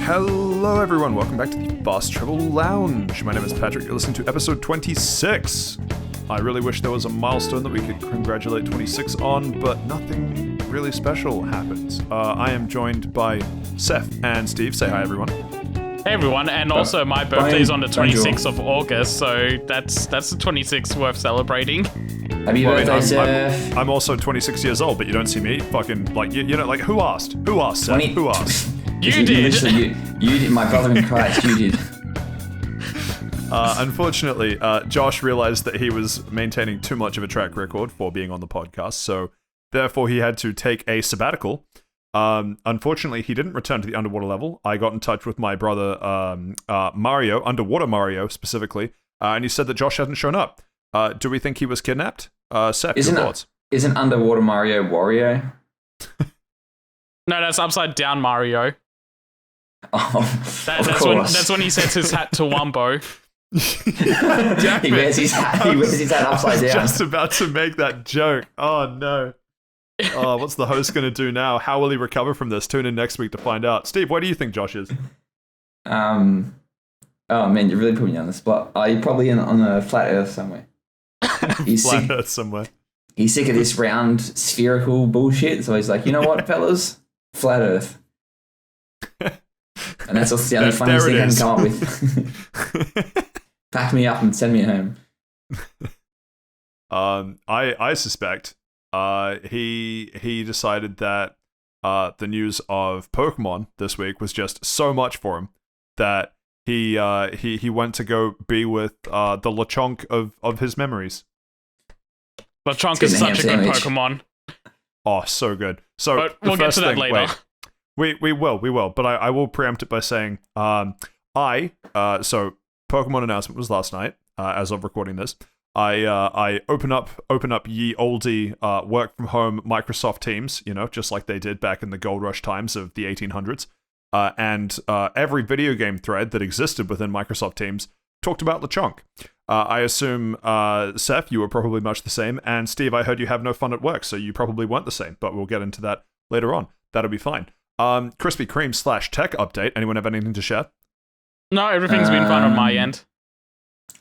Hello everyone, welcome back to the Fast Travel Lounge. My name is Patrick, you're listening to episode 26. I really wish there was a milestone that we could congratulate 26 on, but nothing really special happens. I am joined by Saif and Steve. Say hi everyone. Hey everyone, and also my birthday is on the 26th of August, so that's the 26th worth celebrating. Happy birthday, Saif. I'm also 26 years old, but you don't see me fucking, like, you know, like, who asked? Who asked, Saif? Who asked? You did. You did, my brother in Christ, you did. Unfortunately, Josh realized that he was maintaining too much of a track record for being on the podcast, so therefore he had to take a sabbatical. Unfortunately, he didn't return to the underwater level. I got in touch with my brother, Mario, Underwater Mario specifically, and he said that Josh hasn't shown up. Do we think he was kidnapped? Seth, your thoughts? Isn't Underwater Mario Wario? No, that's Upside Down Mario. Oh, that's when he sets his hat to Wumbo. He wears his hat upside down. I was just about to make that joke. Oh no. Oh, what's the host going to do now? How will he recover from this? Tune in next week to find out. Steve, where do you think Josh is? Oh man, you really put me on the spot. You're probably on a flat Earth somewhere. Earth somewhere. He's sick of this round spherical bullshit, so he's like, you know what, fellas? Flat Earth. And that's the only funniest thing I can come up with. Pack me up and send me home. I suspect he decided that the news of Pokemon this week was just so much for him that he went to go be with the Lechonk of his memories. Lechonk is such a good Pokemon. Oh, so good. So but we'll get to that later. Wait, we will. But I will preempt it by saying, so Pokemon announcement was last night, as of recording this. I open up ye oldie work from home Microsoft Teams, you know, just like they did back in the Gold Rush times of the 1800s. And every video game thread that existed within Microsoft Teams talked about Lechonk. I assume, Seth, you were probably much the same. And Steve, I heard you have no fun at work, so you probably weren't the same. But we'll get into that later on. That'll be fine. Krispy Kreme / tech update. Anyone have anything to share? No, everything's been fine on my end.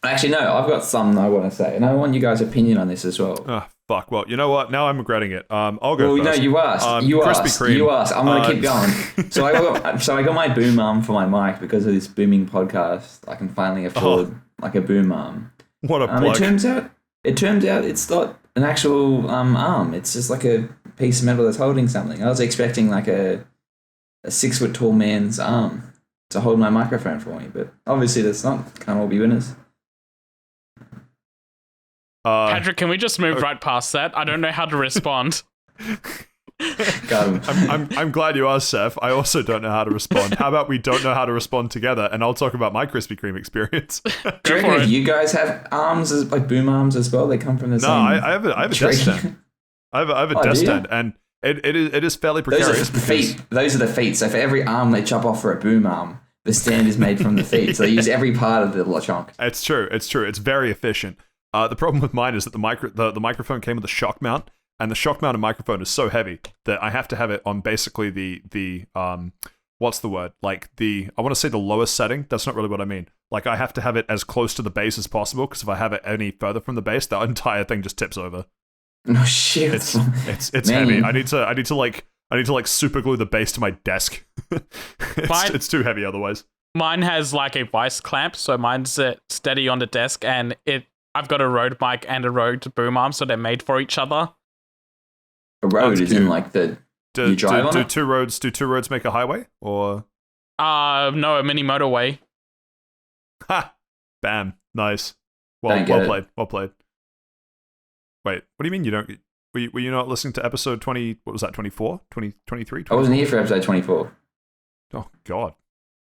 Actually, no, I've got something I want to say, and I want you guys' opinion on this as well. Oh, fuck. Well, you know what? Now I'm regretting it. I'll go first. No, you asked. You asked. I'm going to keep going. So I got my boom arm for my mic because of this booming podcast. I can finally afford like a boom arm. What a plug. It turns out it's not an actual arm. It's just like a piece of metal that's holding something. I was expecting like a 6 foot tall man's arm to hold my microphone for me, but obviously that's not. Can't all be winners. Patrick, can we just move right past that? I don't know how to respond. Got him. I'm glad you asked, Seth. I also don't know how to respond. How about we don't know how to respond together, and I'll talk about my Krispy Kreme experience. Do you reckon if you guys have arms, like boom arms as well? They come from the same. No, I have a desk stand. I have a desk stand, and it is fairly precarious. Those are the feet. So for every arm they chop off for a boom arm, the stand is made from the feet. So they use every part of the Lechonk. It's true. It's very efficient. The problem with mine is that the microphone came with a shock mount, and the shock mounted microphone is so heavy that I have to have it on basically the what's the word? Like I want to say the lowest setting. That's not really what I mean. Like I have to have it as close to the base as possible, because if I have it any further from the base, the entire thing just tips over. No shit. It's heavy. I need to like super glue the base to my desk. It's too heavy otherwise. Mine has like a vice clamp, so mine's steady on the desk, and I've got a Rode mic and a Rode boom arm, so they're made for each other. A road is in like the you drive on do it? two roads make a highway, or no, a mini motorway. Ha! Bam! Nice. Well played. Well played. Wait, what do you mean you don't? Were you not listening to episode 20? What was that? 24? 20, 23? I wasn't here for episode 24. Oh God.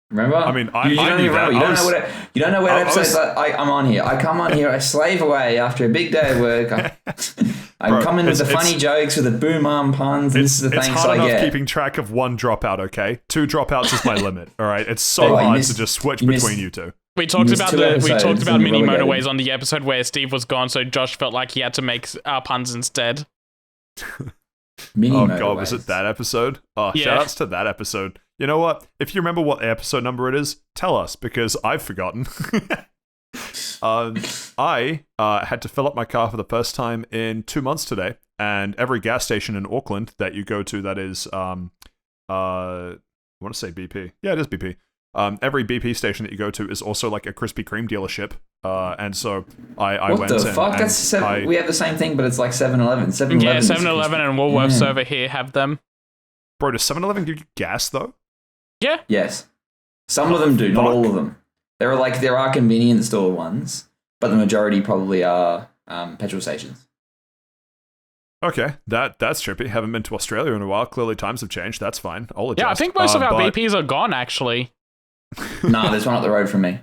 Remember? I mean, you don't know what episodes I'm on here. I come on here, I slave away after a big day of work. I come in with the funny jokes, with the boom arm puns, and this is the thanks I get. It's hard enough keeping track of one dropout, okay? 2 dropouts is my limit, all right? It's so hard to just switch between you two. We talked about mini motorways on the episode where Steve was gone, so Josh felt like he had to make puns instead. Oh God, was it that episode? Oh, yeah. Shout outs to that episode. You know what? If you remember what episode number it is, tell us, because I've forgotten. I had to fill up my car for the first time in 2 months today, and every gas station in Auckland that you go to that is, I want to say BP. Yeah, it is BP. Every BP station that you go to is also like a Krispy Kreme dealership. And so I What went the in. fuck? And We have the same thing, but it's like 7-Eleven. 7-Eleven. Yeah, 7-Eleven and Woolworths Yeah. over here have them. Bro, does 7-Eleven give you gas, though? Yeah. Yes. Some of them do, not Fuck. all of them. There are convenience store ones, but the majority probably are petrol stations. Okay, that's trippy. Haven't been to Australia in a while. Clearly times have changed. That's fine. I'll adjust. Yeah, I think most of our but BPs are gone, actually. No, there's one up the road from me.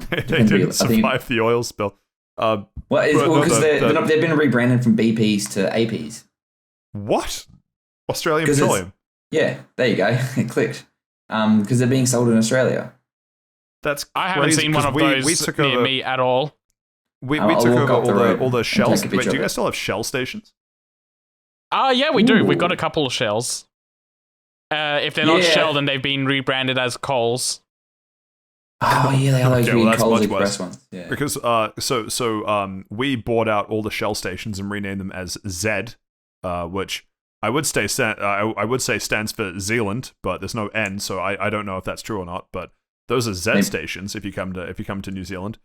they didn't survive the oil spill. Well, no, because they've been rebranded from BPs to APs. What? Australian 'Cause Petroleum? Yeah, there you go. It clicked. Because they're being sold in Australia. That's crazy. I haven't seen one of those we took near over, me at all. We I'll took walk over up the road all the and Shells. take a Wait, picture do you of guys it. still have Shell stations? Yeah, we do. We've Ooh. got a couple of shells. If they're not Yeah. Shell, then they've been rebranded as Coles. Oh, yeah, they are those Okay, well, weird that's Coles much Express worse. ones. Yeah. Because we bought out all the Shell stations and renamed them as Z, which I would say stands for Zealand, but there's no N, so I don't know if that's true or not. But those are Z Maybe. stations if you come to New Zealand.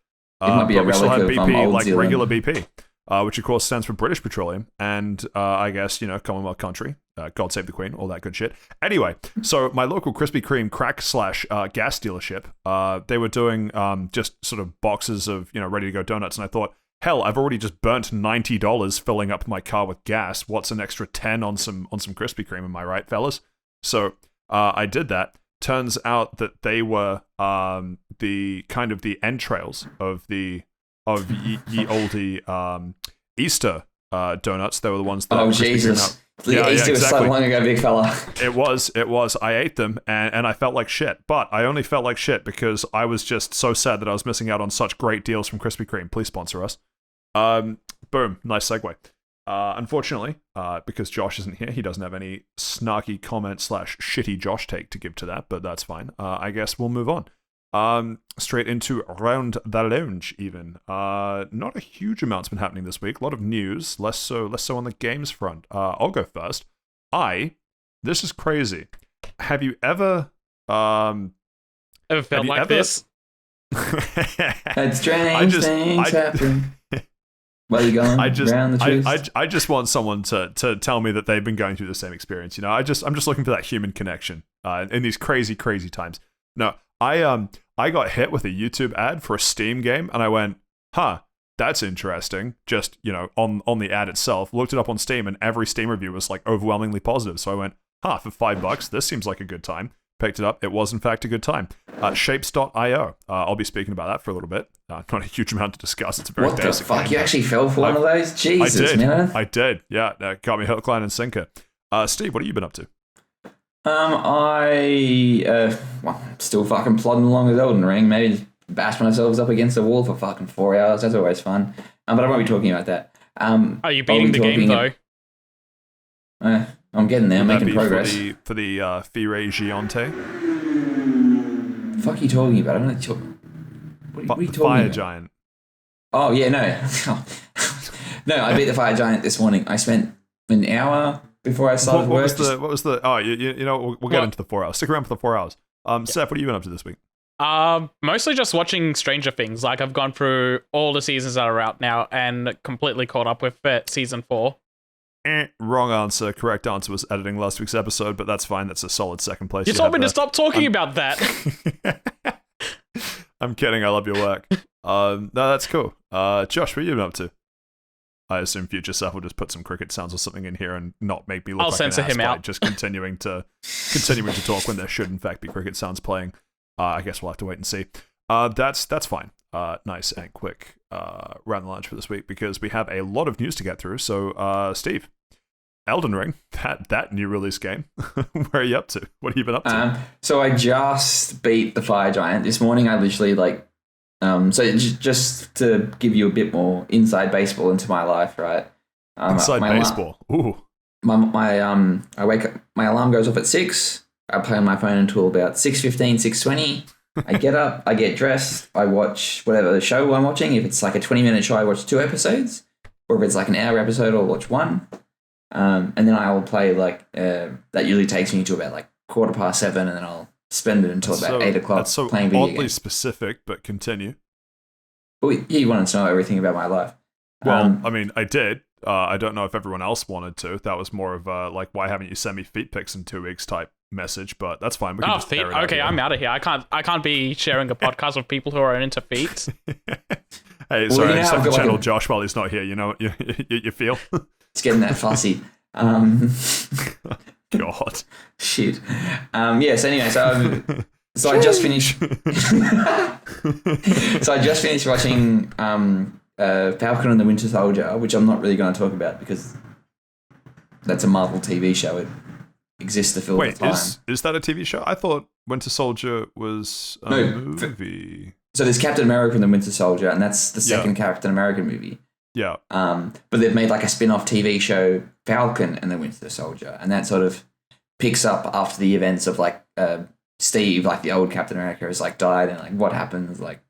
It might be a but we still have relic of, BP, Old like Zealand. regular BP, which of course stands for British Petroleum, and I guess, Commonwealth country. God save the Queen, all that good shit. Anyway, so my local Krispy Kreme crack / gas dealership, they were doing just sort of boxes of ready to go donuts, and I thought, hell, I've already just burnt $90 filling up my car with gas. What's an extra 10 on some Krispy Kreme? Am I right, fellas? So I did that. Turns out that they were the kind of the entrails of ye olde Easter donuts. They were the ones that Oh, Krispy Kreme Jesus. out- Yeah, Easter was so exactly. long ago, big fella. It was. I ate them and I felt like shit. But I only felt like shit because I was just so sad that I was missing out on such great deals from Krispy Kreme. Please sponsor us. Boom. Nice segue. Unfortunately, because Josh isn't here, he doesn't have any snarky comment / shitty Josh take to give to that, but that's fine. I guess we'll move on. Straight into Round the Lounge, even. Not a huge amount's been happening this week. A lot of news, less so on the games front. I'll go first. This is crazy. Have you ever Ever felt like this? It's strange things happen. Where are you going? Around the truth? I just want someone to tell me that they've been going through the same experience. I'm just looking for that human connection in these crazy times. No, I got hit with a YouTube ad for a Steam game, and I went, huh, that's interesting. Just on the ad itself, looked it up on Steam, and every Steam review was like overwhelmingly positive. So I went, huh, for $5, this seems like a good time. Picked it up. It was, in fact, a good time. Shapes.io. I'll be speaking about that for a little bit. Not a huge amount to discuss. It's a very What the basic fuck? game, You but actually fell for one of those? Jesus, man. I did. Yeah, that got me hook, line, and sinker. Steve, what have you been up to? I'm still fucking plodding along with Elden Ring. Maybe just bash myself up against the wall for fucking 4 hours. That's always fun. But I won't be talking about that. Are you beating the game, though? I'm getting there. I'm Would that making be progress. for the Fire Giante? Fuck are you talking about? I'm not what are you talking Fire about? Giant. Oh, yeah, no. No, I beat the Fire Giant this morning. I spent an hour before I started What work. was the? Oh, we'll get into the 4 hours. Stick around for the 4 hours. Seth, what have you been up to this week? Mostly just watching Stranger Things. Like, I've gone through all the seasons that are out now and completely caught up with season 4. Wrong answer. Correct answer was editing last week's episode, but that's fine. That's a solid second place. You told me to stop talking about that. I'm kidding. I love your work. No, that's cool. Josh, what have you been up to? I assume future Seth will just put some cricket sounds or something in here and not make me look I'll like censor an ass him by out. just continuing to talk when there should in fact be cricket sounds playing. I guess we'll have to wait and see. That's fine. Nice and quick round the lunch for this week because we have a lot of news to get through. So, Steve, Elden Ring, that new release game. Where are you up to? What have you been up to? So I just beat the Fire Giant this morning. I literally just to give you a bit more inside baseball into my life, right? Inside my baseball. Ooh. I wake up. My alarm goes off at 6. I play on my phone until about 6:15, 6:20. I get up, I get dressed, I watch whatever show I'm watching. If it's like a 20-minute show, I watch 2 episodes. Or if it's like an hour episode, I'll watch 1. And then I will play like, that usually takes me to about like 7:15, and then I'll spend it until about 8 o'clock that's so playing video oddly games. specific, but continue. Well, you wanted to know everything about my life. Well, I mean, I did. I don't know if everyone else wanted to. That was more of a, like, why haven't you sent me feet pics in 2 weeks type message, but that's fine. We can just feet. air it out Okay, here. I'm out of here. I can't be sharing a podcast with people who are into feet. Hey, sorry, I just have to I've got channel Josh while he's not here. You know what you feel? It's getting that fussy. God. Shit. Yes. Anyway, so I just finished. So I just finished watching Falcon and the Winter Soldier, which I'm not really going to talk about because that's a Marvel TV show. It exists to fill the time. Is that a TV show? I thought Winter Soldier was a movie. So there's Captain America and the Winter Soldier, and that's the second Captain America movie. Yeah. But they've made like a spin-off TV show, Falcon and the Winter Soldier, and that sort of picks up after the events of like Steve, like the old Captain America, has like died, and like what happens like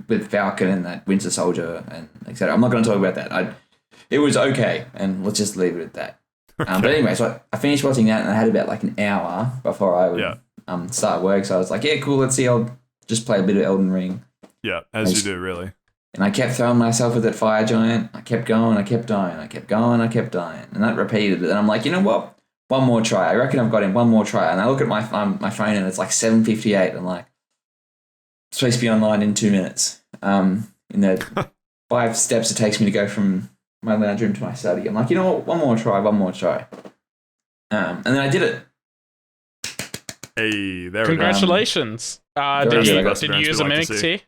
with Falcon and that Winter Soldier and etc. I'm not going to talk about that. It was okay, and let's just leave it at that. But anyway, so I finished watching that, and I had about like an hour before I would start work. So I was like, yeah, cool. Let's see. I'll just play a bit of Elden Ring. Yeah, as you do, really. And I kept throwing myself at that fire giant. I kept going. I kept dying. I kept going. I kept dying. And that repeated. And I'm like, you know what? One more try. I reckon I've got him. One more try. And I look at my phone, and it's like 7:58. I'm like, it's supposed to be online in 2 minutes. In the 5 steps it takes me to go from my lounge room to my study. I'm like, you know what? One more try. And then I did it. Hey, there Congratulations. Did you use a Mimic Tea?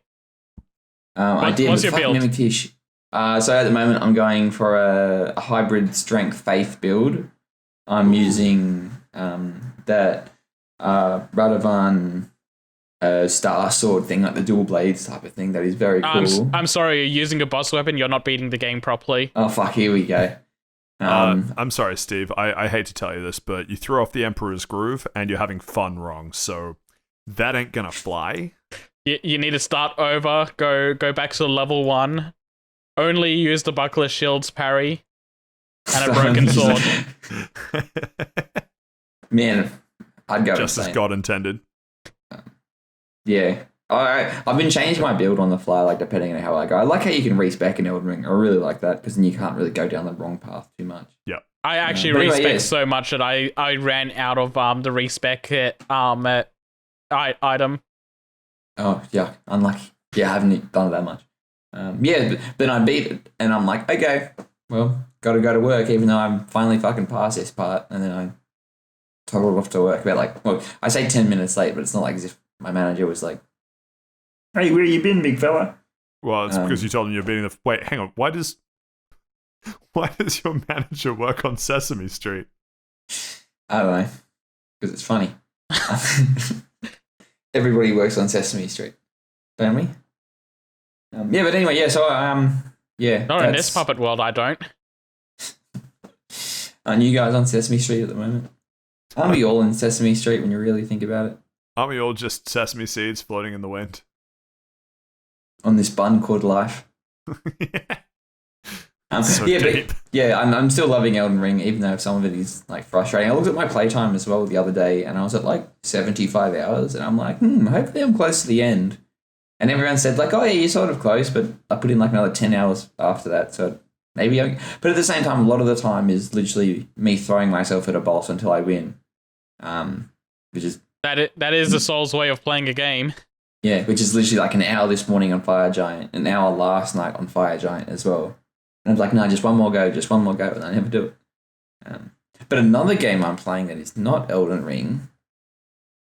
I did. What's your build? Mimic Tea. So at the moment, I'm going for a hybrid strength faith build. I'm using that Radovan star sword thing, like the dual blades type of thing. That is very cool. I'm sorry, you're using a boss weapon. You're not beating the game properly. Oh fuck! Here we go. I'm sorry, Steve. I hate to tell you this, but you threw off the Emperor's Groove and you're having fun wrong. So that ain't gonna fly. You need to start over. Go back to level 1. Only use the buckler shield's parry and a broken sword. Man, I'd go just insane. as God intended. Yeah. I've been changing my build on the fly, like depending on how I go. I like how you can respec in Elden Ring. I really like that because then you can't really go down the wrong path too much. Yeah. I actually respec so much that I ran out of the respec item. Oh yeah, unlucky. Yeah, I haven't done it that much. But then I beat it, and I'm like, okay, well, got to go to work, even though I'm finally fucking past this part, and then I toggled off to work about like, well, I say 10 minutes late, but it's not like as if my manager was like, hey, where you been, big fella? Well, it's because you told him you're beating the. Wait, hang on. Why does your manager work on Sesame Street? I don't know, because it's funny. Everybody works on Sesame Street, don't we? But anyway, yeah. So Not in this puppet world, I don't. Aren't you guys on Sesame Street at the moment? Aren't we all in Sesame Street when you really think about it? Aren't we all just sesame seeds floating in the wind? On this bun called life. So deep. But yeah, I'm still loving Elden Ring, even though some of it is like frustrating. I looked at my playtime as well the other day, and I was at like 75 hours, and I'm like, hopefully I'm close to the end. And everyone said like, oh yeah, you're sort of close, but I put in like another 10 hours after that, so maybe but at the same time, a lot of the time is literally me throwing myself at a boss until I win, which is that is the Soul's way of playing a game. Yeah, which is literally like an hour this morning on Fire Giant, an hour last night on Fire Giant as well. And I was like, no, just one more go, and I never do it. But another game I'm playing that is not Elden Ring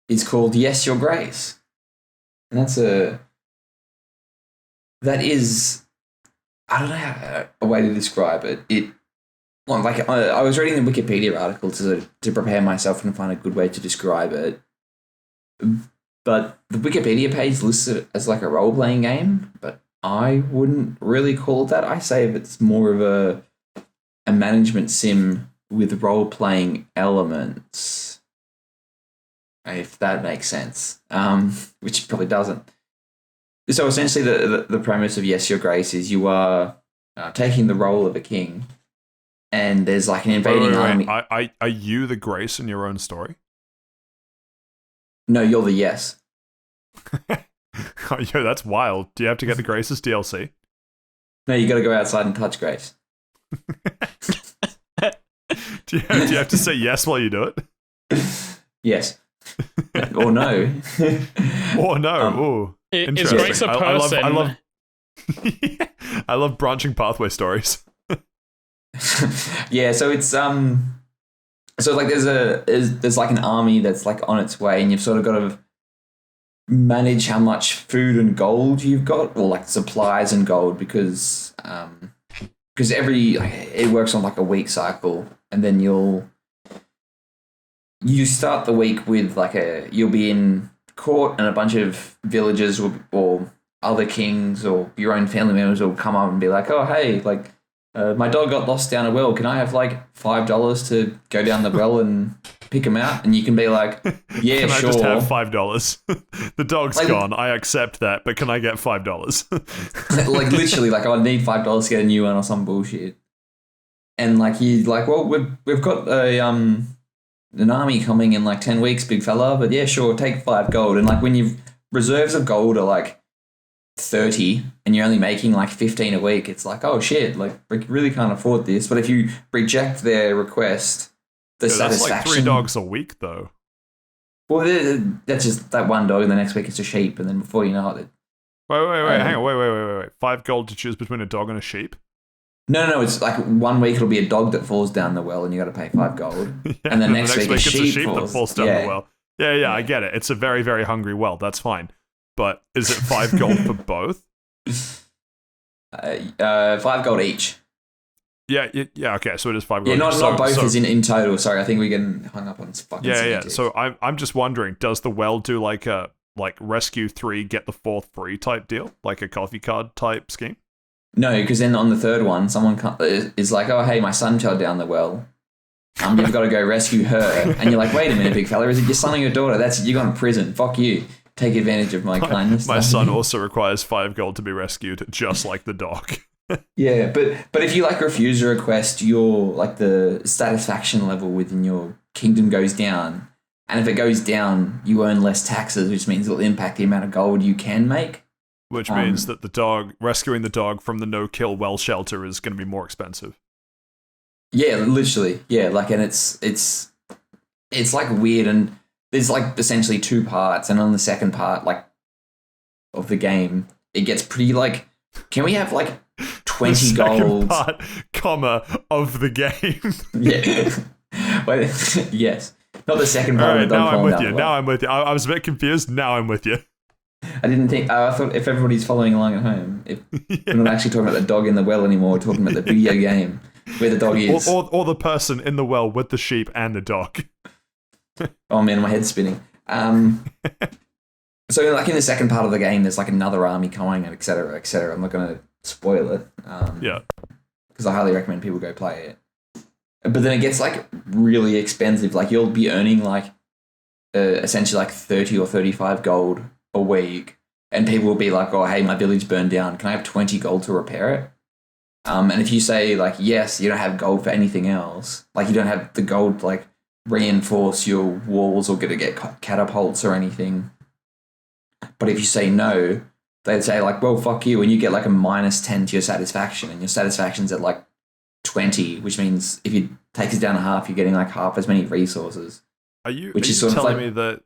is called Yes, Your Grace. And that is, I don't know how a way to describe it. I was reading the Wikipedia article to prepare myself and find a good way to describe it. But the Wikipedia page lists it as like a role-playing game, but I wouldn't really call it that. I say it's more of a management sim with role-playing elements. if that makes sense, which probably doesn't. So essentially, the premise of Yes, Your Grace is you are taking the role of a king, and there's like an invading army. Are you the Grace in your own story? No, you're the Yes. Oh, yo, that's wild. Do you have to get the Grace's DLC? No, you got to go outside and touch Grace. Do you have to say yes while you do it? Yes. Or no. Or no. Ooh. Is Grace a person? I love branching pathway stories. Yeah, so it's so like there's like an army that's like on its way, and you've sort of got to manage how much food and gold you've got, or like supplies and gold, because it works on like a week cycle, and then you start the week with you'll be in court, and a bunch of villagers or other kings or your own family members will come up and be like, oh hey, like my dog got lost down a well, can I have like $5 to go down the well and pick him out? And you can be like, yeah, can sure. I just have $5? The dog's gone, I accept that, but can I get $5? Like literally, like I need $5 to get a new one or some bullshit. And like he's like, well, we've got an army coming in like 10 weeks, big fella, but yeah, sure, take 5 gold. And like when you've reserves of gold are like 30 and you're only making like 15 a week, it's like, oh shit, like we really can't afford this. But if you reject their request, the satisfaction. That's like 3 dogs a week though. Well, that's just that one dog, and the next week it's a sheep, and then before you know it. Wait, hang on, wait. 5 gold to choose between a dog and a sheep? No, it's like 1 week it'll be a dog that falls down the well and you got to pay 5 gold. Yeah, and the next week it's a sheep that falls down the well. Yeah, I get it. It's a very, very hungry well. That's fine. But is it 5 gold for both? 5 gold each. Yeah, okay, so it is 5 gold. Yeah, not both is in total. Sorry, I think we're getting hung up on fucking Yeah. So I'm just wondering, does the well do like a rescue 3, get the 4th free type deal? Like a coffee card type scheme? No, because then on the 3rd one, someone is like, oh, hey, my son fell down the well. You've got to go rescue her. And you're like, wait a minute, big fella, is it your son or your daughter? You're going to prison. Fuck you. Take advantage of my kindness. My son also requires 5 gold to be rescued, just like the dog. Yeah, but if you like refuse a request, your like the satisfaction level within your kingdom goes down. And if it goes down, you earn less taxes, which means it'll impact the amount of gold you can make. Which means that rescuing the dog from the no-kill well shelter is going to be more expensive. Yeah, literally. Yeah, like, and it's like weird, and there's like essentially 2 parts, and on the second part, like, of the game, it gets pretty like, can we have like 20 gold part, comma, of the game? Yeah. Wait, yes. Not the second part. All right, of the dog now I'm with down you. the well. Now I'm with you. I was a bit confused. Now I'm with you. I didn't think. I thought if everybody's following along at home, we're not actually talking about the dog in the well anymore. We're talking about the video game where the dog is, or the person in the well with the sheep and the dog. Oh man, my head's spinning. So like in the second part of the game, there's like another army coming, and et cetera, et cetera. I'm not going to spoil it. Yeah. Because I highly recommend people go play it. But then it gets like really expensive. Like you'll be earning like essentially like 30 or 35 gold a week, and people will be like, oh hey, my village burned down, can I have 20 gold to repair it? And if you say like yes, you don't have gold for anything else, like you don't have the gold to like reinforce your walls or get catapults or anything, but if you say no, they'd say like, well, fuck you, and you get like a -10 to your satisfaction, and your satisfaction's at like 20, which means if you take it down to half, you're getting like half as many resources. Are you telling me that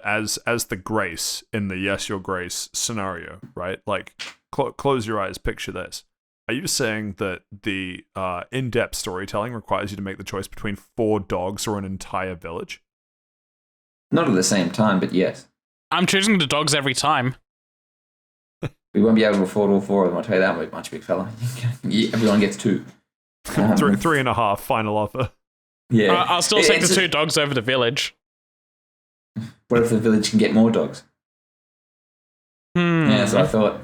as the Grace in the Yes Your Grace scenario, right? Like, close your eyes, picture this. Are you saying that the in-depth storytelling requires you to make the choice between 4 dogs or an entire village? Not at the same time, but yes. I'm choosing the dogs every time. We won't be able to afford all 4 of them, I'll tell you that much, big fella. Everyone gets 2. 3.5, final offer. Yeah. I'll still take the 2 dogs over the village. What if the village can get more dogs? Yeah, that's what I thought.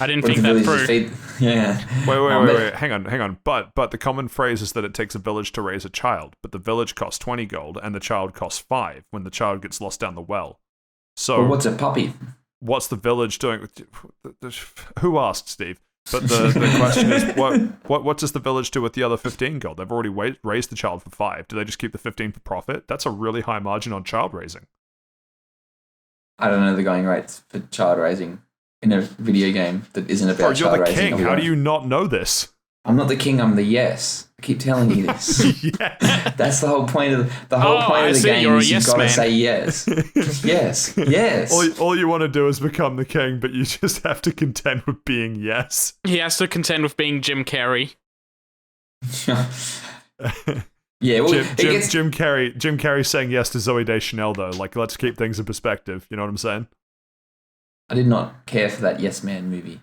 I didn't think that through. Yeah. Wait. Hang on. But the common phrase is that it takes a village to raise a child, but the village costs 20 gold and the child costs 5 when the child gets lost down the well. So Well, what's a puppy? what's the village doing? Who asked, Steve? But the question is, what does the village do with the other 15 gold? They've already raised the child for 5. Do they just keep the 15 for profit? That's a really high margin on child raising. I don't know the going rates for child raising in a video game that isn't about child you're the raising. king. How do you not know this? I'm not the king. I'm the yes. I keep telling you this. Yeah. That's the whole point of the game. You're a is yes you've got man. to say yes, yes. All you want to do is become the king, but you just have to contend with being yes. He has to contend with being Jim Carrey. Yeah, well, Jim Carrey saying yes to Zooey Deschanel though. Like, let's keep things in perspective. You know what I'm saying? I did not care for that Yes Man movie.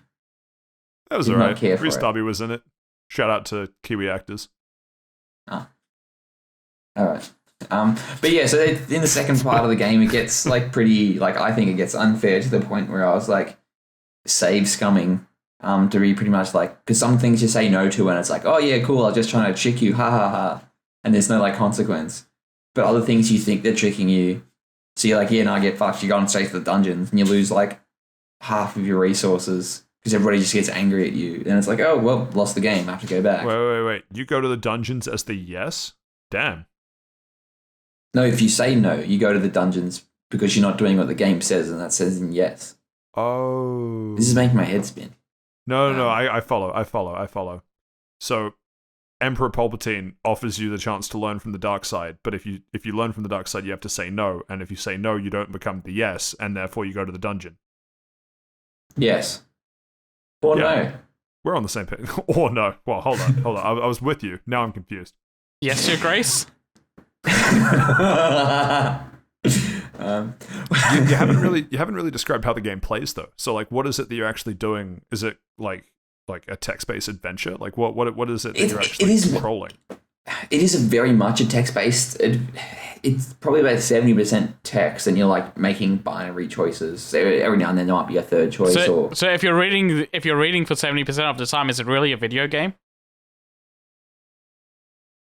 That was Did alright. not care for Reese it. Darby was in it. Shout out to Kiwi actors. All right. But yeah, so in the second part of the game, it gets like pretty, like I think it gets unfair to the point where I was like save scumming to be pretty much like, because some things you say no to and it's like, oh yeah, cool, I was just trying to trick you, ha ha ha, and there's no like consequence. But other things you think they're tricking you, so you're like, yeah, no, I get fucked. You go on straight to the dungeons and you lose like half of your resources because everybody just gets angry at you. And it's like, oh, well, lost the game. I have to go back. Wait. You go to the dungeons as the yes? Damn. No, if you say no, you go to the dungeons because you're not doing what the game says, and that says in yes. Oh. This is making my head spin. No, I follow. So, Emperor Palpatine offers you the chance to learn from the dark side, but if you learn from the dark side, you have to say no, and if you say no, you don't become the yes, and therefore you go to the dungeon. Yes. Or no. We're on the same page. Or no. Well, hold on. I was with you. Now I'm confused. Yes, Your Grace. You haven't really described how the game plays though. So like, what is it that you're actually doing? Is it like a text-based adventure? Like what is it that you're actually controlling? It is very much a text-based. It's probably about 70% text, and you're like making binary choices. So every now and then there might be a third choice. So if you're reading for 70% of the time, is it really a video game?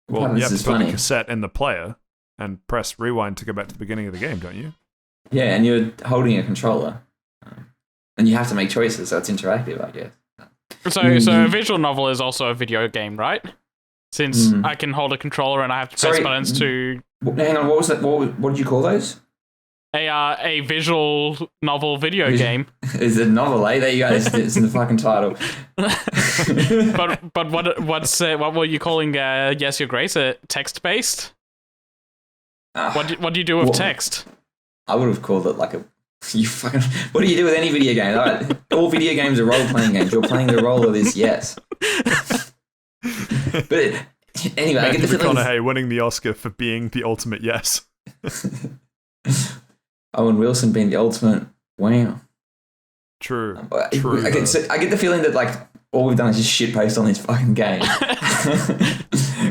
Well, you have to put the cassette in the player and press rewind to go back to the beginning of the game, don't you? Yeah, and you're holding a controller, and you have to make choices, so it's interactive, I guess. So a visual novel is also a video game, right? Since I can hold a controller and I have to press buttons to. Hang on, what was that? What did you call those? A visual novel video game. Is it a novel, eh? There you go. It's in the fucking title. but what were you calling Yes, Your Grace? Text based? What do you do with text? I would have called it like a. You fucking. What do you do with any video game? All video games are role playing games. You're playing the role of this yes. But anyway, I get the feeling. McConaughey winning the Oscar for being the ultimate yes. Owen Wilson being the ultimate wow. True. I get the feeling that like all we've done is just shitpost on this fucking game,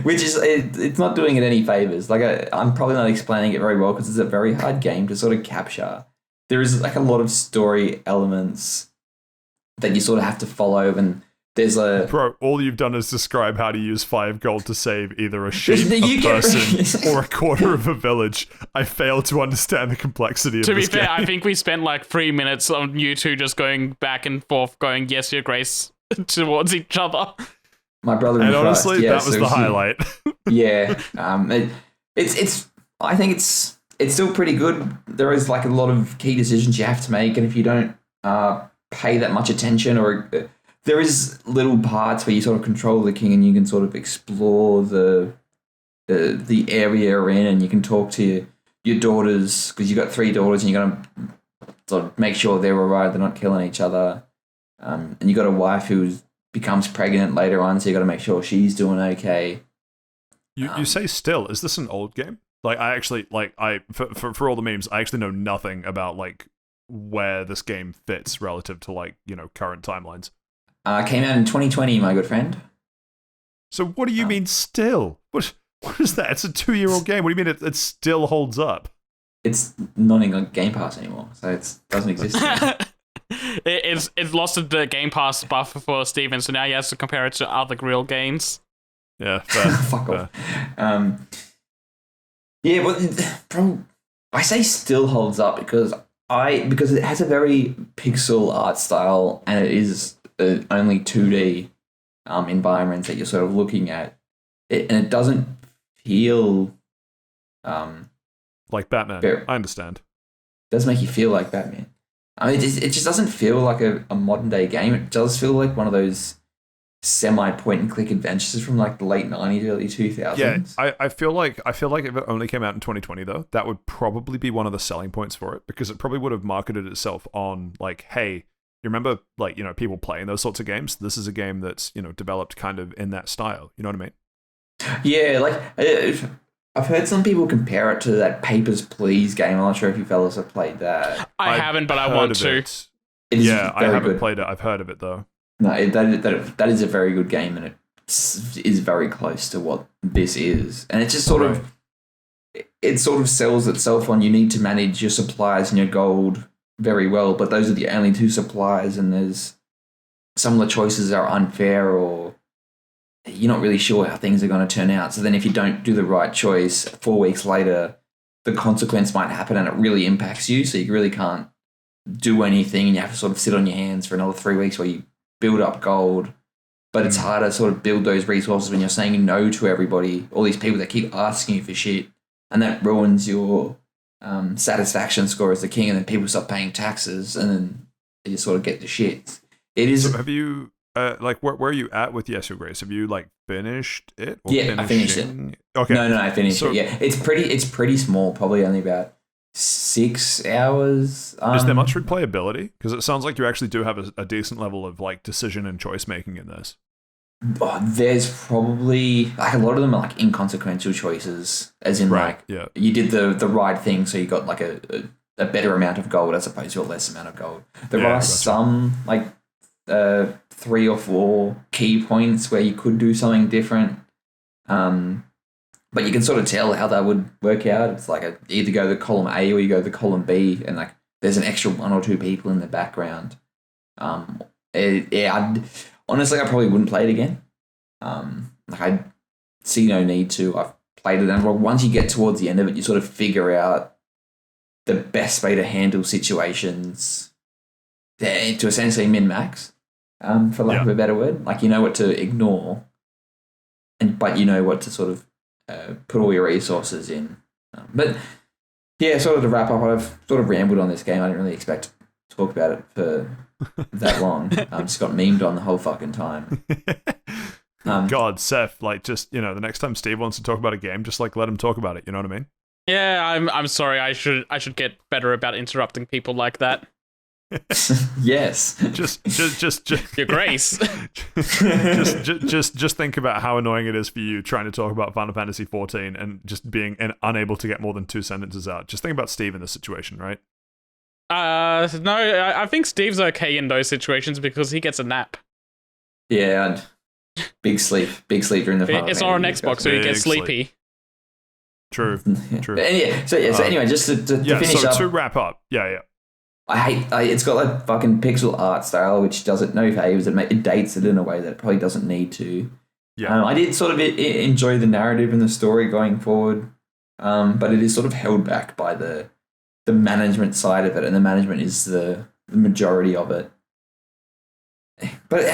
which is it's not doing it any favors. Like I'm probably not explaining it very well because it's a very hard game to sort of capture. There is like a lot of story elements that you sort of have to follow, and there's Bro, all you've done is describe how to use 5 gold to save either a sheep, a person, or a quarter of a village. I fail to understand the complexity of this game. To be fair, I think we spent like 3 minutes on you two just going back and forth, going, yes, Your Grace, towards each other. My brother and honestly, that was the highlight. Yeah. I think it's still pretty good. There is like a lot of key decisions you have to make, and if you don't pay that much attention, or there is little parts where you sort of control the king and you can sort of explore the area you're in, and you can talk to your daughters because you've got 3 daughters and you got to sort of make sure they're all right, they're not killing each other, and you got a wife who becomes pregnant later on, so you got to make sure she's doing okay. You say still, is this an old game? Like I actually for all the memes, I actually know nothing about like where this game fits relative to like, you know, current timelines. Came out in 2020, my good friend. So what do you mean still? What is that? It's a 2-year-old game. What do you mean it still holds up? It's not in Game Pass anymore, so it doesn't exist anymore. it's lost the Game Pass buff for Steven, so now he has to compare it to other Grill games. Yeah, fair. Fuck off. Yeah, but I say still holds up because it has a very pixel art style and it is only 2D environments that you're sort of looking at, and it doesn't feel like Batman. I understand. It does make you feel like Batman. I mean, it just doesn't feel like a modern day game. It does feel like one of those semi point and click adventures from like the late 90s, early 2000s. Yeah, I feel like if it only came out in 2020 though, that would probably be one of the selling points for it, because it probably would have marketed itself on like, hey, you remember like, you know, people playing those sorts of games? This is a game that's, you know, developed kind of in that style. You know what I mean? Yeah, like I've heard some people compare it to that Papers, Please game. I'm not sure if you fellas have played that. I haven't, but I want to. Yeah, I haven't played it. I've heard of it though. No, that is a very good game, and it is very close to what this is. And it just sort of sells itself on you need to manage your supplies and your gold very well, but those are the only two supplies, and there's some of the choices are unfair or you're not really sure how things are going to turn out. So then if you don't do the right choice, 4 weeks later, the consequence might happen and it really impacts you, so you really can't do anything and you have to sort of sit on your hands for another 3 weeks where you build up gold, but it's hard to sort of build those resources when you're saying no to everybody, all these people that keep asking you for shit, and that ruins your satisfaction score as the king, and then people stop paying taxes, and then you just sort of get the shit. It is. So have you like where are you at with Yes Your Grace? Have you like finished it? Or I finished it. Okay. No, I finished it. Yeah, it's pretty small, probably only about 6 hours. Is there much replayability? Because it sounds like you actually do have a decent level of like decision and choice making in this. There's probably like a lot of them are like inconsequential choices, as in you did the right thing, so you got like a better amount of gold as opposed to a less amount of gold. There are some like 3 or 4 key points where you could do something different. But you can sort of tell how that would work out. It's like either go to column A or you go to column B, and like there's an extra 1 or 2 people in the background. Honestly, I probably wouldn't play it again. Like I see no need to. I've played it, and once you get towards the end of it, you sort of figure out the best way to handle situations to essentially min-max, for lack of a better word. Like you know what to ignore, but you know what to sort of put all your resources in. But yeah, sort of to wrap up, I've sort of rambled on this game. I didn't really expect to talk about it for that long. Just got memed on the whole fucking time. God, Saif, like just, you know, the next time Steve wants to talk about a game, just like let him talk about it. You know what I mean? Yeah, I'm sorry. I should get better about interrupting people like that. Yes. Just Your Grace. just think about how annoying it is for you trying to talk about Final Fantasy 14 and just being unable to get more than 2 sentences out. Just think about Steve in this situation, right? No, I think Steve's okay in those situations because he gets a nap. Yeah, big sleep during the Final It's on Xbox, so he gets sleepy. True. But anyway, just to finish up. To wrap up, yeah. It's got like fucking pixel art style, which does it no favors. It dates it in a way that it probably doesn't need to. Yeah. I did sort of enjoy the narrative and the story going forward, but it is sort of held back by the management side of it, and the management is the majority of it. But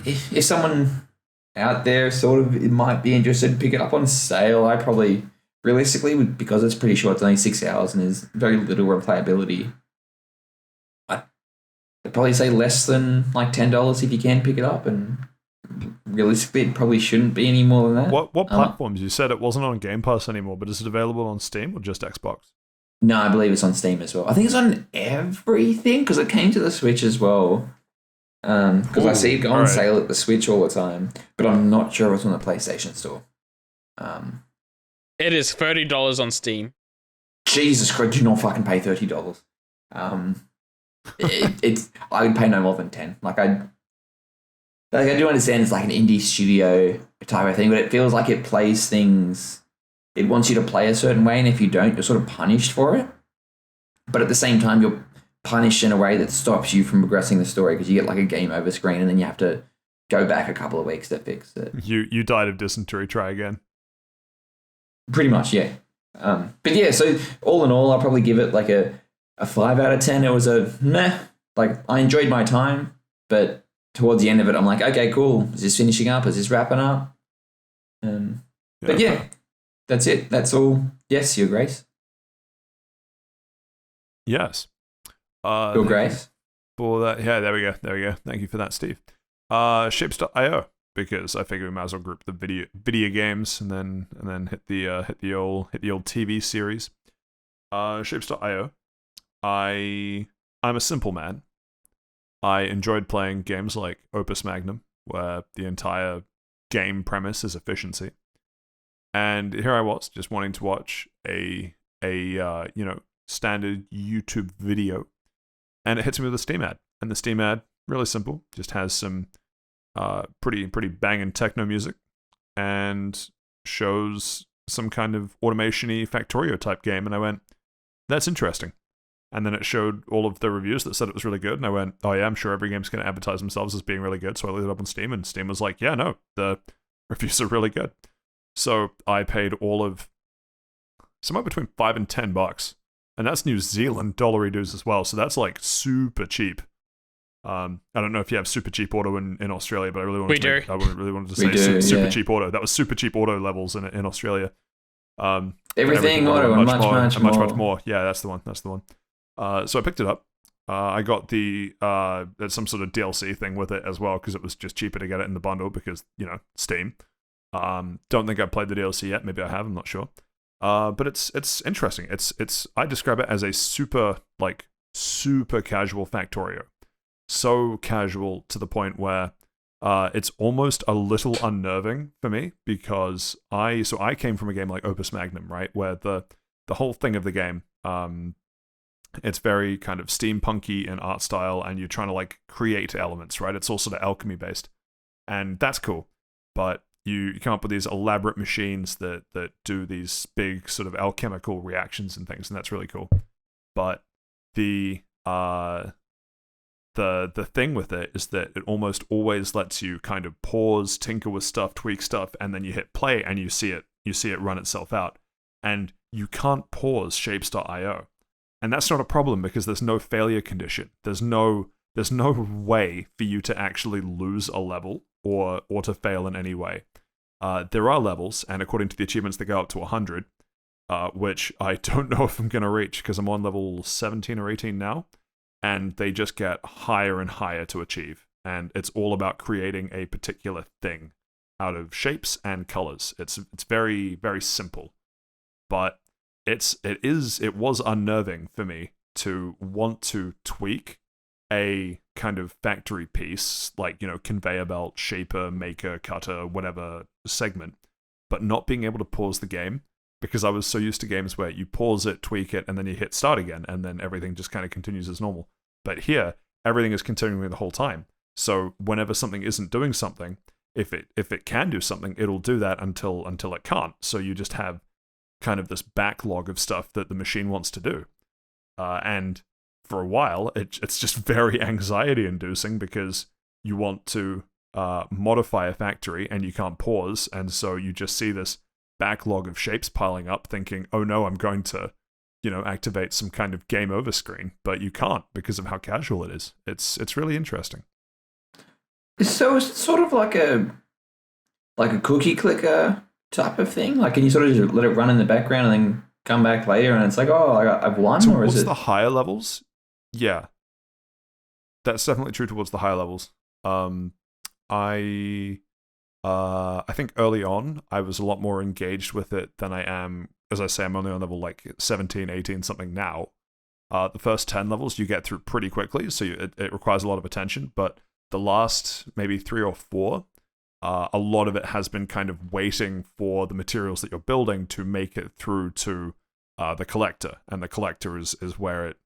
if someone out there sort of might be interested to pick it up on sale, I probably realistically would, because it's pretty short, it's only 6 hours and there's very little replayability. I'd probably say less than like $10 if you can pick it up, and realistically it probably shouldn't be any more than that. What platforms? You said it wasn't on Game Pass anymore, but is it available on Steam or just Xbox? No, I believe it's on Steam as well. I think it's on everything because it came to the Switch as well. Because I see it go on sale at the Switch all the time, but I'm not sure it's on the PlayStation Store. It is $30 on Steam. Jesus Christ, do not fucking pay $30. I would pay no more than 10. I do understand it's like an indie studio type of thing, but it feels like it plays things. It wants you to play a certain way, and if you don't, you're sort of punished for it. But at the same time, you're punished in a way that stops you from progressing the story because you get like a game over screen and then you have to go back a couple of weeks to fix it. You died of dysentery, try again. Pretty much, yeah. But yeah, so all in all, I'll probably give it like a 5 out of 10. It was a meh. Like, I enjoyed my time, but towards the end of it, I'm like, okay, cool. Is this finishing up? Is this wrapping up? But yeah, that's it. That's all. Yes, Your Grace. Yes. Your Grace. For that, yeah, there we go. Thank you for that, Steve. Shapes.io, because I figured we might as well group the video games and then hit the old TV series. Shapes.io. I'm a simple man. I enjoyed playing games like Opus Magnum, where the entire game premise is efficiency. And here I was, just wanting to watch a standard YouTube video, and it hits me with a Steam ad. And the Steam ad, really simple, just has some pretty banging techno music, and shows some kind of automation-y Factorio type game. And I went, that's interesting. And then it showed all of the reviews that said it was really good, and I went, oh yeah, I'm sure every game's going to advertise themselves as being really good. So I looked it up on Steam, and Steam was like, yeah, no, the reviews are really good. So I paid all of somewhere between $5 and $10, and that's New Zealand dollary dues as well. So that's like super cheap. I don't know if you have super cheap auto in Australia, but I really wanted to say super cheap auto. That was super cheap auto levels in Australia. Everything auto and much more. Yeah, that's the one. So I picked it up. I got there's some sort of DLC thing with it as well, because it was just cheaper to get it in the bundle because, Steam. Don't think I've played the DLC yet. Maybe I have. I'm not sure. But it's interesting. It's I describe it as a super casual Factorio. So casual to the point where it's almost a little unnerving for me, because I came from a game like Opus Magnum, right, where the whole thing of the game, it's very kind of steampunky in art style, and you're trying to create elements, right? It's all sort of alchemy based, and that's cool. But you come up with these elaborate machines that do these big sort of alchemical reactions and things, and that's really cool. But the thing with it is that it almost always lets you kind of pause, tinker with stuff, tweak stuff, and then you hit play and you see it run itself out. And you can't pause Shapes.io. And that's not a problem, because there's no failure condition. There's no way for you to actually lose a level or to fail in any way. There are levels, and according to the achievements, they go up to 100, which I don't know if I'm going to reach, because I'm on level 17 or 18 now, and they just get higher and higher to achieve. And it's all about creating a particular thing out of shapes and colors. It's very, very simple, but it was unnerving for me to want to tweak a kind of factory piece, conveyor belt, shaper, maker, cutter, whatever segment, but not being able to pause the game, because I was so used to games where you pause it, tweak it, and then you hit start again, and then everything just kind of continues as normal. But here, everything is continuing the whole time. So whenever something isn't doing something, if it can do something, it'll do that until it can't. So you just have kind of this backlog of stuff that the machine wants to do. And for a while, it's just very anxiety-inducing, because you want to modify a factory and you can't pause, and so you just see this backlog of shapes piling up, thinking, oh no, I'm going to, activate some kind of game over screen, but you can't because of how casual it is. It's really interesting. So it's sort of like a cookie clicker type of thing. Can you sort of just let it run in the background and then come back later and it's like, oh, I've won? Towards or is it the higher levels? Yeah, that's definitely true towards the higher levels. I think early on I was a lot more engaged with it than I am. As I say, I'm only on level 17, 18 something now. The first 10 levels you get through pretty quickly, so it requires a lot of attention. But the last maybe 3 or 4, a lot of it has been kind of waiting for the materials that you're building to make it through to the collector, and the collector is where it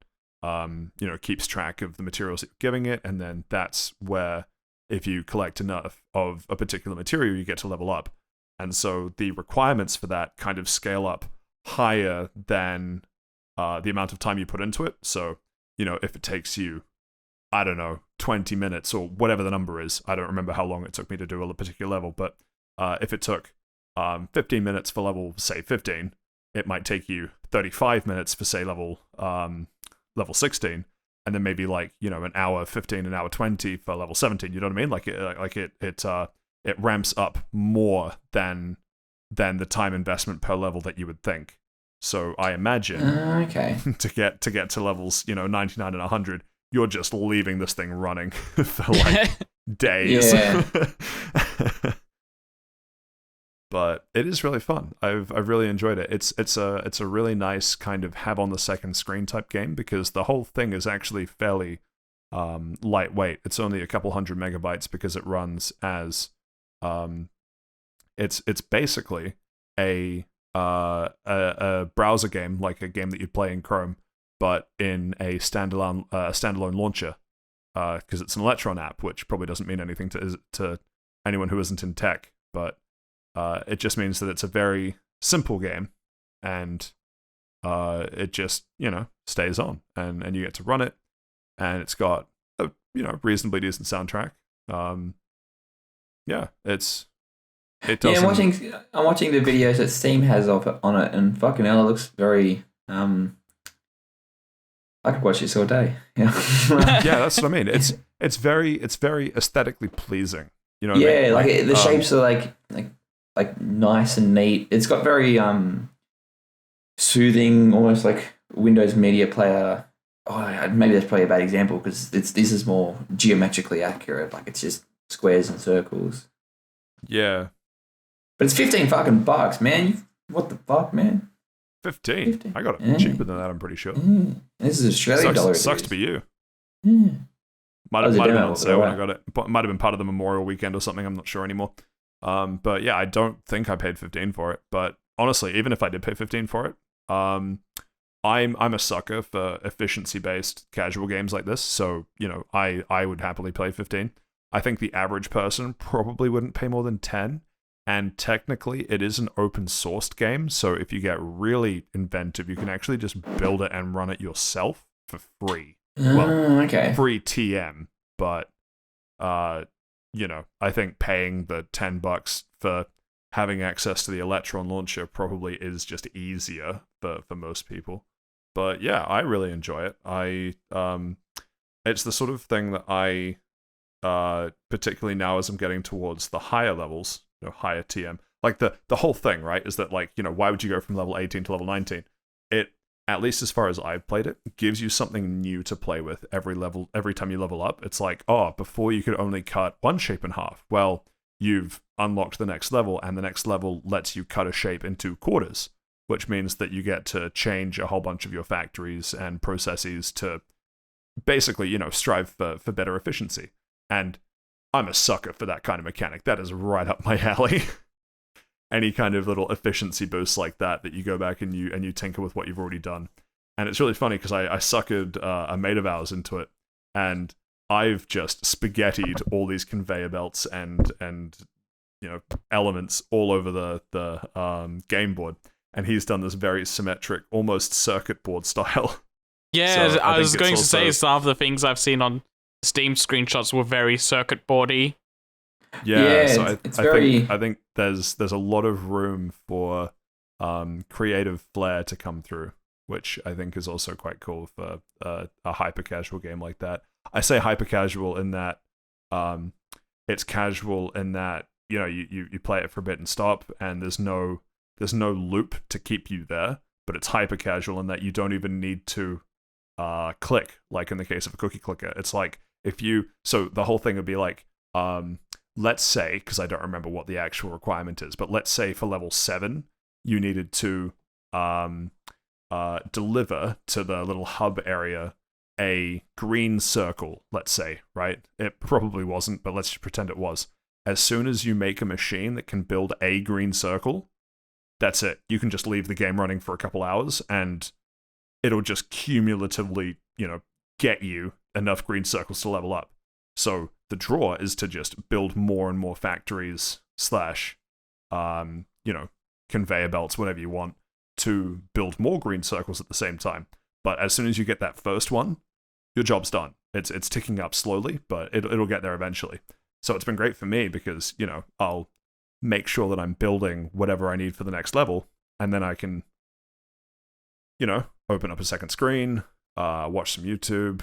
keeps track of the materials that you're giving it, and then that's where, if you collect enough of a particular material, you get to level up. And so the requirements for that kind of scale up higher than the amount of time you put into it. So, if it takes you, I don't know, 20 minutes or whatever the number is. I don't remember how long it took me to do a particular level, but if it took 15 minutes for level, say, 15, it might take you 35 minutes for, say, level 16, and then maybe like, an hour 15, an hour 20 for level 17. You know what I mean? Like it ramps up more than the time investment per level that you would think. So I imagine okay. to get to levels 99 and 100, you're just leaving this thing running for like days. Yeah. But it is really fun. I've really enjoyed it. It's a really nice kind of have on the second screen type game, because the whole thing is actually fairly lightweight. It's only a couple hundred megabytes because it runs as it's basically a browser game, like a game that you'd play in Chrome, but in a standalone launcher, because it's an Electron app, which probably doesn't mean anything to anyone who isn't in tech, but it just means that it's a very simple game, and it just stays on, and you get to run it, and it's got a reasonably decent soundtrack. It does. Yeah, I'm watching the videos that Steam has of it on it, and fucking hell, it looks very. I could watch this all day. Yeah. Yeah, that's what I mean. It's very aesthetically pleasing. You know what I mean? Like the shapes are like nice and neat. It's got very soothing, almost like Windows Media Player. Oh, maybe that's probably a bad example, because this is more geometrically accurate. Like it's just squares and circles. Yeah. But it's $15 man. What the fuck, man? 15. I got it cheaper than that, I'm pretty sure. This is Australian dollar. Sucks to be you. Yeah. Might have been on sale when I got it. Might have been part of the Memorial Weekend or something. I'm not sure anymore. But yeah, I don't think I paid 15 for it. But honestly, even if I did pay 15 for it, I'm a sucker for efficiency-based casual games like this. So I would happily play 15. I think the average person probably wouldn't pay more than 10. And technically, it is an open-sourced game. So if you get really inventive, you can actually just build it and run it yourself for free. Okay. Free TM, but I think paying the $10 for having access to the Electron launcher probably is just easier for most people. But yeah, I really enjoy it. It's the sort of thing that I particularly now as I'm getting towards the higher levels, higher TM, like the whole thing, right, is that why would you go from level 18 to level 19? It, at least as far as I've played it, gives you something new to play with every time you level up. It's like, before you could only cut one shape in half. Well, you've unlocked the next level, and the next level lets you cut a shape into quarters, which means that you get to change a whole bunch of your factories and processes to basically, strive for better efficiency. And I'm a sucker for that kind of mechanic. That is right up my alley. Any kind of little efficiency boost like that you go back and you tinker with what you've already done. And it's really funny because I suckered a mate of ours into it, and I've just spaghettied all these conveyor belts and elements all over the game board, and he's done this very symmetric, almost circuit board style. Yeah, So I was going to also- say some of the things I've seen on Steam screenshots were very circuit boardy. Yeah, so it's very. I think there's a lot of room for creative flair to come through, which I think is also quite cool for a hyper casual game like that. I say hyper casual in that it's casual in that you play it for a bit and stop, and there's no loop to keep you there, but it's hyper casual in that you don't even need to click, like in the case of a cookie clicker. It's like so the whole thing would be like, let's say, because I don't remember what the actual requirement is, but let's say for level 7 you needed to deliver to the little hub area a green circle, let's say, right? It probably wasn't, but let's just pretend it was. As soon as you make a machine that can build a green circle, that's it. You can just leave the game running for a couple hours, and it'll just cumulatively, get you enough green circles to level up. So the draw is to just build more and more factories / conveyor belts, whatever you want, to build more green circles at the same time. But as soon as you get that first one, your job's done. It's ticking up slowly, but it'll get there eventually. So it's been great for me because, you know, I'll make sure that I'm building whatever I need for the next level, and then I can, you know, open up a second screen, watch some YouTube,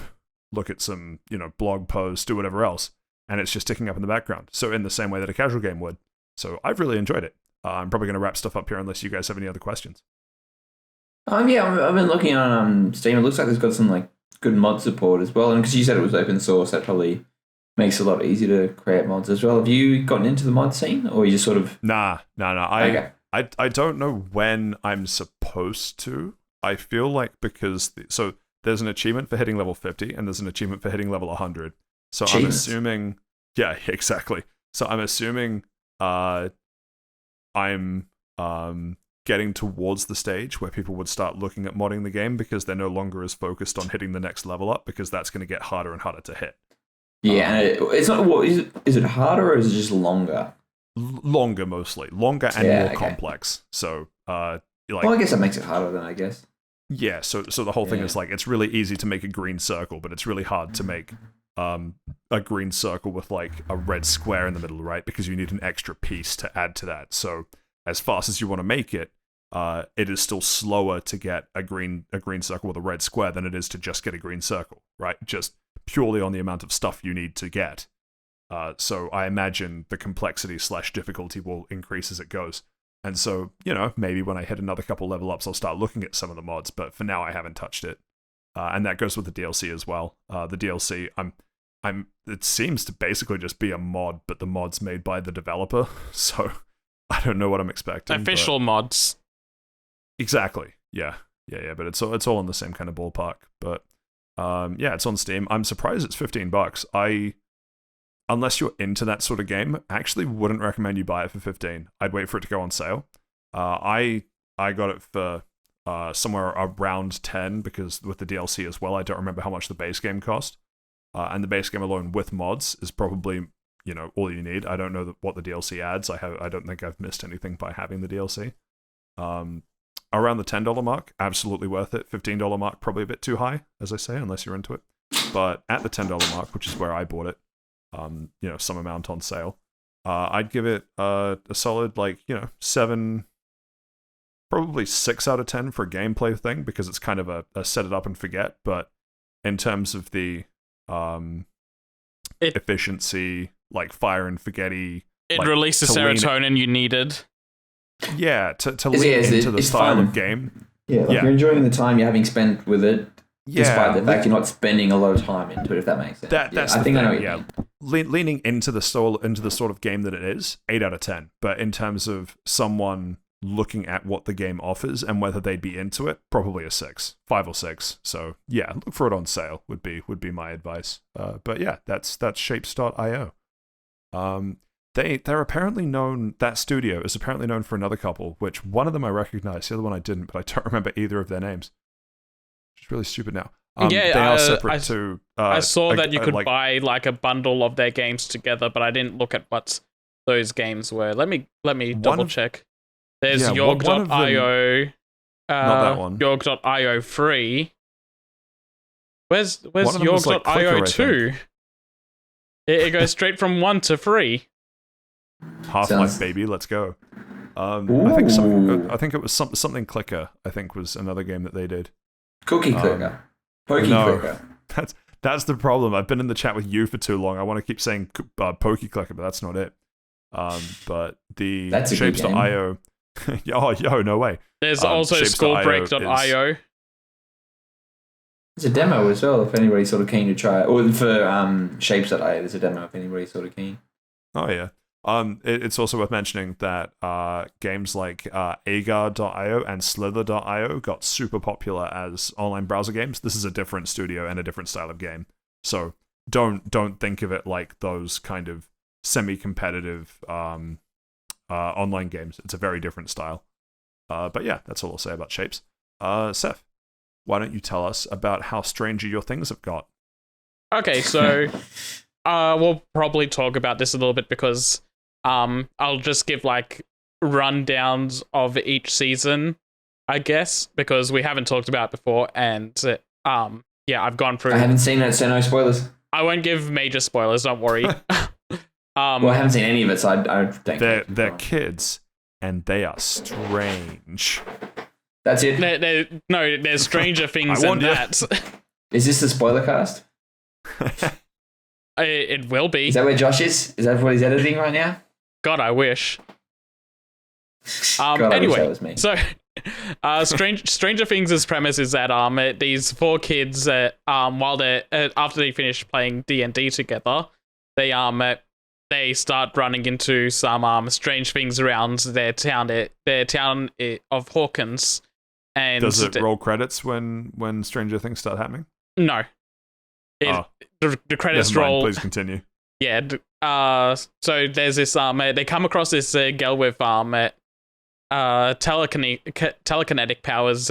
look at some, you know, blog posts, do whatever else, and it's just ticking up in the background. So in the same way that a casual game would. So I've really enjoyed it. I'm probably going to wrap stuff up here unless you guys have any other questions. Yeah, I've been looking on Steam. It looks like there's got some like good mod support as well, and because you said it was open source, that probably makes it a lot easier to create mods as well. Have you gotten into the mod scene, or you just sort of? Nah. Okay. I don't know when I'm supposed to. I feel like because so there's an achievement for hitting level 50 and there's an achievement for hitting level 100. So I'm assuming, yeah, exactly. So I'm assuming I'm getting towards the stage where people would start looking at modding the game because they're no longer as focused on hitting the next level up, because that's going to get harder and harder to hit. Yeah, and it's not. What is it harder or is it just longer? Longer, mostly longer and more complex. So like, well, I guess that makes it harder then, I guess. Yeah, so the whole thing is like, it's really easy to make a green circle, but it's really hard to make a green circle with like a red square in the middle, right? Because you need an extra piece to add to that. So as fast as you want to make it, it is still slower to get a green circle with a red square than it is to just get a green circle, right? Just purely on the amount of stuff you need to get. So I imagine the complexity / difficulty will increase as it goes. And so, you know, maybe when I hit another couple level ups, I'll start looking at some of the mods, but for now I haven't touched it. And that goes with the DLC as well. The DLC, it seems to basically just be a mod, but the mod's made by the developer. So I don't know what I'm expecting. Official mods. Exactly. Yeah. But it's all in the same kind of ballpark. But yeah, it's on Steam. I'm surprised it's $15. Unless you're into that sort of game, I actually wouldn't recommend you buy it for 15. I'd wait for it to go on sale. I got it for somewhere around 10 because with the DLC as well, I don't remember how much the base game cost. And the base game alone with mods is probably, you know, all you need. I don't know what the DLC adds. I don't think I've missed anything by having the DLC. Around the $10 mark, absolutely worth it. $15 mark, probably a bit too high, as I say, unless you're into it. But at the $10 mark, which is where I bought it, you know, some amount on sale, I'd give it a solid, like, you know, 7, probably 6 out of 10 for a gameplay thing, because it's kind of a set it up and forget. But in terms of the efficiency, like fire and forgetty, it like, released the serotonin you needed. Yeah, to lean into the style fun. Of game. Yeah, like you're enjoying the time you're having spent with it, despite the fact you're not spending a lot of time into it, if that makes sense. That's I think I know what you mean. Leaning into the sort of game that it is, 8 out of 10. But in terms of someone looking at what the game offers and whether they'd be into it, probably a 6, 5 or 6. So yeah, look for it on sale would be my advice. But yeah, that's Shapes.io. They're apparently known. That studio is apparently known for another couple, which one of them I recognize, the other one I didn't, but I don't remember either of their names. It's really stupid now. They are separate to. I saw that you could buy like a bundle of their games together, but I didn't look at what those games were. Let me double check. There's Yorg.io. Not that one. Yorg.io free. Where's Yorg.io 2? It goes straight from 1 to 3. Half-Life, baby, let's go. I think it was something Clicker. I think was another game that they did. Cookie Clicker. Clicker. That's the problem. I've been in the chat with you for too long. I want to keep saying Pokey Clicker, but that's not it. But the Shapes.io. Yo, no way. There's also Skullbreak.io. There's a demo as well if anybody's sort of keen to try it. Or for Shapes.io, there's a demo if anybody's sort of keen. Oh, yeah. It's also worth mentioning that games like Agar.io and Slither.io got super popular as online browser games. This is a different studio and a different style of game. So don't think of it like those kind of semi-competitive online games. It's a very different style. But yeah, that's all I'll say about Shapes. Saif, why don't you tell us about how stranger your things have got? Okay, so we'll probably talk about this a little bit because I'll just give like rundowns of each season, I guess, because we haven't talked about it before, and I've gone through. I haven't seen it, so no spoilers. I won't give major spoilers. Don't worry. Well, I haven't seen any of it, so I don't think they're kids, and they are strange. That's it. No, there's stranger things than that. Is this the spoiler cast? It will be. Is that where Josh is? Is that what he's editing right now? God, I wish. God, anyway, I wish that was me. So, Stranger Things' premise is that these four kids, while they after they finish playing D&D together, they start running into some strange things around their town of Hawkins. And does it roll credits when Stranger Things start happening? No. The credits roll. Please continue. Yeah. So there's this they come across this girl with telekinetic powers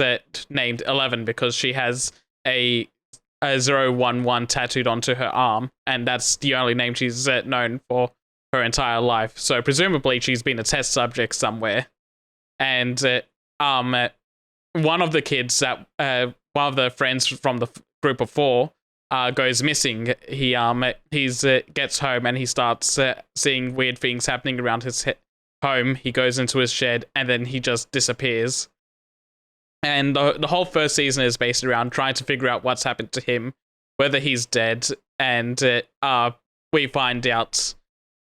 named 11 because she has a 011 tattooed onto her arm, and that's the only name she's known for her entire life. So presumably she's been a test subject somewhere. And one of the kids one of the friends from the group of four goes missing. He gets home and he starts seeing weird things happening around his home. He goes into his shed and then he just disappears. And the whole first season is based around trying to figure out what's happened to him, whether he's dead, and we find out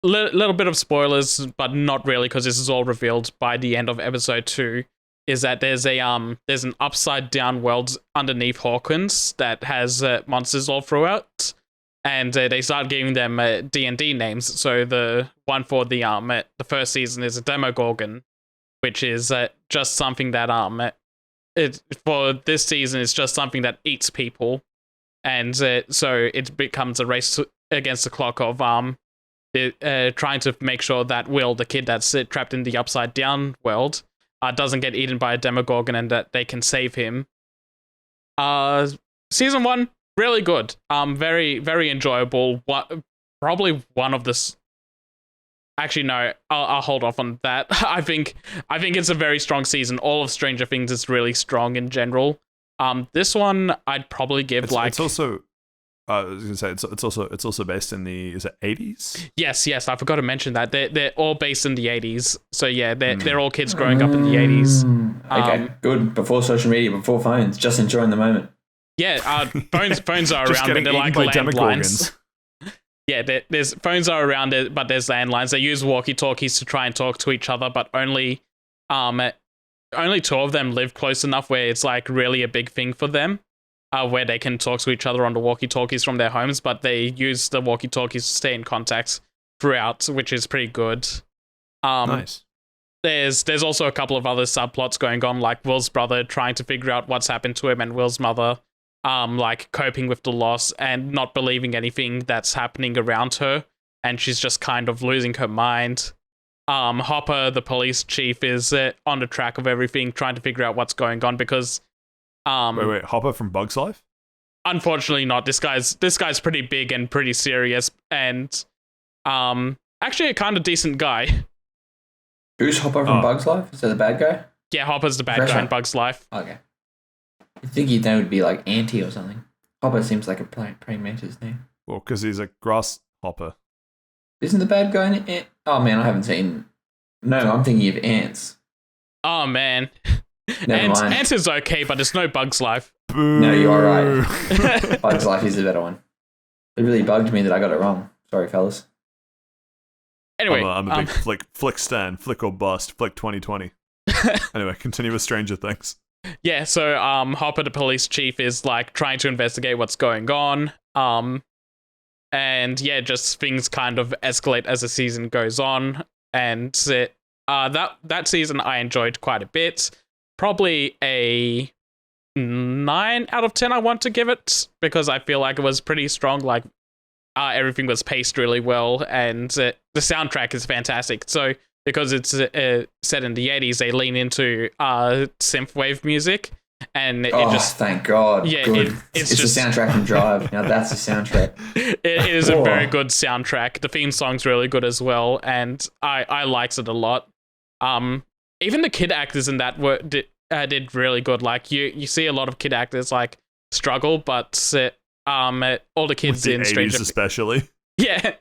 little bit of spoilers, but not really, because this is all revealed by the end of episode 2. Is that there's an upside down world underneath Hawkins that has monsters all throughout, and they start giving them D&D names. So the one for the first season is a Demogorgon, which is just something that for this season it's just something that eats people, and so it becomes a race against the clock of trying to make sure that Will, the kid that's trapped in the upside down world, doesn't get eaten by a Demogorgon, and that they can save him. Season 1, really good. Very, very enjoyable. Probably one of the... Actually, no, I'll hold off on that. I think it's a very strong season. All of Stranger Things is really strong in general. This one, I'd probably give It's also... I was gonna say it's also based in the 80s. Yes, I forgot to mention that they're all based in the 80s. So yeah, they're all kids growing up in the 80s. Okay, good. Before social media, before phones, just enjoying the moment. Yeah, phones are around, but they're like landlines. Yeah, there's phones are around it, but there's landlines. They use walkie-talkies to try and talk to each other, but only 2 of them live close enough where it's like really a big thing for them. Where they can talk to each other on the walkie-talkies from their homes, but they use the walkie-talkies to stay in contact throughout, which is pretty good. Nice. There's also a couple of other subplots going on, like Will's brother trying to figure out what's happened to him, and Will's mother like coping with the loss and not believing anything that's happening around her, and she's just kind of losing her mind. Hopper, the police chief, is on the track of everything, trying to figure out what's going on because wait, Hopper from Bug's Life? Unfortunately not. This guy's pretty big and pretty serious, and actually a kind of decent guy. Who's Hopper from Bug's Life? Is that the bad guy? Yeah, Hopper's the bad guy in Bug's Life. Okay. I think you'd know it would be like Auntie or something. Hopper seems like a praying mantis name. Well, because he's a grasshopper. Isn't the bad guy in Ant? Oh man, I haven't seen... No, I'm thinking of Ants. Oh man. Never mind. Ants is okay, but it's no Bug's Life. Boo. No, you are right. Bug's Life is the better one. It really bugged me that I got it wrong. Sorry, fellas. Anyway, I'm a big flick stan, flick or bust, flick 2020. Anyway, continue with Stranger Things. Yeah, so Hopper, the police chief, is like trying to investigate what's going on. And yeah, just things kind of escalate as the season goes on. And that season I enjoyed quite a bit. Probably a 9 out of 10 I want to give it, because I feel like it was pretty strong. Like everything was paced really well, and the soundtrack is fantastic. So because it's set in the 80s, they lean into synthwave music, and it just... thank God. Yeah, good. It's just the soundtrack from Drive. Now that's the soundtrack. It is a very good soundtrack. The theme song's really good as well, and I liked it a lot. Even the kid actors in that did really good. Like you see a lot of kid actors like struggle, but all the kids With the in 80s Stranger especially. Yeah,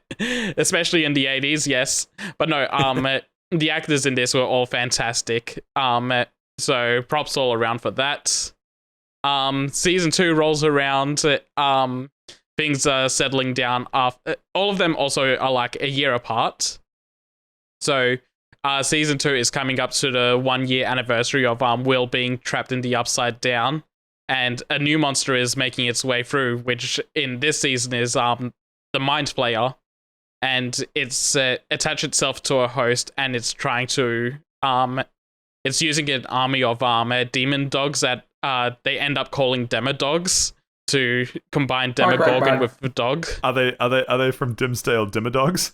especially in the 80s, yes. But no, the actors in this were all fantastic. So props all around for that. Season 2 rolls around. Things are settling down after. All of them also are like a year apart. So season 2 is coming up to the 1-year anniversary of Will being trapped in the Upside Down. And a new monster is making its way through, which in this season is the Mind Flayer, and it's attached itself to a host, and it's trying to it's using an army of demon dogs that they end up calling Demodogs to combine Demogorgon with the dog. Are they from Dimsdale Demodogs?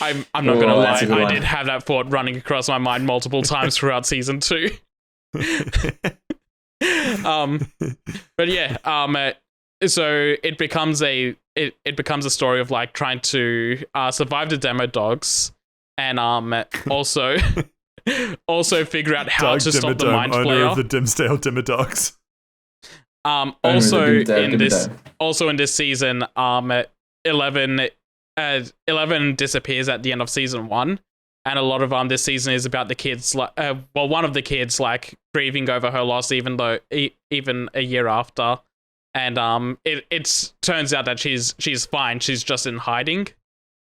I'm not gonna lie, I did have that thought running across my mind multiple times throughout season 2. But yeah, so it becomes a story of like trying to survive the demo dogs, and also figure out how to stop the Mind owner Flayer. of the Dimsdale Demodogs. Also in this season, 11 disappears at the end of season 1. And a lot of this season is about the kids, one of the kids like grieving over her loss, even a year after. And it turns out that she's fine. She's just in hiding,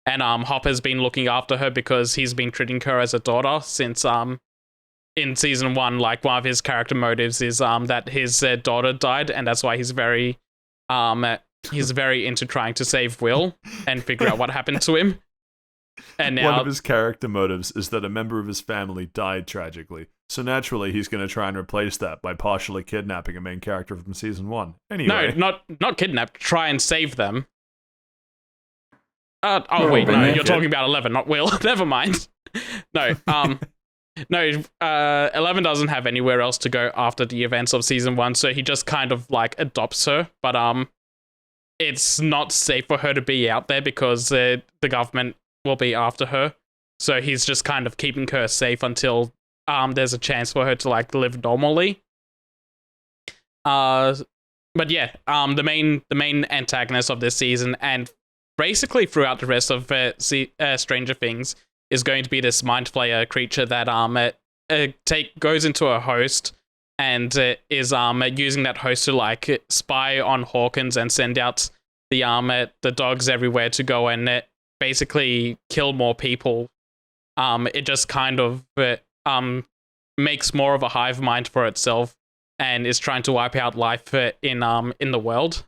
and Hopper's been looking after her because he's been treating her as a daughter since in season 1, like one of his character motives is that his daughter died, and that's why he's very into trying to save Will and figure out what happened to him. And now one of his character motives is that a member of his family died tragically. So naturally, he's going to try and replace that by partially kidnapping a main character from season 1. Anyway. No, not kidnap. Try and save them. Wait, no, you're talking about 11, not Will. Never mind. No, no. 11 doesn't have anywhere else to go after the events of season 1, so he just kind of like adopts her. But it's not safe for her to be out there because the government will be after her. So he's just kind of keeping her safe until there's a chance for her to like live normally. But yeah, the main antagonist of this season and basically throughout the rest of Stranger Things is going to be this Mind Flayer creature that goes into a host and is using that host to like spy on Hawkins and send out the dogs everywhere to go and basically kill more people. It just kind of makes more of a hive mind for itself and is trying to wipe out life in the world.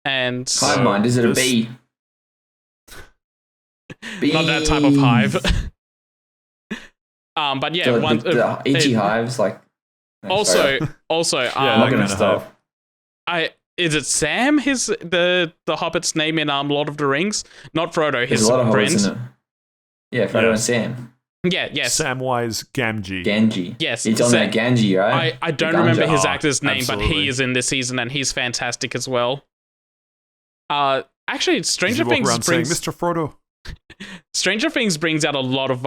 And hive mind, is it a bee? Not that type of hive. But yeah, the itchy hives like. No, also, that kind of stuff. Is it Sam? The Hobbit's name in Lord of the Rings? Not Frodo. His There's a lot of friend. hobbits in it. Yeah, Frodo and Sam. Yeah, yes. Samwise Gamgee. Gamgee. Yes. It's on that Gamgee, right? I don't remember his Oh, actor's name, absolutely. but he is in this season and he's fantastic as well. Actually, Stranger Does he walk Things around brings saying, Mr. Frodo. Stranger Things brings out a lot of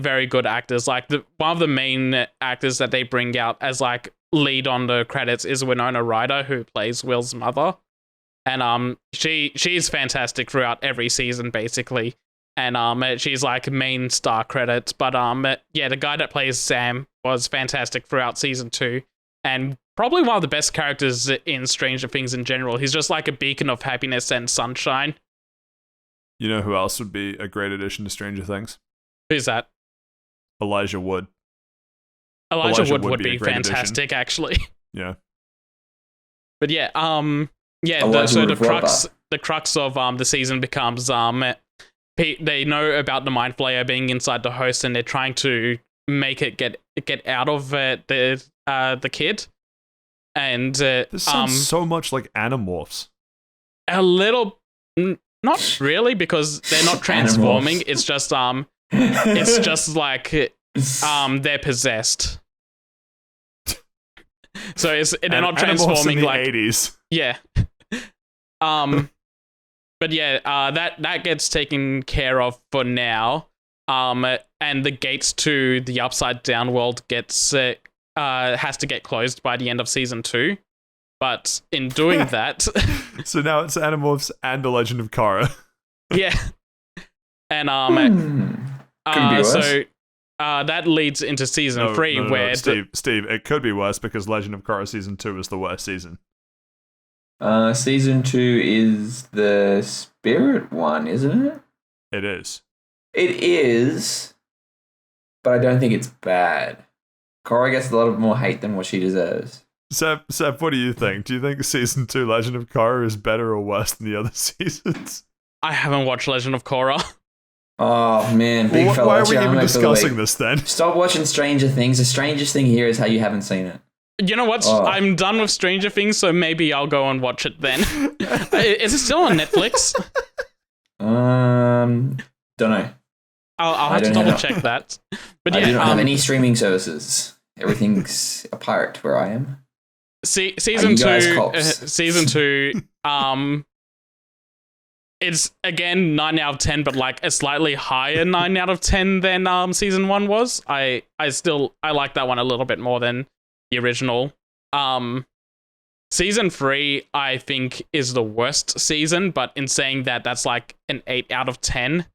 very good actors. Like one of the main actors that they bring out as like lead on the credits is Winona Ryder, who plays Will's mother, and she's fantastic throughout every season basically, and she's like main star credits. But yeah, the guy that plays Sam was fantastic throughout season 2, and probably one of the best characters in Stranger Things in general. He's just like a beacon of happiness and sunshine. You know who else would be a great addition to Stranger Things? Who's that? Elijah Wood. Elijah Wood would be a be great fantastic, actually. Yeah. But yeah, yeah. Elijah The Wood crux of the season becomes they know about the Mind Flayer being inside the host, and they're trying to make it get out of the kid. And This sounds so much like Animorphs. a little. Not really, because they're not transforming. It's just like they're possessed. So they're not transforming in the like 80s. yeah. But yeah, that gets taken care of for now. And the gates to the Upside Down world gets has to get closed by the end of season 2. But in doing that, So now it's Animorphs and The Legend of Korra. yeah, and Couldn't be worse. so that leads into season 3 where Steve, it could be worse because Legend of Korra season 2 is the worst season. Season 2 is the spirit one, isn't it? It is. It is, but I don't think it's bad. Korra gets a lot of more hate than what she deserves. Seb, what do you think? Do you think season 2 Legend of Korra is better or worse than the other seasons? I haven't watched Legend of Korra. Oh man, big fella. Why are that's we your even homework for the discussing week. this then? Stop watching Stranger Things. The strangest thing here is how you haven't seen it. You know what? Oh. I'm done with Stranger Things, so maybe I'll go and watch it then. Is it still on Netflix? Don't know. I'll have to don't know. double check that. But I yeah, do not have any streaming services. Everything's a pirate where I am. season you guys 2, cops? season 2, it's again 9 out of 10, but like a slightly higher 9 out of 10 than season 1 was. I like that one a little bit more than the original. Season 3 I think is the worst season, but in saying that, that's like an 8 out of 10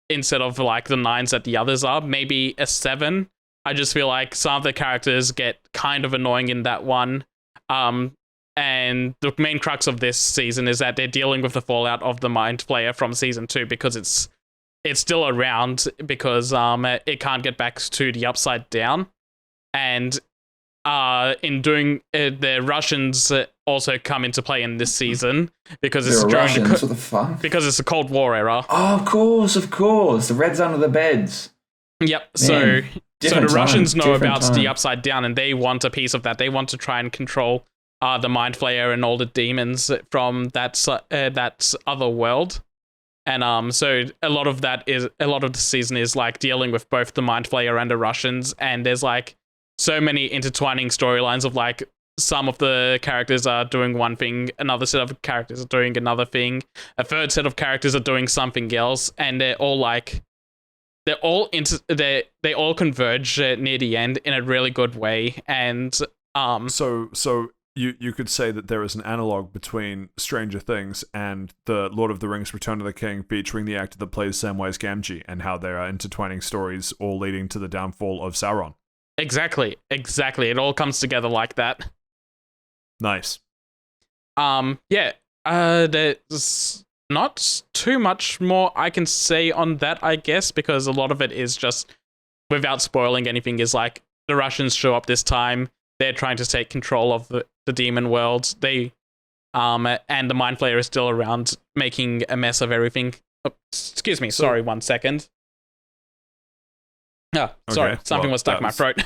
instead of like the 9s that the others are. Maybe a 7. I just feel like some of the characters get kind of annoying in that one. And the main crux of this season is that they're dealing with the fallout of the Mind Flayer from season 2 because it's still around because it can't get back to the Upside Down. And in doing the Russians also come into play in this season because it's They're during Russians. What the fuck? because it's the Cold War era. Oh, of course. The Reds under the beds. Yep. Man, So the different time, Russians know different about time. the Upside Down, and they want a piece of that. They want to try and control the Mind Flayer and all the demons from that other world. And so a lot of the season is like dealing with both the Mind Flayer and the Russians, and there's like so many intertwining storylines of like some of the characters are doing one thing, another set of characters are doing another thing, a third set of characters are doing something else, and they're all like they all converge near the end in a really good way. And So you could say that there is an analog between Stranger Things and the Lord of the Rings Return of the King, featuring the actor that plays Samwise Gamgee, and how there are intertwining stories all leading to the downfall of Sauron. exactly, it all comes together like that. Nice. There's not too much more I can say on that, I guess, because a lot of it is just, without spoiling anything, is like the Russians show up this time. They're trying to take control of the demon world. They and the Mind Flayer is still around, making a mess of everything. Oh, excuse me, sorry, 1 second. Oh, sorry, something was stuck in my throat.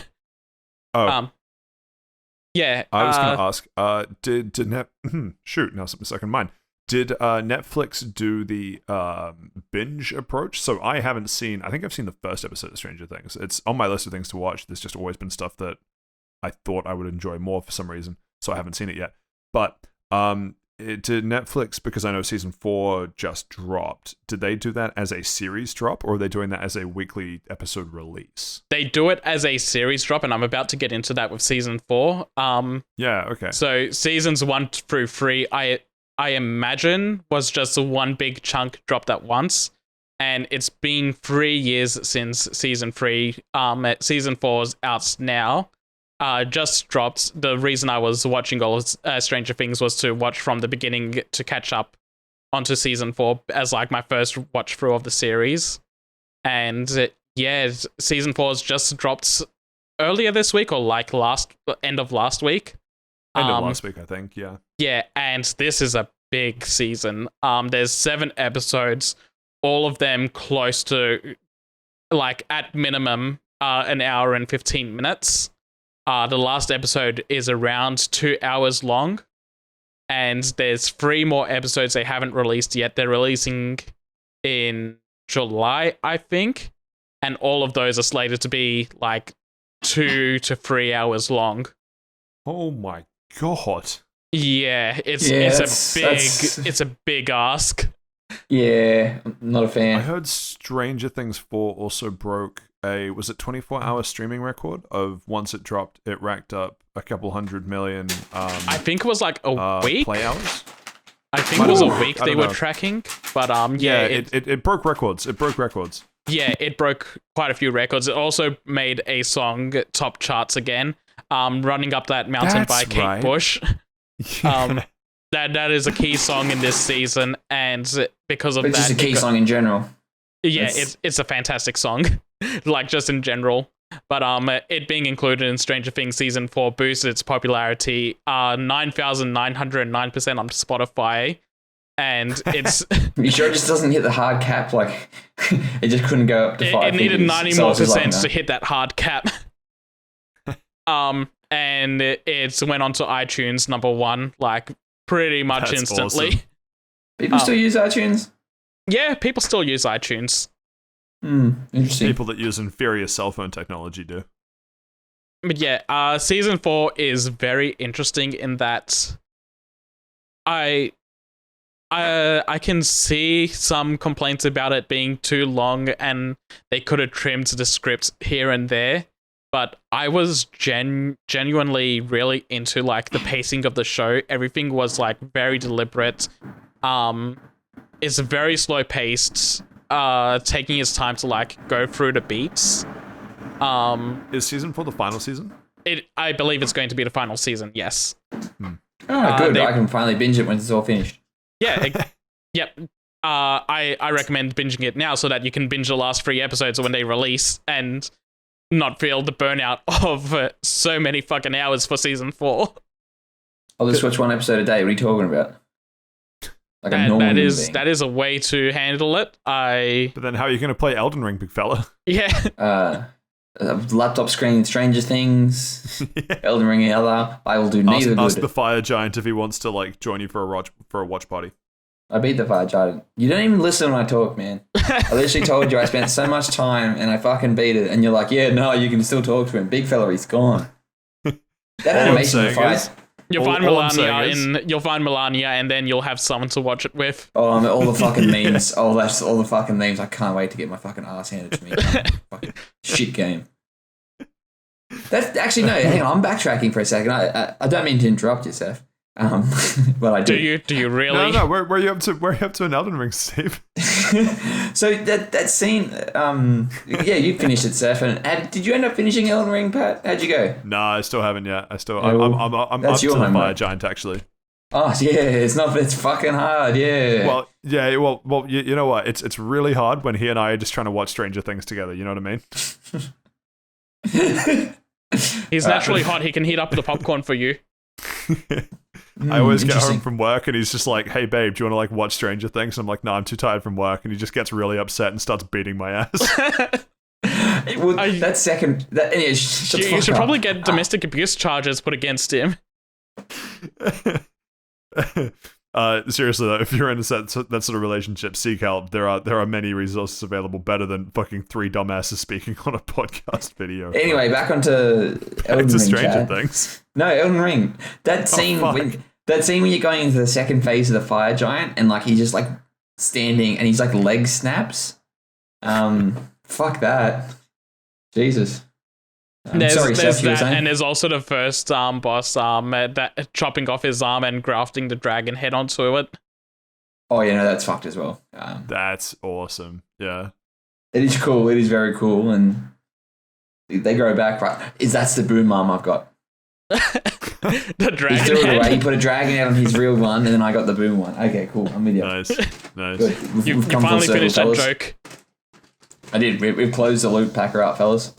Oh. Yeah. I was going to ask, did shoot, now something's stuck in mind. Did Netflix do the binge approach? So I think I've seen the first episode of Stranger Things. It's on my list of things to watch. There's just always been stuff that I thought I would enjoy more for some reason, so I haven't seen it yet. But did Netflix, because I know season 4 just dropped, did they do that as a series drop, or are they doing that as a weekly episode release? They do it as a series drop, and I'm about to get into that with season 4. Yeah, okay. So seasons 1 through 3, I imagine, was just one big chunk dropped at once. And it's been 3 years since season 3. Season 4's out now. Just dropped. The reason I was watching all of Stranger Things was to watch from the beginning to catch up onto season 4 as like my first watch through of the series. And season 4's just dropped earlier this week, or like end of last week. End of last week, I think, yeah. Yeah, and this is a big season. There's 7 episodes, all of them close to, like, at minimum, an hour and 15 minutes. The last episode is around 2 hours long, and there's 3 more episodes they haven't released yet. They're releasing in July, I think, and all of those are slated to be, like, 2 to 3 hours long. Oh my god. Yeah, it's a big ask. Yeah, I'm not a fan. I heard Stranger Things 4 also broke was it 24-hour streaming record of once it dropped, it racked up a couple 100 million. I think it was like a week. Play hours. I think it was a week they were tracking, but it broke records. It broke records. Yeah, it broke quite a few records. It also made a song top charts again. Running Up That Mountain by Kate Bush. Yeah. That is a key song in this season, and because of But that, it's just a key song in general. Yeah, it's a fantastic song, like just in general. But it being included in Stranger Things season 4 boosted its popularity 9,909% on Spotify, and it's. You sure it just doesn't hit the hard cap? Like it just couldn't go up to 5. It needed 90 more percent to hit that hard cap. And it went on to iTunes #1, like pretty much That's instantly. awesome. People still use iTunes? Yeah, people still use iTunes. Interesting. People that use inferior cell phone technology do. But yeah, season 4 is very interesting in that I can see some complaints about it being too long and they could have trimmed the script here and there. But I was genuinely really into like the pacing of the show. Everything was like very deliberate. It's very slow paced. Taking its time to like go through the beats. Is season 4 the final season? I believe it's going to be the final season. Yes. Oh, good. I can finally binge it when it's all finished. Yeah. Yep. I recommend binging it now so that you can binge the last 3 episodes when they release and not feel the burnout of so many fucking hours for season 4. I'll just watch one episode a day. What are you talking about? Like a normal that being. that is a way to handle it. But then how are you going to play Elden Ring, big fella? Yeah. Laptop screen, Stranger Things, Elden Ring, other. I will do neither. Ask the fire giant if he wants to like join you for a watch party. I beat the fire giant. You don't even listen when I talk, man. I literally told you I spent so much time and I fucking beat it, and you're like, yeah, no, you can still talk to him. Big fella, he's gone. That animation fight. You'll find Melania, and then you'll have someone to watch it with. Oh, all the fucking memes. All the fucking memes. I can't wait to get my fucking ass handed to me. Fucking shit game. That's actually no. Hang on, I'm backtracking for a second. I don't mean to interrupt you, Saif. But I do. Do you really? No. Where are you up to? Where are you up to in Elden Ring, Steve? So that scene. Yeah, you finished it, Saif. And did you end up finishing Elden Ring, Pat? How'd you go? No, I still haven't yet. I'm that's up your to the homework. fire giant actually. Oh yeah, it's fucking hard. Yeah. Well, yeah. Well, you know what? It's really hard when he and I are just trying to watch Stranger Things together. You know what I mean? He's naturally hot. He can heat up the popcorn for you. I always get home from work and he's just like, "Hey babe, do you want to like watch Stranger Things?" And I'm like, "No, I'm too tired from work." And he just gets really upset and starts beating my ass. You should probably get domestic abuse charges put against him. Seriously though, if you're in that sort of relationship, seek help. There are many resources available better than fucking 3 dumbasses speaking on a podcast video. Anyway, back onto Elden Ring. Stranger Things. No, Elden Ring. That scene when you're going into the second phase of the fire giant and like he's just like standing and he's like leg snaps. Fuck that. Jesus. There's that, and there's also the first boss that chopping off his arm and grafting the dragon head onto it. Oh yeah, no, that's fucked as well. That's awesome. Yeah, it is cool. It is very cool, and they grow back. Right, that's the boom arm I've got. The dragon. He threw it away. He put a dragon out on his real one, and then I got the boom one. Okay, cool. I'm with you. Nice. Good. You finally finished that joke. I did. We've closed the loop. Pack her up, fellas.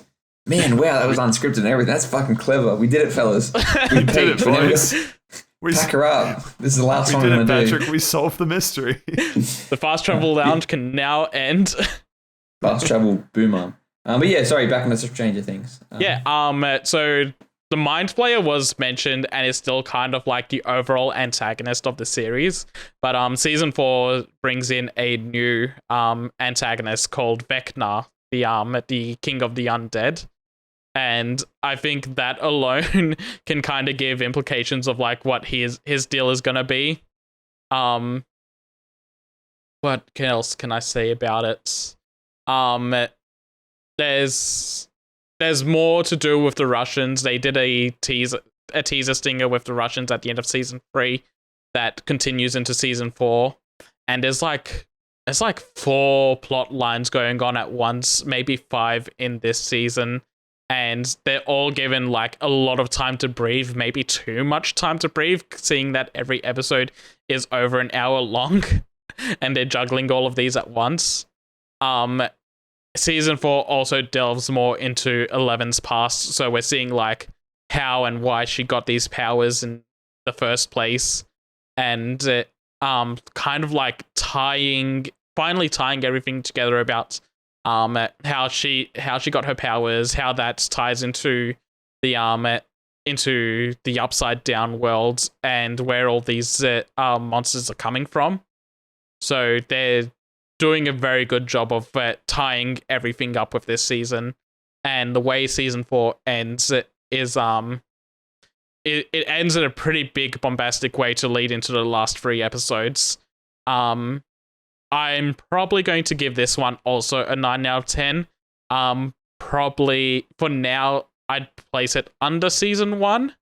Man, wow, that was unscripted and everything. That's fucking clever. We did it, fellas. We did it, boys. Pack her up. This is the last one we I'm did going it, to do. Patrick. We solved the mystery. The fast travel lounge can now end. Fast travel boom arm. But yeah, sorry, back on the Stranger Things. So the Mind Flayer was mentioned and is still kind of like the overall antagonist of the series. But season 4 brings in a new antagonist called Vecna, the king of the undead. And I think that alone can kind of give implications of like what his deal is gonna be. What else can I say about it? there's more to do with the Russians. They did a teaser stinger with the Russians at the end of season 3 that continues into season 4, and there's like 4 plot lines going on at once, maybe 5 in this season, and they're all given like a lot of time to breathe, maybe too much time to breathe, seeing that every episode is over an hour long and they're juggling all of these at once. Season 4 also delves more into Eleven's past, so we're seeing like how and why she got these powers in the first place, and kind of like finally tying everything together about how she got her powers, how that ties into the upside down world, and where all these monsters are coming from. So they're doing a very good job of tying everything up with this season, and the way season 4 ends is it ends in a pretty big bombastic way to lead into the last 3 episodes. I'm probably going to give this one also a 9 out of 10. Probably for now I'd place it under season 1.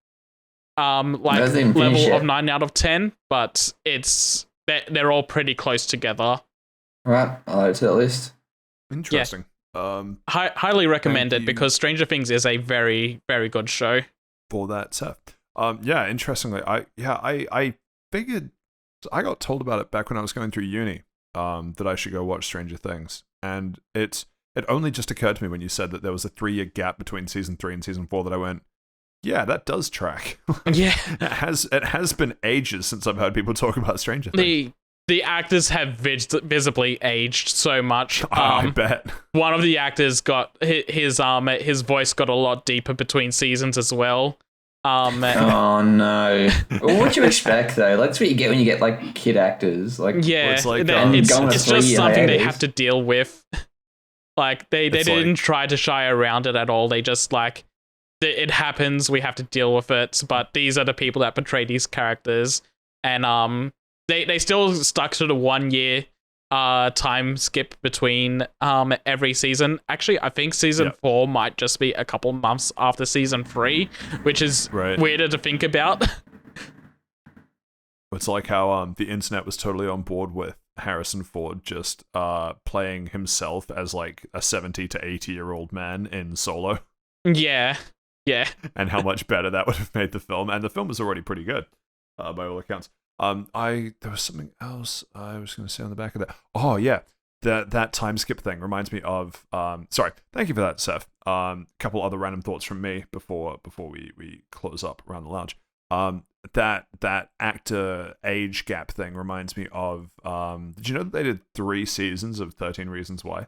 Level of 9 out of 10, but they're all pretty close together. Right, I'll add it to that list. Interesting. Yeah. Highly recommend it because Stranger Things is a very, very good show. For that stuff. Yeah, interestingly, I figured, I got told about it back when I was going through uni, that I should go watch Stranger Things, and it only just occurred to me when you said that there was a 3-year gap between season 3 and season 4 that I went, yeah, that does track. Yeah, it has been ages since I've heard people talk about Stranger Things. The actors have visibly aged so much. I bet. One of the actors got his voice got a lot deeper between seasons as well. Oh no! Well, what do you expect though? That's what you get when you get like kid actors. Like yeah, it's like, it's just something they have to deal with. Like they didn't try to shy around it at all. They just like it happens. We have to deal with it. But these are the people that portray these characters, and They still stuck to the 1 year time skip between every season. Actually, I think season 4 might just be a couple months after season 3, which is weirder to think about. It's like how the internet was totally on board with Harrison Ford just playing himself as like a 70 to 80-year-old man in Solo. Yeah. And how much better that would have made the film. And the film was already pretty good, by all accounts. There was something else I was going to say on the back of that. Oh yeah, that time skip thing reminds me of. Sorry, thank you for that, Saif. Couple other random thoughts from me before we close up around the lounge. That actor age gap thing reminds me of. Did you know that they did 3 seasons of 13 Reasons Why?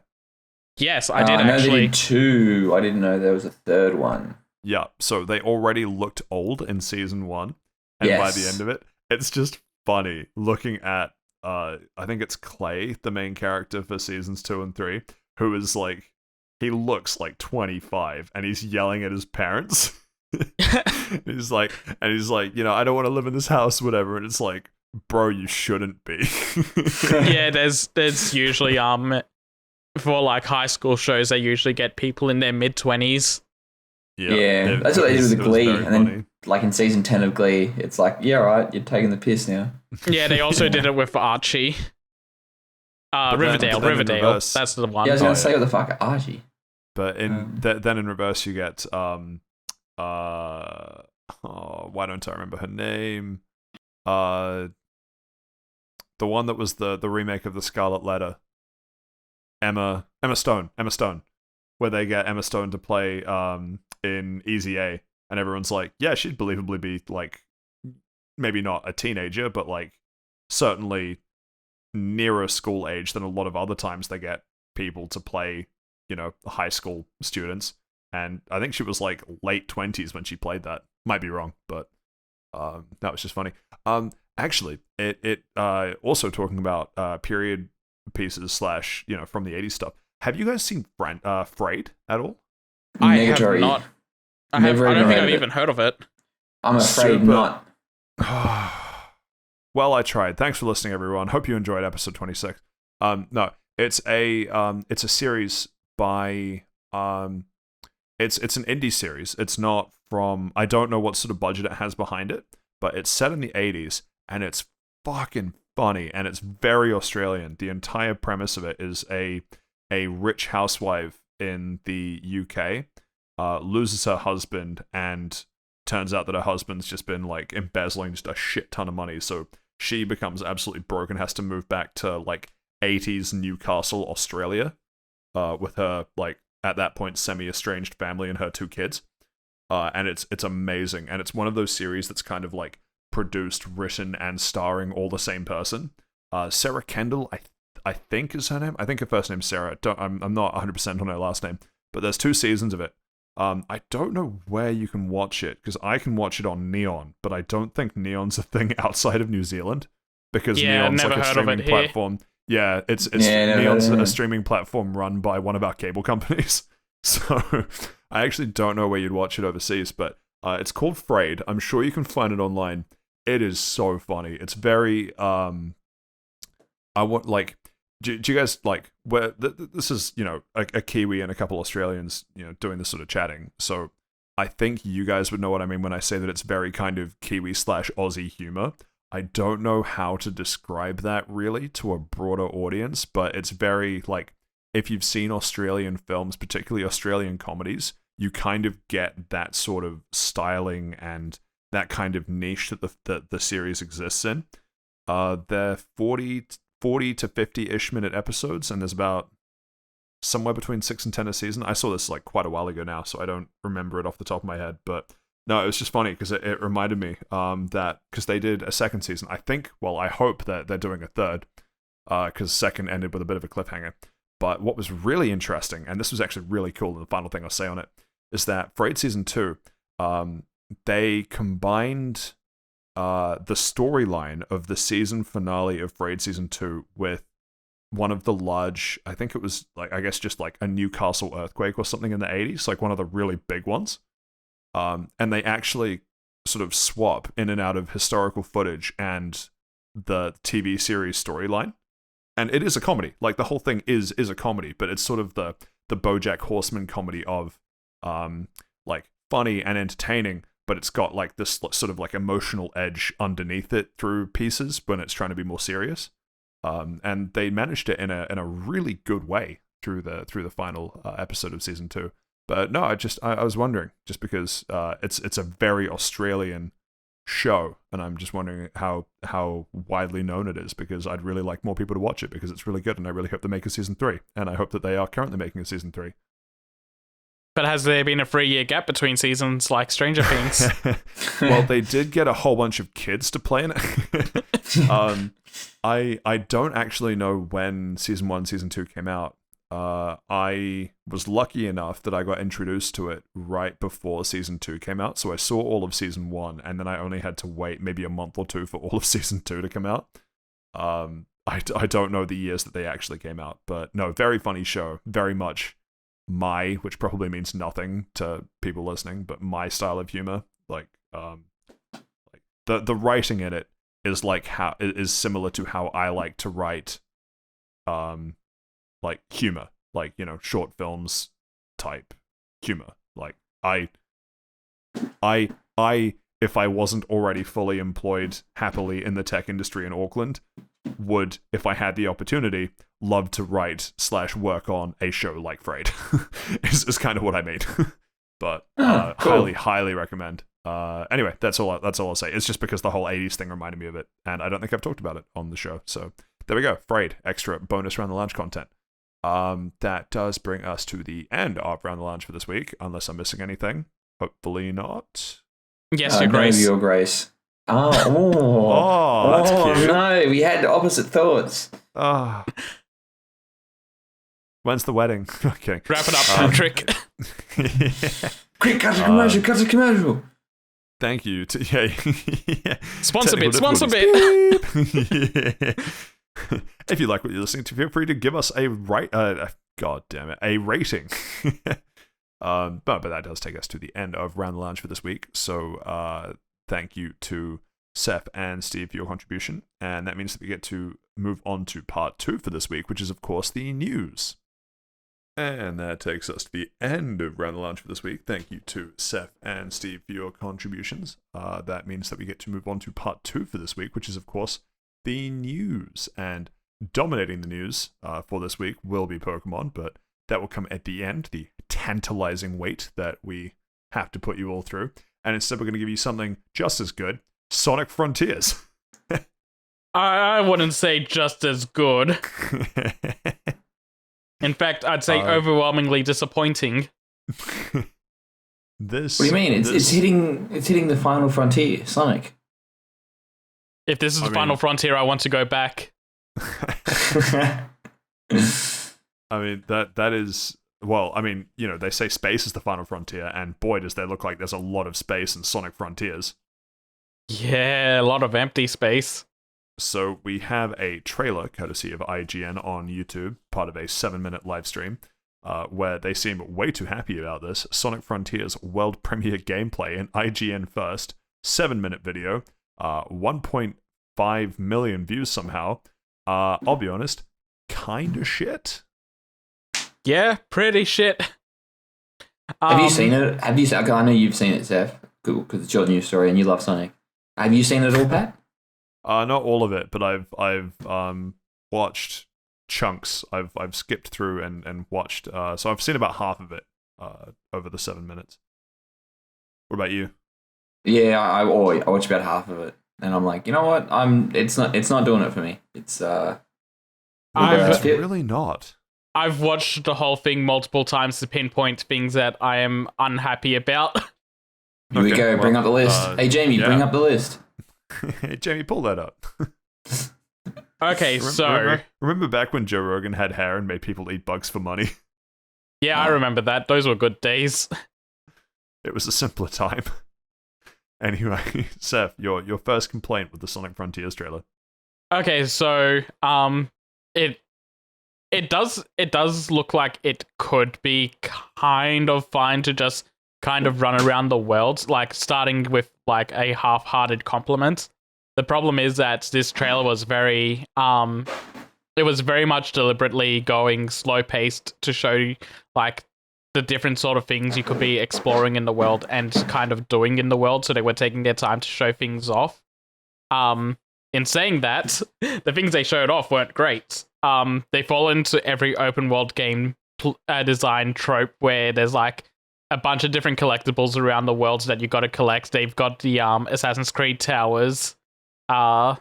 Yes, I did actually. They did 2. I didn't know there was a 3rd one. Yeah, so they already looked old in season 1, and by the end of it. It's just funny looking at, I think it's Clay, the main character for seasons 2 and 3, who is like, he looks like 25 and he's yelling at his parents. he's like, you know, I don't want to live in this house, whatever. And it's like, bro, you shouldn't be. Yeah, there's usually, for like high school shows, they usually get people in their mid-20s. Yeah, that's what they did with Glee, and then like in season 10 of Glee, it's like, yeah, right, you're taking the piss now. Yeah, they also did it with Archie. Riverdale, that's the one. Yeah, I was gonna say, what the fuck, Archie. But then in reverse, you get why don't I remember her name? The one that was the remake of the Scarlet Letter. Emma Stone, where they get Emma Stone to play in Easy A, and everyone's like, yeah, she'd believably be like, maybe not a teenager, but like certainly nearer school age than a lot of other times they get people to play, you know, high school students. And I think she was like late 20s when she played that. Might be wrong, but that was just funny. Actually, it also talking about period pieces / you know, from the 80s stuff. Have you guys seen Frayed at all? I have not. I don't think I've even heard of it. I'm afraid not. Well, I tried. Thanks for listening, everyone. Hope you enjoyed episode 26. No, it's a series by It's an indie series. It's not from, I don't know what sort of budget it has behind it, but it's set in the 80s and it's fucking funny and it's very Australian. The entire premise of it is a rich housewife in the UK loses her husband, and turns out that her husband's just been like embezzling just a shit ton of money. So she becomes absolutely broke and has to move back to like 80s Newcastle, Australia, with her like at that point semi-estranged family and her 2 kids. And it's amazing, and it's one of those series that's kind of like produced, written, and starring all the same person. Sarah Kendall, I think is her name. I think her first name's Sarah. I'm not 100% on her last name, but there's 2 seasons of it. I don't know where you can watch it, because I can watch it on Neon, but I don't think Neon's a thing outside of New Zealand, because Neon's like a streaming platform. Yeah, it's Neon's a streaming platform run by one of our cable companies. So I actually don't know where you'd watch it overseas, but it's called Frayed. I'm sure you can find it online. It is so funny. It's very do you guys like where this is, you know, a Kiwi and a couple Australians, you know, doing this sort of chatting. So I think you guys would know what I mean when I say that it's very kind of Kiwi/Aussie humor. I don't know how to describe that really to a broader audience, but it's very like, if you've seen Australian films, particularly Australian comedies, you kind of get that sort of styling and that kind of niche that the series exists in. They're 40 to 50-ish minute episodes, and there's about somewhere between 6 and 10 a season. I saw this like quite a while ago now, so I don't remember it off the top of my head, but no, it was just funny because it reminded me that because they did a second season. I think, well, I hope that they're doing a third, because second ended with a bit of a cliffhanger. But what was really interesting, and this was actually really cool, and the final thing I'll say on it, is that for Season 2, they combined the storyline of the season finale of Braid Season 2 with one of the large, I think it was like, I guess just like a Newcastle earthquake or something in the 80s, like one of the really big ones. And they actually sort of swap in and out of historical footage and the TV series storyline. And it is a comedy. Like the whole thing is a comedy, but it's sort of the BoJack Horseman comedy of like funny and entertaining, but it's got like this sort of like emotional edge underneath it through pieces when it's trying to be more serious. And they managed it in a really good way through the final episode of Season 2. But no, I was wondering, just because it's a very Australian show, and I'm just wondering how widely known it is, because I'd really like more people to watch it because it's really good, and I really hope they make a Season 3, and I hope that they are currently making a Season 3. But has there been a 3-year gap between seasons like Stranger Things? Well, they did get a whole bunch of kids to play in it. I don't actually know when Season 1, Season 2 came out. I was lucky enough that I got introduced to it right before Season 2 came out, so I saw all of Season 1, and then I only had to wait maybe a month or 2 for all of Season 2 to come out. I don't know the years that they actually came out, but no, very funny show, very much which probably means nothing to people listening, but my style of humor. Like the writing in it is like how it is similar to how I like to write like humor, like, you know, short films type humor. Like I if I wasn't already fully employed happily in the tech industry in Auckland, would, if I had the opportunity, love to write / work on a show like Frayed. is kind of what I mean. But cool. highly recommend. Anyway, that's all I'll say. It's just because the whole 80s thing reminded me of it, and I don't think I've talked about it on the show. So there we go. Frayed, extra bonus Round the Lounge content. That does bring us to the end of Round the Lounge for this week, unless I'm missing anything. Hopefully not. Yes, Your Grace. No, Your Grace. Oh, that's cute. No, we had opposite thoughts. When's the wedding? Okay. Wrap it up, Patrick. Yeah. Quick, cut the commercial. Thank you. Sponsor bit. If you like what you're listening to, feel free to give us a rating. But that does take us to the end of Round the Lounge for this week. So thank you to Saif and Steve for your contribution. And that means that we get to move on to part 2 for this week, which is, of course, the news. And that takes us to the end of Round the Lounge for this week. Thank you to Saif and Steve for your contributions. That means that we get to move on to part 2 for this week, which is, of course, the news. And dominating the news for this week will be Pokemon, but that will come at the end, the tantalizing wait that we have to put you all through. And instead, we're going to give you something just as good, Sonic Frontiers. I wouldn't say just as good. In fact, I'd say overwhelmingly disappointing. What do you mean? It's hitting the final frontier, Sonic. If this is the final frontier, I want to go back. I mean, that is... Well, I mean, you know, they say space is the final frontier, and boy, does there look like there's a lot of space in Sonic Frontiers. Yeah, a lot of empty space. So we have a trailer, courtesy of IGN on YouTube, part of a 7-minute live stream, where they seem way too happy about this. Sonic Frontiers world premiere gameplay in IGN first, 7-minute video, 1.5 million views somehow. I'll be honest, kinda shit. Yeah, pretty shit. Have you seen it? I know you've seen it, Saif, because it's your news story and you love Sonic. Have you seen it all, Pat? Not all of it, but I've watched chunks. I've skipped through and watched. So I've seen about half of it over the 7 minutes. What about you? Yeah, I watched about half of it, and I'm like, you know what? It's not doing it for me. It's really not. I've watched the whole thing multiple times to pinpoint things that I am unhappy about. Here we go. Bring up the list. Hey, Jamie, bring up the list. Hey, Jamie, pull that up. Okay, remember back when Joe Rogan had hair and made people eat bugs for money? Yeah, I remember that. Those were good days. It was a simpler time. Anyway, Saif, your first complaint with the Sonic Frontiers trailer. Okay, so it does look like it could be kind of fine to just kind of run around the world, like starting with like a half-hearted compliment. The problem is that this trailer was very much deliberately going slow-paced to show you like the different sort of things you could be exploring in the world and kind of doing in the world, so they were taking their time to show things off. In saying that, the things they showed off weren't great. They fall into every open world game design trope where there's like a bunch of different collectibles around the world that you got to collect. They've got the Assassin's Creed towers. Classic,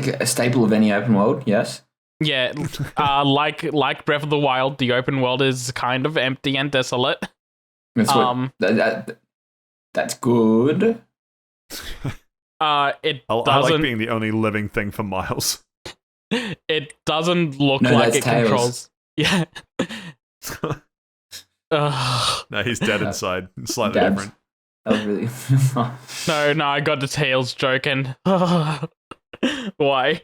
a staple of any open world. Yes. Yeah, like Breath of the Wild, the open world is kind of empty and desolate. That's that's good. I like being the only living thing for miles. It doesn't look like it Tails. controls. Yeah. No, he's dead inside. Slightly Dabs. different. That was really. No, I got the Tails joke and why?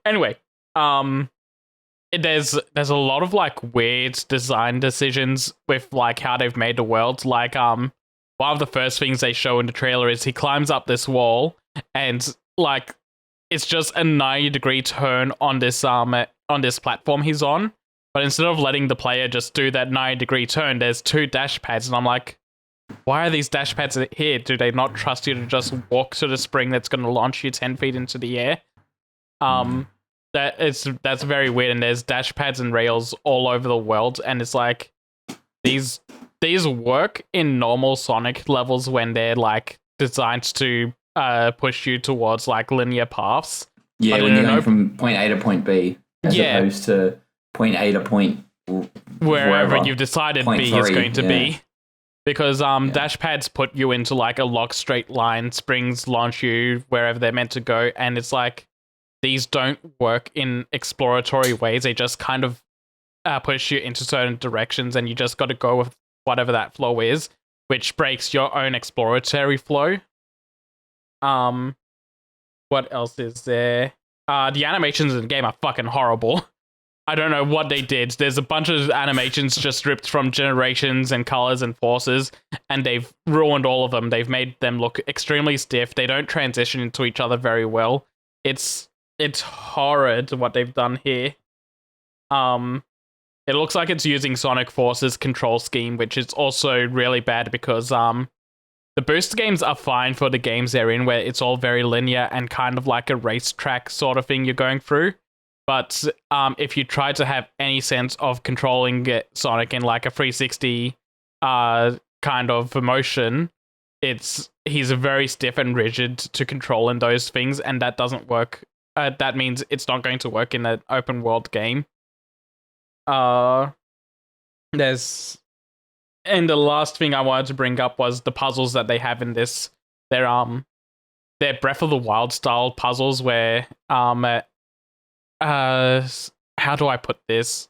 Anyway, there's a lot of like weird design decisions with like how they've made the world. Like one of the first things they show in the trailer is he climbs up this wall and like it's just a 90-degree turn on this platform he's on. But instead of letting the player just do that 90-degree turn, there's 2 dash pads, and I'm like, why are these dash pads here? Do they not trust you to just walk to the spring that's going to launch you 10 feet into the air? That's very weird, and there's dash pads and rails all over the world, and it's like these work in normal Sonic levels when they're like designed to push you towards like linear paths. Yeah, when you're going from point A to point B, as opposed to point A to point wherever you've decided point B 3, is going to be. Because dash pads put you into like a locked straight line, springs launch you wherever they're meant to go, and it's like these don't work in exploratory ways. They just kind of push you into certain directions, and you just got to go with whatever that flow is, which breaks your own exploratory flow. What else is there? The animations in the game are fucking horrible. I don't know what they did. There's a bunch of animations just ripped from Generations and Colors and Forces, and they've ruined all of them. They've made them look extremely stiff. They don't transition into each other very well. It's horrid what they've done here. It looks like it's using Sonic Force's control scheme, which is also really bad because the booster games are fine for the games they're in, where it's all very linear and kind of like a racetrack sort of thing you're going through. But if you try to have any sense of controlling Sonic in like a 360 kind of motion, he's very stiff and rigid to control in those things, and that doesn't work. That means it's not going to work in an open world game. And the last thing I wanted to bring up was the puzzles that they have in this. They're Breath of the Wild style puzzles where how do I put this?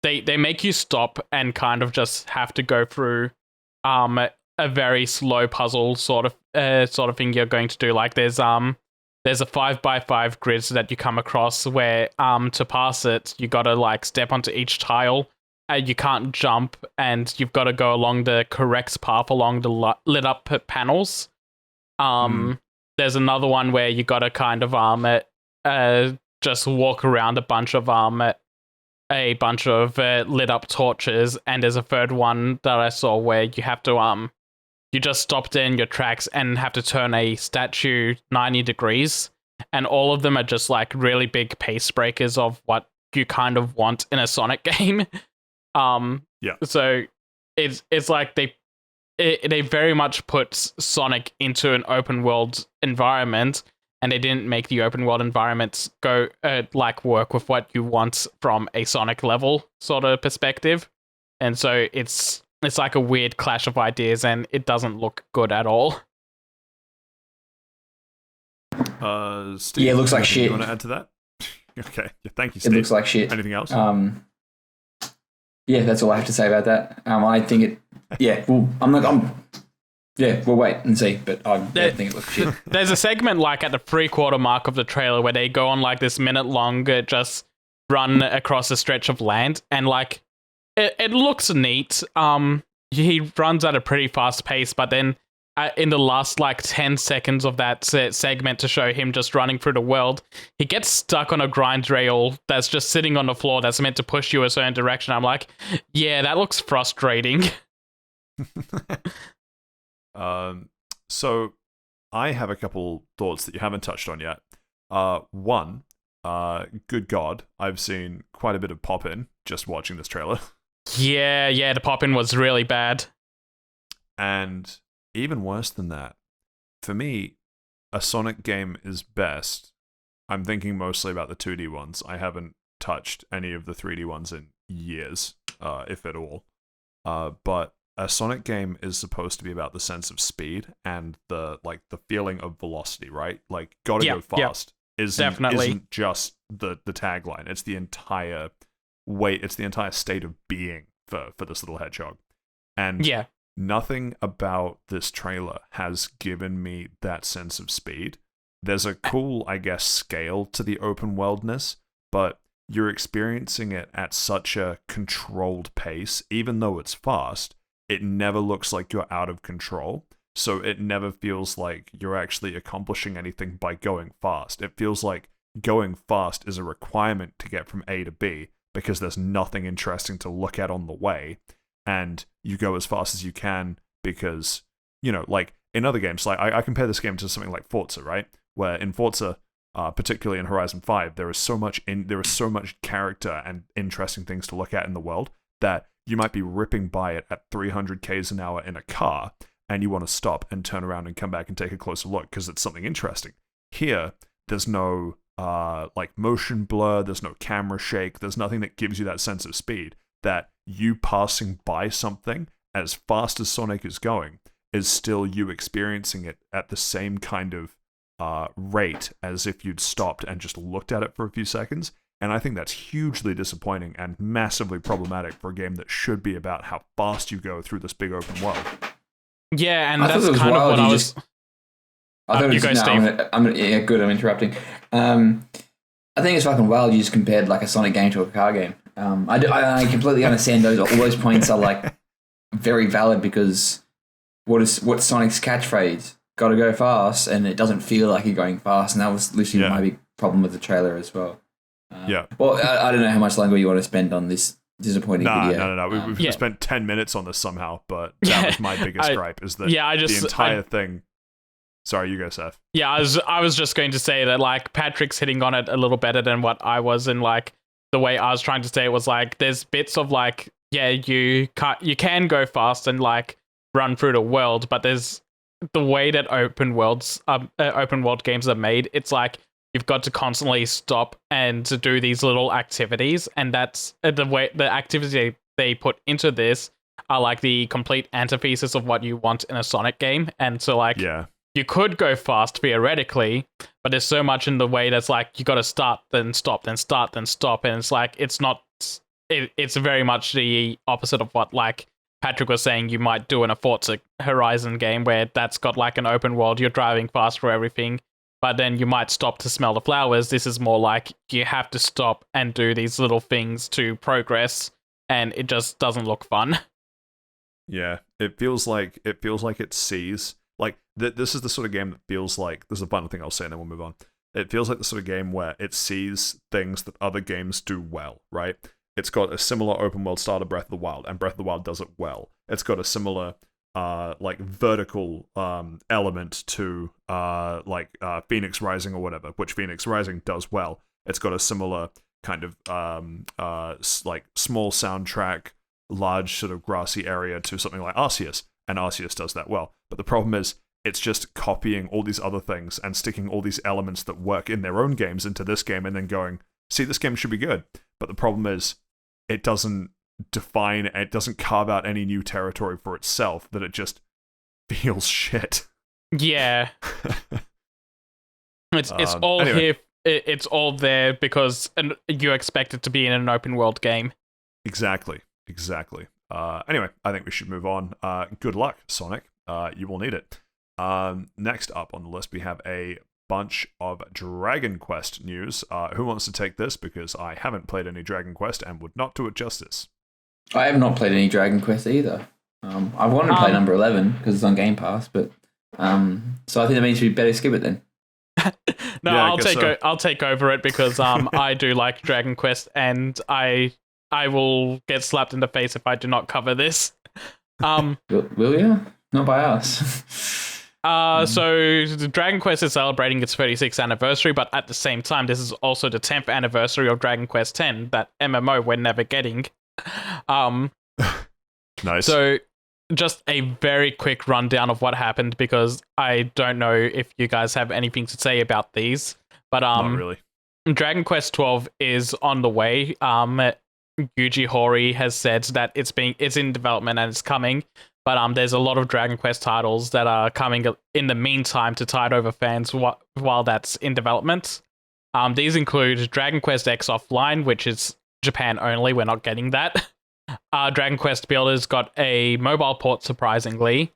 They make you stop and kind of just have to go through a very slow puzzle sort of thing you're going to do. Like there's a 5x5 grid that you come across where to pass it you gotta like step onto each tile. You can't jump, and you've got to go along the correct path along the lit up panels. There's another one where you got to kind of just walk around a bunch of lit up torches, and there's a third one that I saw where you have to you just stop in your tracks and have to turn a statue 90 degrees, and all of them are just like really big pace breakers of what you kind of want in a Sonic game. So it's like they very much put Sonic into an open world environment, and they didn't make the open world environments go like work with what you want from a Sonic level sort of perspective. And so it's like a weird clash of ideas, and it doesn't look good at all. Steve, yeah, it looks like shit. You want to add to that? Okay, yeah, thank you, Steve. It looks like shit. Anything else? Yeah, that's all I have to say about that. I think it. Yeah, well, yeah, we'll wait and see. But I think it looks shit. There's a segment like at the 3/4 mark of the trailer where they go on like this minute-long just run across a stretch of land, and like it looks neat. He runs at a pretty fast pace, but then in the last like 10 seconds of that segment to show him just running through the world, he gets stuck on a grind rail that's just sitting on the floor that's meant to push you a certain direction. I'm like, yeah, that looks frustrating. So I have a couple thoughts that you haven't touched on yet. One, good God, I've seen quite a bit of pop-in just watching this trailer. Yeah, the pop-in was really bad. And even worse than that, for me, a Sonic game is best. I'm thinking mostly about the 2D ones. I haven't touched any of the 3D ones in years, if at all. But a Sonic game is supposed to be about the sense of speed and the feeling of velocity, right? Like, gotta go fast. Isn't just the tagline. It's the entire weight. It's the entire state of being for this little hedgehog. And nothing about this trailer has given me that sense of speed. There's a cool, I guess, scale to the open worldness, but you're experiencing it at such a controlled pace. Even though it's fast, it never looks like you're out of control. So it never feels like you're actually accomplishing anything by going fast. It feels like going fast is a requirement to get from A to B because there's nothing interesting to look at on the way. And you go as fast as you can because, like in other games, like I compare this game to something like Forza, right? Where in Forza, particularly in Horizon 5, there is so much character and interesting things to look at in the world that you might be ripping by it at 300 k's an hour in a car, and you want to stop and turn around and come back and take a closer look because it's something interesting. Here, there's no motion blur, there's no camera shake, there's nothing that gives you that sense of speed that you passing by something as fast as Sonic is going is still you experiencing it at the same kind of rate as if you'd stopped and just looked at it for a few seconds. And I think that's hugely disappointing and massively problematic for a game that should be about how fast you go through this big open world. Yeah, and that's kind of what I was... I thought you go, Steve. Yeah, good, I'm interrupting. I think it's fucking wild you just compared like a Sonic game to a car game. I completely understand all those points are like very valid because what's Sonic's catchphrase? Gotta go fast, and it doesn't feel like you're going fast, and that was literally my big problem with the trailer as well. Yeah. Well, I don't know how much longer you want to spend on this disappointing video. No. We've spent 10 minutes on this somehow, but that was my biggest gripe, is that the entire thing... Sorry, you go, Seth. Yeah, I was just going to say that, like, Patrick's hitting on it a little better than what I was, and, like, the way I was trying to say it was, like, there's bits of, like, yeah, you can go fast and, like, run through the world, but there's the way that open world games are made, it's like you've got to constantly stop and to do these little activities, and that's the way the activity they put into this are, like, the complete antithesis of what you want in a Sonic game, and so, like... Yeah. You could go fast theoretically, but there's so much in the way that's like you got to start, then stop, then start, then stop, and it's like it's not. It's very much the opposite of what like Patrick was saying you might do in a Forza Horizon game, where that's got like an open world, you're driving fast for everything, but then you might stop to smell the flowers. This is more like you have to stop and do these little things to progress, and it just doesn't look fun. Yeah, it feels like it sees. Like, this is the sort of game that feels like... There's a final thing I'll say and then we'll move on. It feels like the sort of game where it sees things that other games do well, right? It's got a similar open world style to Breath of the Wild, and Breath of the Wild does it well. It's got a similar, like, vertical element to, Phoenix Rising or whatever, which Phoenix Rising does well. It's got a similar kind of, like, small soundtrack, large sort of grassy area to something like Arceus, and Arceus does that well. But the problem is, it's just copying all these other things and sticking all these elements that work in their own games into this game and then going, see, this game should be good. But the problem is, it doesn't it doesn't carve out any new territory for itself, that it just feels shit. Yeah. It's all anyway. here. It's all there because you expect it to be in an open world game. Exactly. Anyway, I think we should move on. Good luck, Sonic. You will need it. Next up on the list, we have a bunch of Dragon Quest news. Who wants to take this? Because I haven't played any Dragon Quest and would not do it justice. I have not played any Dragon Quest either. I wanted to play number 11 because it's on Game Pass, but so I think that means we better skip it then. No, yeah, I'll take over it because I do like Dragon Quest, and I will get slapped in the face if I do not cover this. Will you? Not by us. So Dragon Quest is celebrating its 36th anniversary, but at the same time, this is also the 10th anniversary of Dragon Quest X, that MMO we're never getting. Nice. So just a very quick rundown of what happened, because I don't know if you guys have anything to say about these, but not really. Dragon Quest 12 is on the way. Yuji Horii has said that it's in development and it's coming, but there's a lot of Dragon Quest titles that are coming in the meantime to tide over fans while that's in development. These include Dragon Quest X Offline, which is Japan only. We're not getting that. Dragon Quest Builders got a mobile port, surprisingly.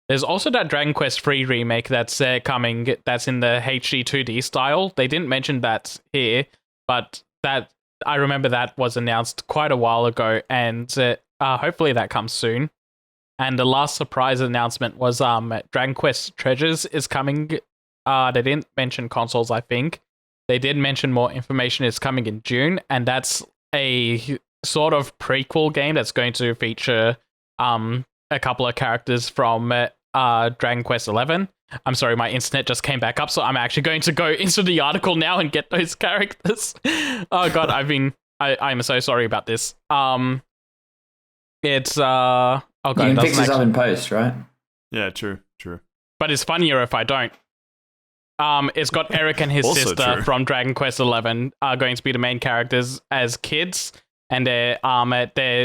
There's also that Dragon Quest 3 remake that's coming, that's in the HD 2D style. They didn't mention that here, but that I remember that was announced quite a while ago, and hopefully that comes soon. And the last surprise announcement was Dragon Quest Treasures is coming. They didn't mention consoles, I think. They did mention more information is coming in June, and that's a sort of prequel game that's going to feature a couple of characters from Dragon Quest 11. I'm sorry, my internet just came back up, so I'm actually going to go into the article now and get those characters. Oh god, I'm so sorry about this. It's oh god, you can fix this up in post, right? Yeah, true. But it's funnier if I don't. It's got Eric and his sister true. from Dragon Quest 11 are going to be the main characters as kids, and they're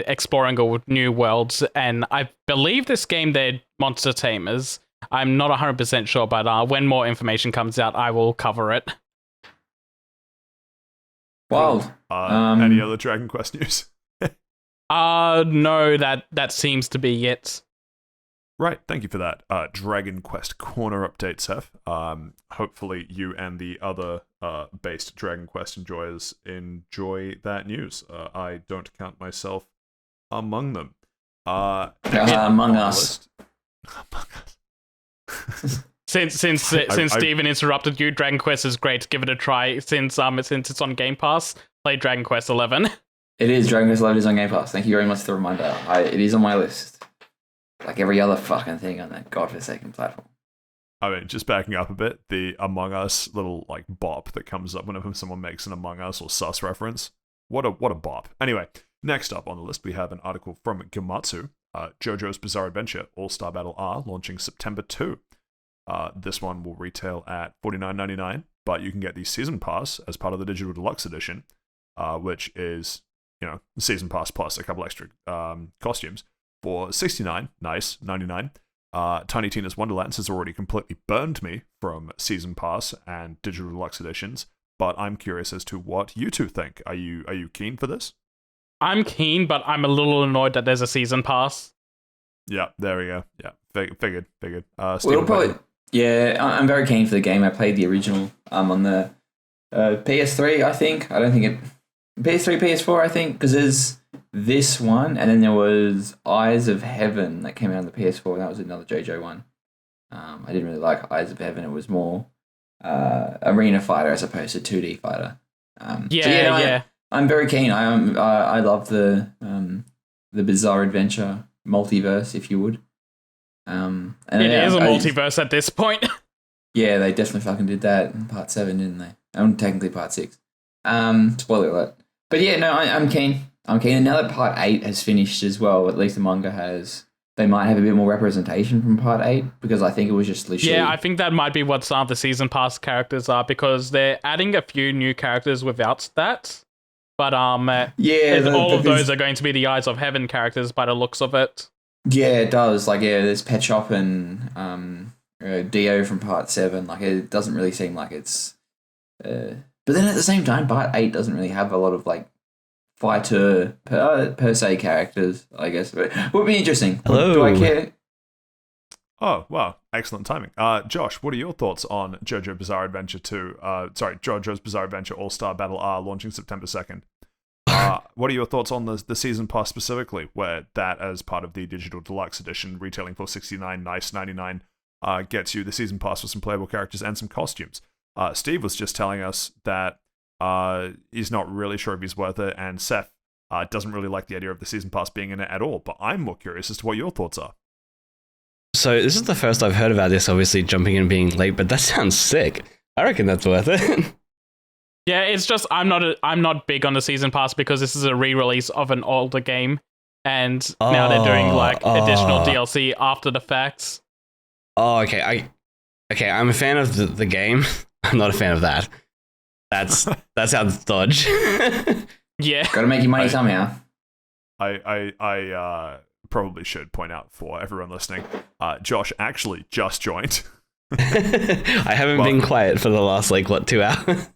exploring new worlds. And I believe this game they're monster tamers. I'm not 100% sure, but when more information comes out, I will cover it. Wild. Any other Dragon Quest news? No, that seems to be it. Right, thank you for that. Dragon Quest Corner update, Seth. Hopefully you and the other based Dragon Quest enjoyers enjoy that news. I don't count myself among them. Among us. Among us. Since Steven interrupted you, Dragon Quest is great. Give it a try since it's on Game Pass. play Dragon Quest 11. It is. Dragon Quest 11 is on Game Pass. Thank you very much for the reminder. It is on my list. Like every other fucking thing on that godforsaken platform. I mean, just backing up a bit, the Among Us little like bop that comes up whenever someone makes an Among Us or Sus reference. What a bop. Anyway, next up on the list, we have an article from Gamatsu. JoJo's Bizarre Adventure All-Star Battle R launching September 2. This one will retail at $49.99, but you can get the Season Pass as part of the Digital Deluxe Edition, which is, the Season Pass plus a couple extra costumes for $69. Nice, $99. Tiny Tina's Wonderlands has already completely burned me from Season Pass and Digital Deluxe Editions, but I'm curious as to what you two think. Are you keen for this? I'm keen, but I'm a little annoyed that there's a Season Pass. Yeah, there we go. Yeah, figured. I'm very keen for the game. I played the original on the PS3, I think. I don't think it... PS3, PS4, I think, because there's this one, and then there was Eyes of Heaven that came out on the PS4, and that was another JoJo one. I didn't really like Eyes of Heaven. It was more arena fighter as opposed to 2D fighter. I'm very keen. I love the Bizarre Adventure multiverse, if you would. And it is a multiverse at this point. Yeah, they definitely fucking did that in part 7, didn't they? And technically part 6. Spoiler alert. But yeah, no, I'm keen. And now that part 8 has finished as well, at least the manga has, they might have a bit more representation from part 8, because I think it was just literally... Yeah, I think that might be what some of the Season Pass characters are, because they're adding a few new characters without that. But all of those are going to be the Eyes of Heaven characters by the looks of it. Yeah, it does. Like, yeah, there's Pet Shop and Dio from part 7. Like, it doesn't really seem like it's... But then at the same time, part 8 doesn't really have a lot of, like, fighter per se characters, I guess. But it would be interesting. Hello. Do I care? Oh, wow. Excellent timing. Josh, what are your thoughts on JoJo's Bizarre Adventure JoJo's Bizarre Adventure All-Star Battle R launching September 2nd? What are your thoughts on the Season Pass specifically, where that, as part of the Digital Deluxe Edition, retailing for $69, nice $99, gets you the Season Pass with some playable characters and some costumes? Steve was just telling us that he's not really sure if he's worth it, and Saif doesn't really like the idea of the Season Pass being in it at all, but I'm more curious as to what your thoughts are. So this is the first I've heard about this, obviously jumping in being late, but that sounds sick. I reckon that's worth it. Yeah, it's just I'm not big on the Season Pass because this is a re-release of an older game, and now they're doing additional DLC after the facts. Oh, okay. I'm a fan of the game. I'm not a fan of that. That's how it's dodge. Yeah, gotta make your money somehow. I probably should point out for everyone listening, Josh actually just joined. I haven't been quiet for the last 2 hours.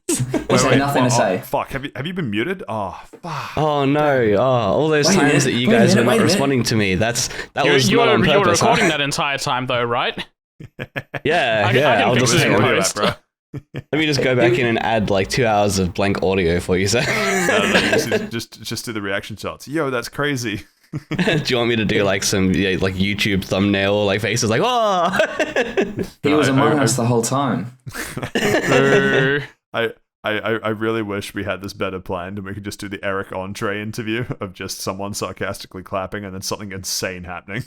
Nothing to say. Fuck, have you been muted? Oh, fuck. Oh no! All those times that you guys were not responding to me. That was not on purpose. You were recording that entire time though, right? Yeah, I can fix it in post. Bro. Let me just go back in and add 2 hours of blank audio for you, sir. No, just do the reaction shots. Yo, that's crazy. Do you want me to do some YouTube thumbnail faces oh? He was among us the whole time. I really wish we had this better planned and we could just do the Eric Entree interview of just someone sarcastically clapping and then something insane happening.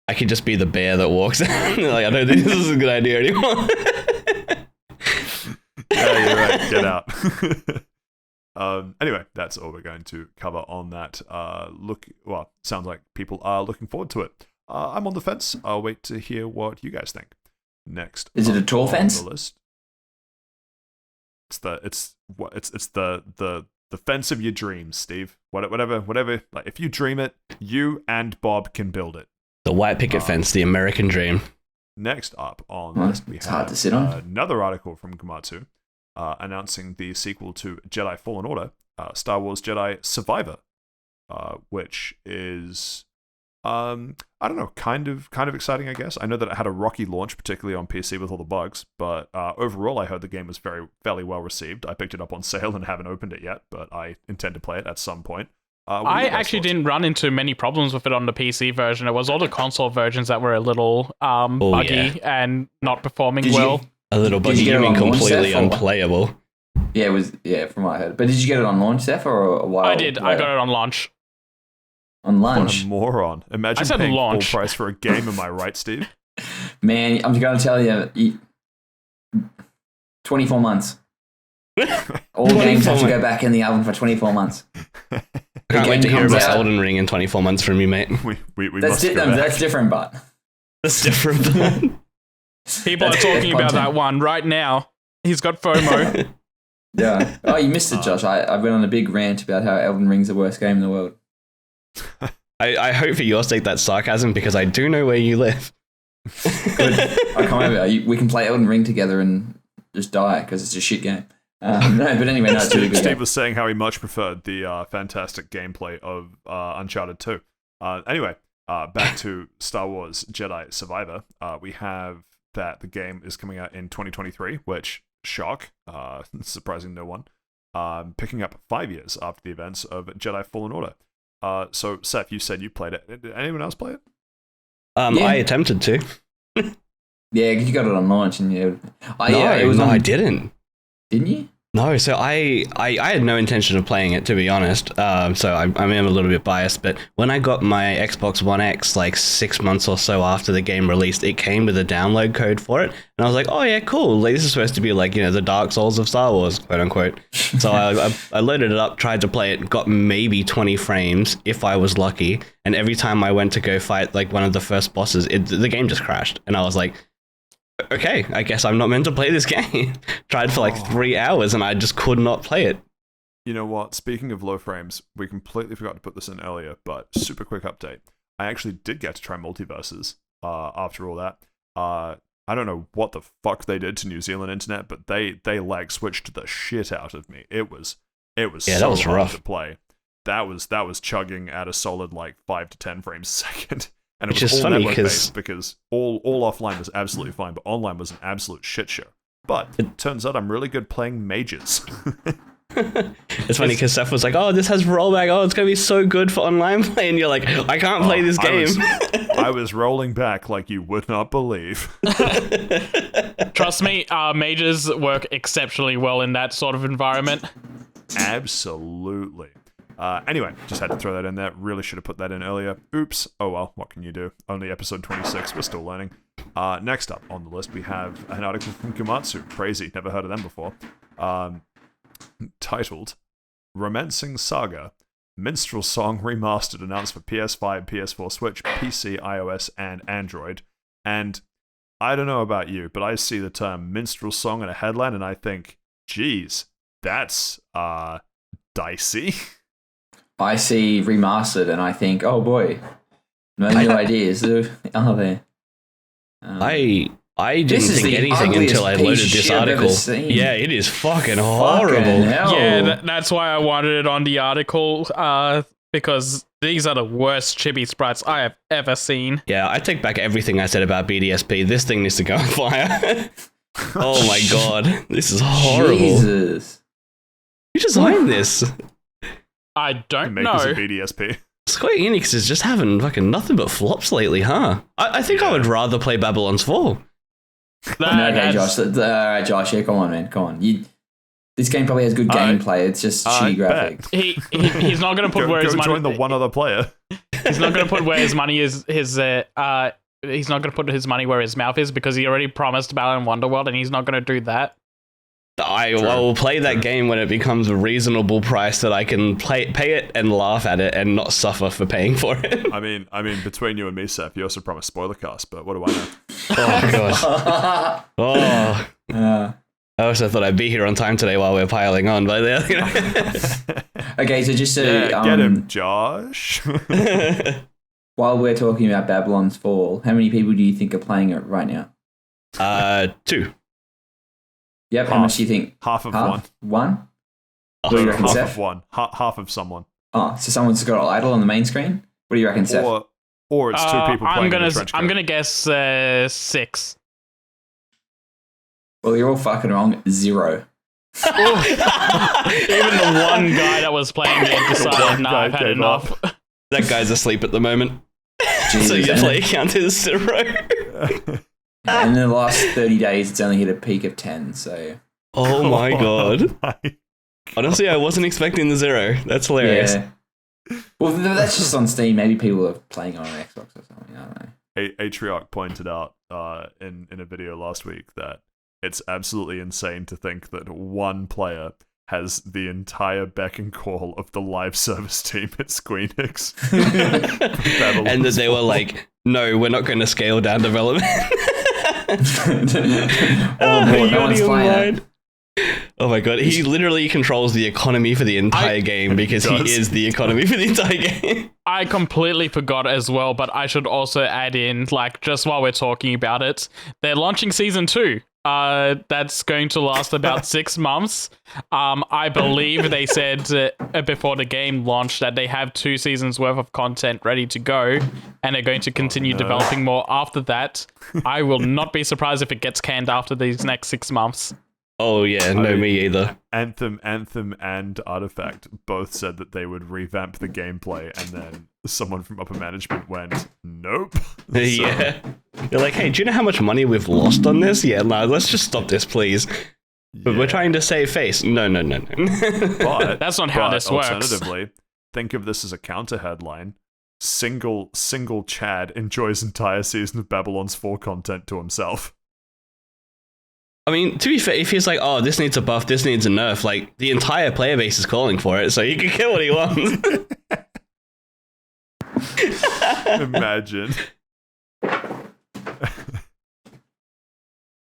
I could just be the bear that walks in. I don't think this is a good idea anymore. Yeah, you're right. Get out. Anyway, that's all we're going to cover on that. Sounds like people are looking forward to it. I'm on the fence. I'll wait to hear what you guys think. Next, is it a tall fence? The list. It's the fence of your dreams, Steve. Whatever. If you dream it, you and Bob can build it. The white picket fence, the American dream. Next up on the list, we have hard to sit on. Another article from Gamatsu announcing the sequel to Jedi Fallen Order, Star Wars Jedi Survivor, which is, I don't know, kind of exciting, I guess. I know that it had a rocky launch, particularly on PC with all the bugs, but overall I heard the game was fairly well received. I picked it up on sale and haven't opened it yet, but I intend to play it at some point. I actually didn't run into many problems with it on the PC version. It was all the console versions that were a little buggy and not performing well. A little buggy, you mean completely unplayable? Yeah, it was. Yeah, from what I heard. But did you get it on launch, Seth, or a while? I did. I got it on launch. On What lunch. a moron. Imagine I said paying launch. full price for a game, am I right, Steve? Man, I'm going to tell you, 24 months. All games have to go back in the oven for 24 months. I can't wait to hear comes about out. Elden Ring in 24 months from you, mate. We That's, must go back. that's different, but That's different. People are talking about that one right now. He's got FOMO. yeah. Oh, you missed it, Josh. I went on a big rant about how Elden Ring's the worst game in the world. I hope for your sake that's sarcasm because I do know where you live. Good. I come over. We can play Elden Ring together and just die because it's a shit game. No, but anyway, no, it's a really good Steve game. was saying how he much preferred the fantastic gameplay of Uncharted 2. Anyway, back to Star Wars Jedi Survivor. We have that the game is coming out in 2023, which, shock, surprising no one, picking up 5 years after the events of Jedi Fallen Order. So, Seth, you said you played it. Did anyone else play it? Yeah. I attempted to. Yeah, 'cause you got it on launch and you. No, I didn't. Didn't you? No, so I had no intention of playing it, to be honest. So I'm a little bit biased, but when I got my Xbox One X like 6 months or so after the game released, it came with a download code for it, and I was like, oh yeah, cool. Like this is supposed to be like, you know, the Dark Souls of Star Wars, quote unquote. So I loaded it up, tried to play it, got maybe 20 frames if I was lucky, and every time I went to go fight like one of the first bosses, the game just crashed, and I was like, okay, I guess I'm not meant to play this game. Tried for like 3 hours and I just could not play it. You know what? Speaking of low frames, we completely forgot to put this in earlier, but super quick update. I actually did get to try multiverses after all that. I don't know what the fuck they did to New Zealand internet, but they lag switched the shit out of me. It was Yeah, so that was hard rough. to play. That was chugging at a solid like 5 to 10 frames a second. And it Which was is all funny network-based because all offline was absolutely fine, but online was an absolute shit show. But it turns out I'm really good playing mages. It's funny because Seth was like, oh, this has rollback. Oh, it's going to be so good for online play. And you're like, I can't play this game. I was rolling back like you would not believe. Trust me, mages work exceptionally well in that sort of environment. Absolutely. Anyway, just had to throw that in there. Really should have put that in earlier. Oops. Oh well, what can you do? Only episode 26. We're still learning. Next up on the list, we have an article from Komatsu. Crazy. Never heard of them before. Titled Romancing Saga. Minstrel Song Remastered announced for PS5, PS4, Switch, PC, iOS, and Android. And I don't know about you, but I see the term minstrel song in a headline and I think, geez, that's dicey. I see remastered and I think, oh boy, no new ideas are there. I This didn't is think the anything ugliest until I piece loaded of this shit I've ever article. seen. Yeah, it is fucking Fucking horrible. hell. Yeah, that's why I wanted it on the article, because these are the worst chibi sprites I have ever seen. Yeah, I take back everything I said about BDSP. This thing needs to go on fire. Oh my god, this is horrible. Jesus. Who designed this? I The don't makers know. of BDSP. Square Enix is just having fucking nothing but flops lately, huh? I think I would rather play Babylon's Fall. Okay, Josh. All right, Josh. Yeah, come on, man. Come on. This game probably has good gameplay. It's just shitty graphics. He's not going to put where his Go money. join the one other player. He's not going to put where his money is. He's not going to put his money where his mouth is because he already promised Balan Wonderworld, and he's not going to do that. I will play that game when it becomes a reasonable price that I can pay it and laugh at it and not suffer for paying for it. I mean, between you and me, Seth, you also promised spoiler cast, but what do I know? Oh gosh. Oh. I also thought I'd be here on time today while we're piling on, but Okay, so just to get him, Josh. while we're talking about Babylon's Fall, how many people do you think are playing it right now? 2. Yep. How much do you think? Half of Half? One? Oh, What do you reckon, half Seth? of one. Half of someone. Oh, so someone's got idle on the main screen? What do you reckon, Seth? Or it's two people playing in a trench coat. I'm gonna guess 6. Well, you're all fucking wrong. 0. Even the one guy that was playing it decided, nah, I've had gave enough. up. that guy's asleep at the moment. So Jesus, your and- play count is 0. And in the last 30 days, it's only hit a peak of 10, so... Oh my god. my- Honestly, I wasn't expecting the 0. That's hilarious. Yeah. Well, that's just on Steam. Maybe people are playing on an Xbox or something. I don't know. Atriarch pointed out in a video last week that it's absolutely insane to think that one player has the entire beck and call of the live service team at Squeenix. And that they were like, no, we're not going to scale down development. No one's playing it. Oh my god, he literally controls the economy for the entire game because he is the economy for the entire game. I completely forgot as well, but I should also add in, like, just while we're talking about it, they're launching season 2. That's going to last about 6 months. I believe they said before the game launched that they have 2 seasons worth of content ready to go, and they're going to continue developing more after that. I will not be surprised if it gets canned after these next 6 months. Oh yeah, no, me either. Anthem, and Artifact both said that they would revamp the gameplay, and then someone from upper management went, nope. Yeah. You're like, hey, do you know how much money we've lost on this? Yeah, no, let's just stop this, please. But we're trying to save face. No. But That's not how this works. Alternatively, think of this as a counter headline. Single Chad enjoys entire season of Babylon's 4 content to himself. I mean, to be fair, if he's like, oh, this needs a buff, this needs a nerf, like, the entire player base is calling for it, so he can get what he wants. Imagine.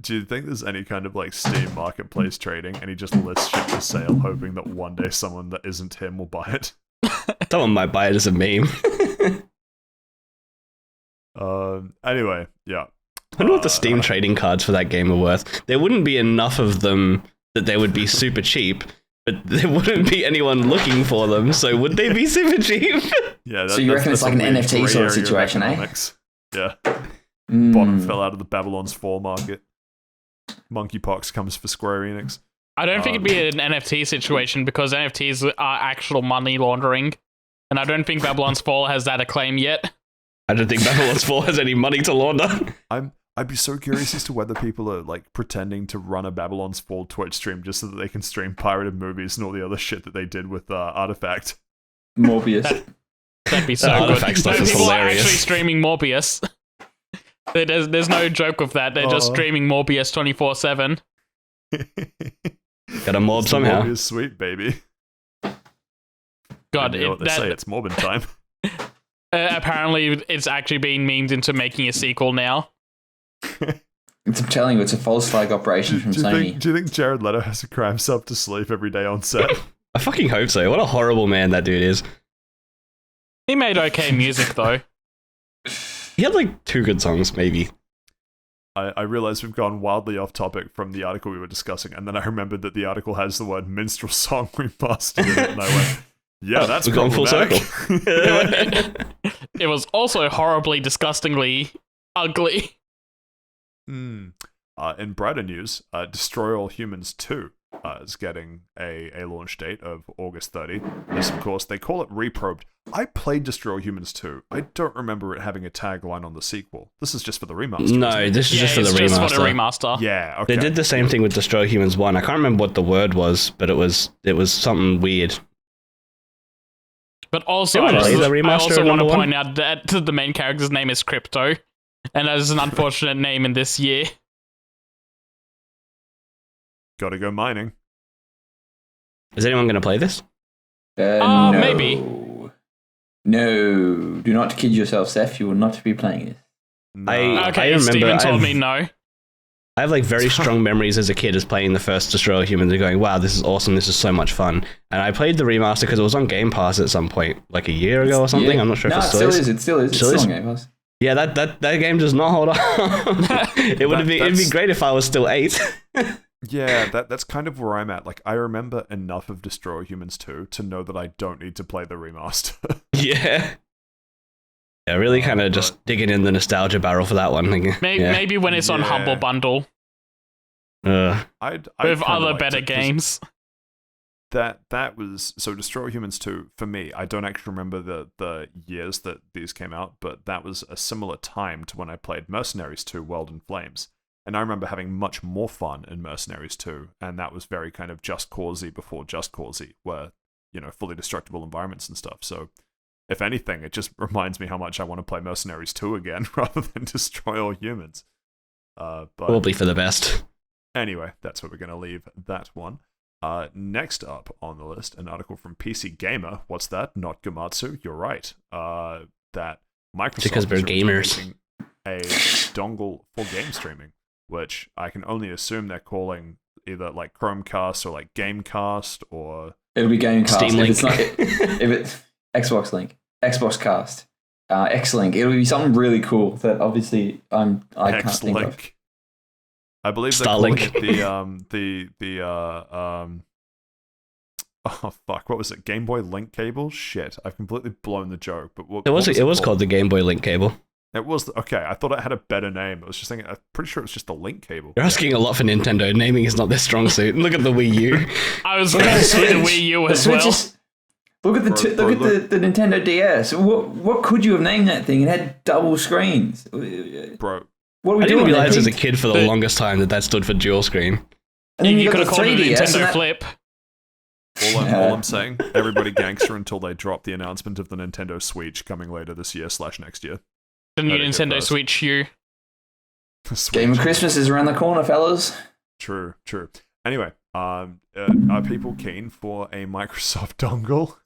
Do you think there's any kind of, like, Steam marketplace trading, and he just lists shit for sale, hoping that one day someone that isn't him will buy it? Someone might buy it as a meme. Anyway, yeah. I wonder what the Steam trading cards for that game are worth. There wouldn't be enough of them that they would be super cheap, but there wouldn't be anyone looking for them, so would they be super cheap? Yeah. So you reckon it's like an NFT sort of situation, eh? Yeah. Bottom fell out of the Babylon's 4 market. Monkeypox comes for Square Enix. I don't think it'd be an NFT situation because NFTs are actual money laundering, and I don't think Babylon's Fall has that acclaim yet. I don't think Babylon's 4 has any money to launder. I'd be so curious as to whether people are, like, pretending to run a Babylon's Fall Twitch stream just so that they can stream pirated movies and all the other shit that they did with Artifact. Morbius. That'd be so good. Artifact stuff is People hilarious. are actually streaming Morbius. There's no joke with that. They're just streaming Morbius 24/7. Got a mob somehow. Morbius sweet, baby. God, You know what they say, it's Morbin time. Apparently, it's actually being memed into making a sequel now. I'm telling you, it's a false flag operation from Sony. Do you think Jared Leto has to cry himself to sleep every day on set? I fucking hope so. What a horrible man that dude is. He made okay music, though. He had like 2 good songs, maybe. I realized we've gone wildly off topic from the article we were discussing, and then I remembered that the article has the word minstrel song remastered in it, and I went, yeah, that's we've gone full circle. It was also horribly, disgustingly ugly. In brighter news, Destroy All Humans 2 is getting a launch date of August 30. This, of course, they call it Reprobed. I played Destroy All Humans 2. I don't remember it having a tagline on the sequel. This is just for the remaster. No, this is just for the it's remaster. just for the remaster. Yeah, okay. They did the same thing with Destroy Humans 1. I can't remember what the word was, but it was something weird. But also, Did we play the remaster I also of want to number point out that the main character's name is Crypto, and that is an unfortunate name in this year. Gotta go mining. Is anyone going to play this? No. Maybe. No. Do not kid yourself, Saif. You will not be playing it. No. Okay, remember Steven told I've- me no. I have like very strong memories as a kid as playing the first Destroy All Humans and going, wow, this is awesome, this is so much fun. And I played the remaster because it was on Game Pass at some point, like a year ago or something. Yeah. I'm not sure if No, it still is. It still is. It's Still still is? on Game Pass. Yeah, that game does not hold up. It'd be great if I was still 8. Yeah, that's kind of where I'm at. Like, I remember enough of Destroy All Humans 2 to know that I don't need to play the remaster. Yeah. Yeah, really kind of just digging in the nostalgia barrel for that one. Maybe when it's on Yeah. Humble Bundle I'd with kinda other liked better it 'cause games. That was so Destroy All Humans 2 for me. I don't actually remember the years that these came out, but that was a similar time to when I played Mercenaries 2 World in Flames. And I remember having much more fun in Mercenaries 2, and that was very kind of Just Cause-y before Just Cause-y, where, fully destructible environments and stuff. So, if anything, it just reminds me how much I want to play Mercenaries 2 again, rather than destroy all humans. But Probably for the best. anyway, that's where we're going to leave that one. Next up on the list, an article from PC Gamer. What's that? Not Gamatsu. You're right. That Microsoft Because we're is gamers. releasing a dongle for game streaming, which I can only assume they're calling either like Chromecast or like Gamecast or It'll be Gamecast. Steam Link. If it's not, if it's Xbox Link, Xbox Cast, X-Link, it'll be something really cool that obviously I can't think of. X-Link. I believe they're calling Starlink. it oh fuck, what was it? Game Boy Link cable? Shit, I've completely blown the joke. But what It was called the Game Boy Link cable. It was okay. I thought it had a better name. I was just thinking. I'm pretty sure it was just the link cable. You're asking a lot for Nintendo. Naming is not their strong suit. Look at the Wii U. I was going to say the Wii U as well. Look at the Nintendo DS. What could you have named that thing? It had double screens. Bro, What are we I doing didn't realize there, as a Pete? kid for the longest time that stood for dual screen. And then You could got have the called it a 3DS and Nintendo that- Flip. all I'm saying, everybody gangster until they drop the announcement of the Nintendo Switch coming later this year / next year. The new Heard it here Nintendo first. Switch U. Switch. Game of Christmas is around the corner, fellas. True. Anyway, are people keen for a Microsoft dongle?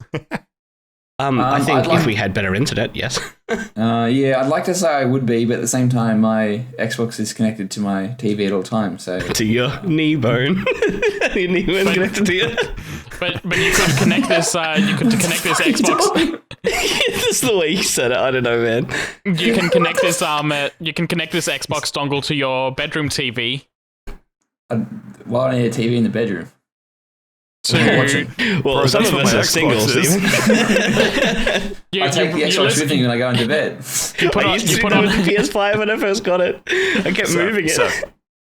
I think I'd like- if we had better internet, yes. Yeah, I'd like to say I would be, but at the same time, my Xbox is connected to my TV at all times. So To your knee bone. Your knee bone's connected to you. But you could connect this. You could connect this Xbox. That's the way you said it. I don't know, man. You can connect this. You can connect this Xbox dongle to your bedroom TV. why do I need a TV in the bedroom? To Well, Bro, some that's of what us my are Xbox singles. is. you, I take the you Xbox listen- with me when I go into bed. put I on- used you to put do on- it with the PS5 when I first got it. I kept moving it.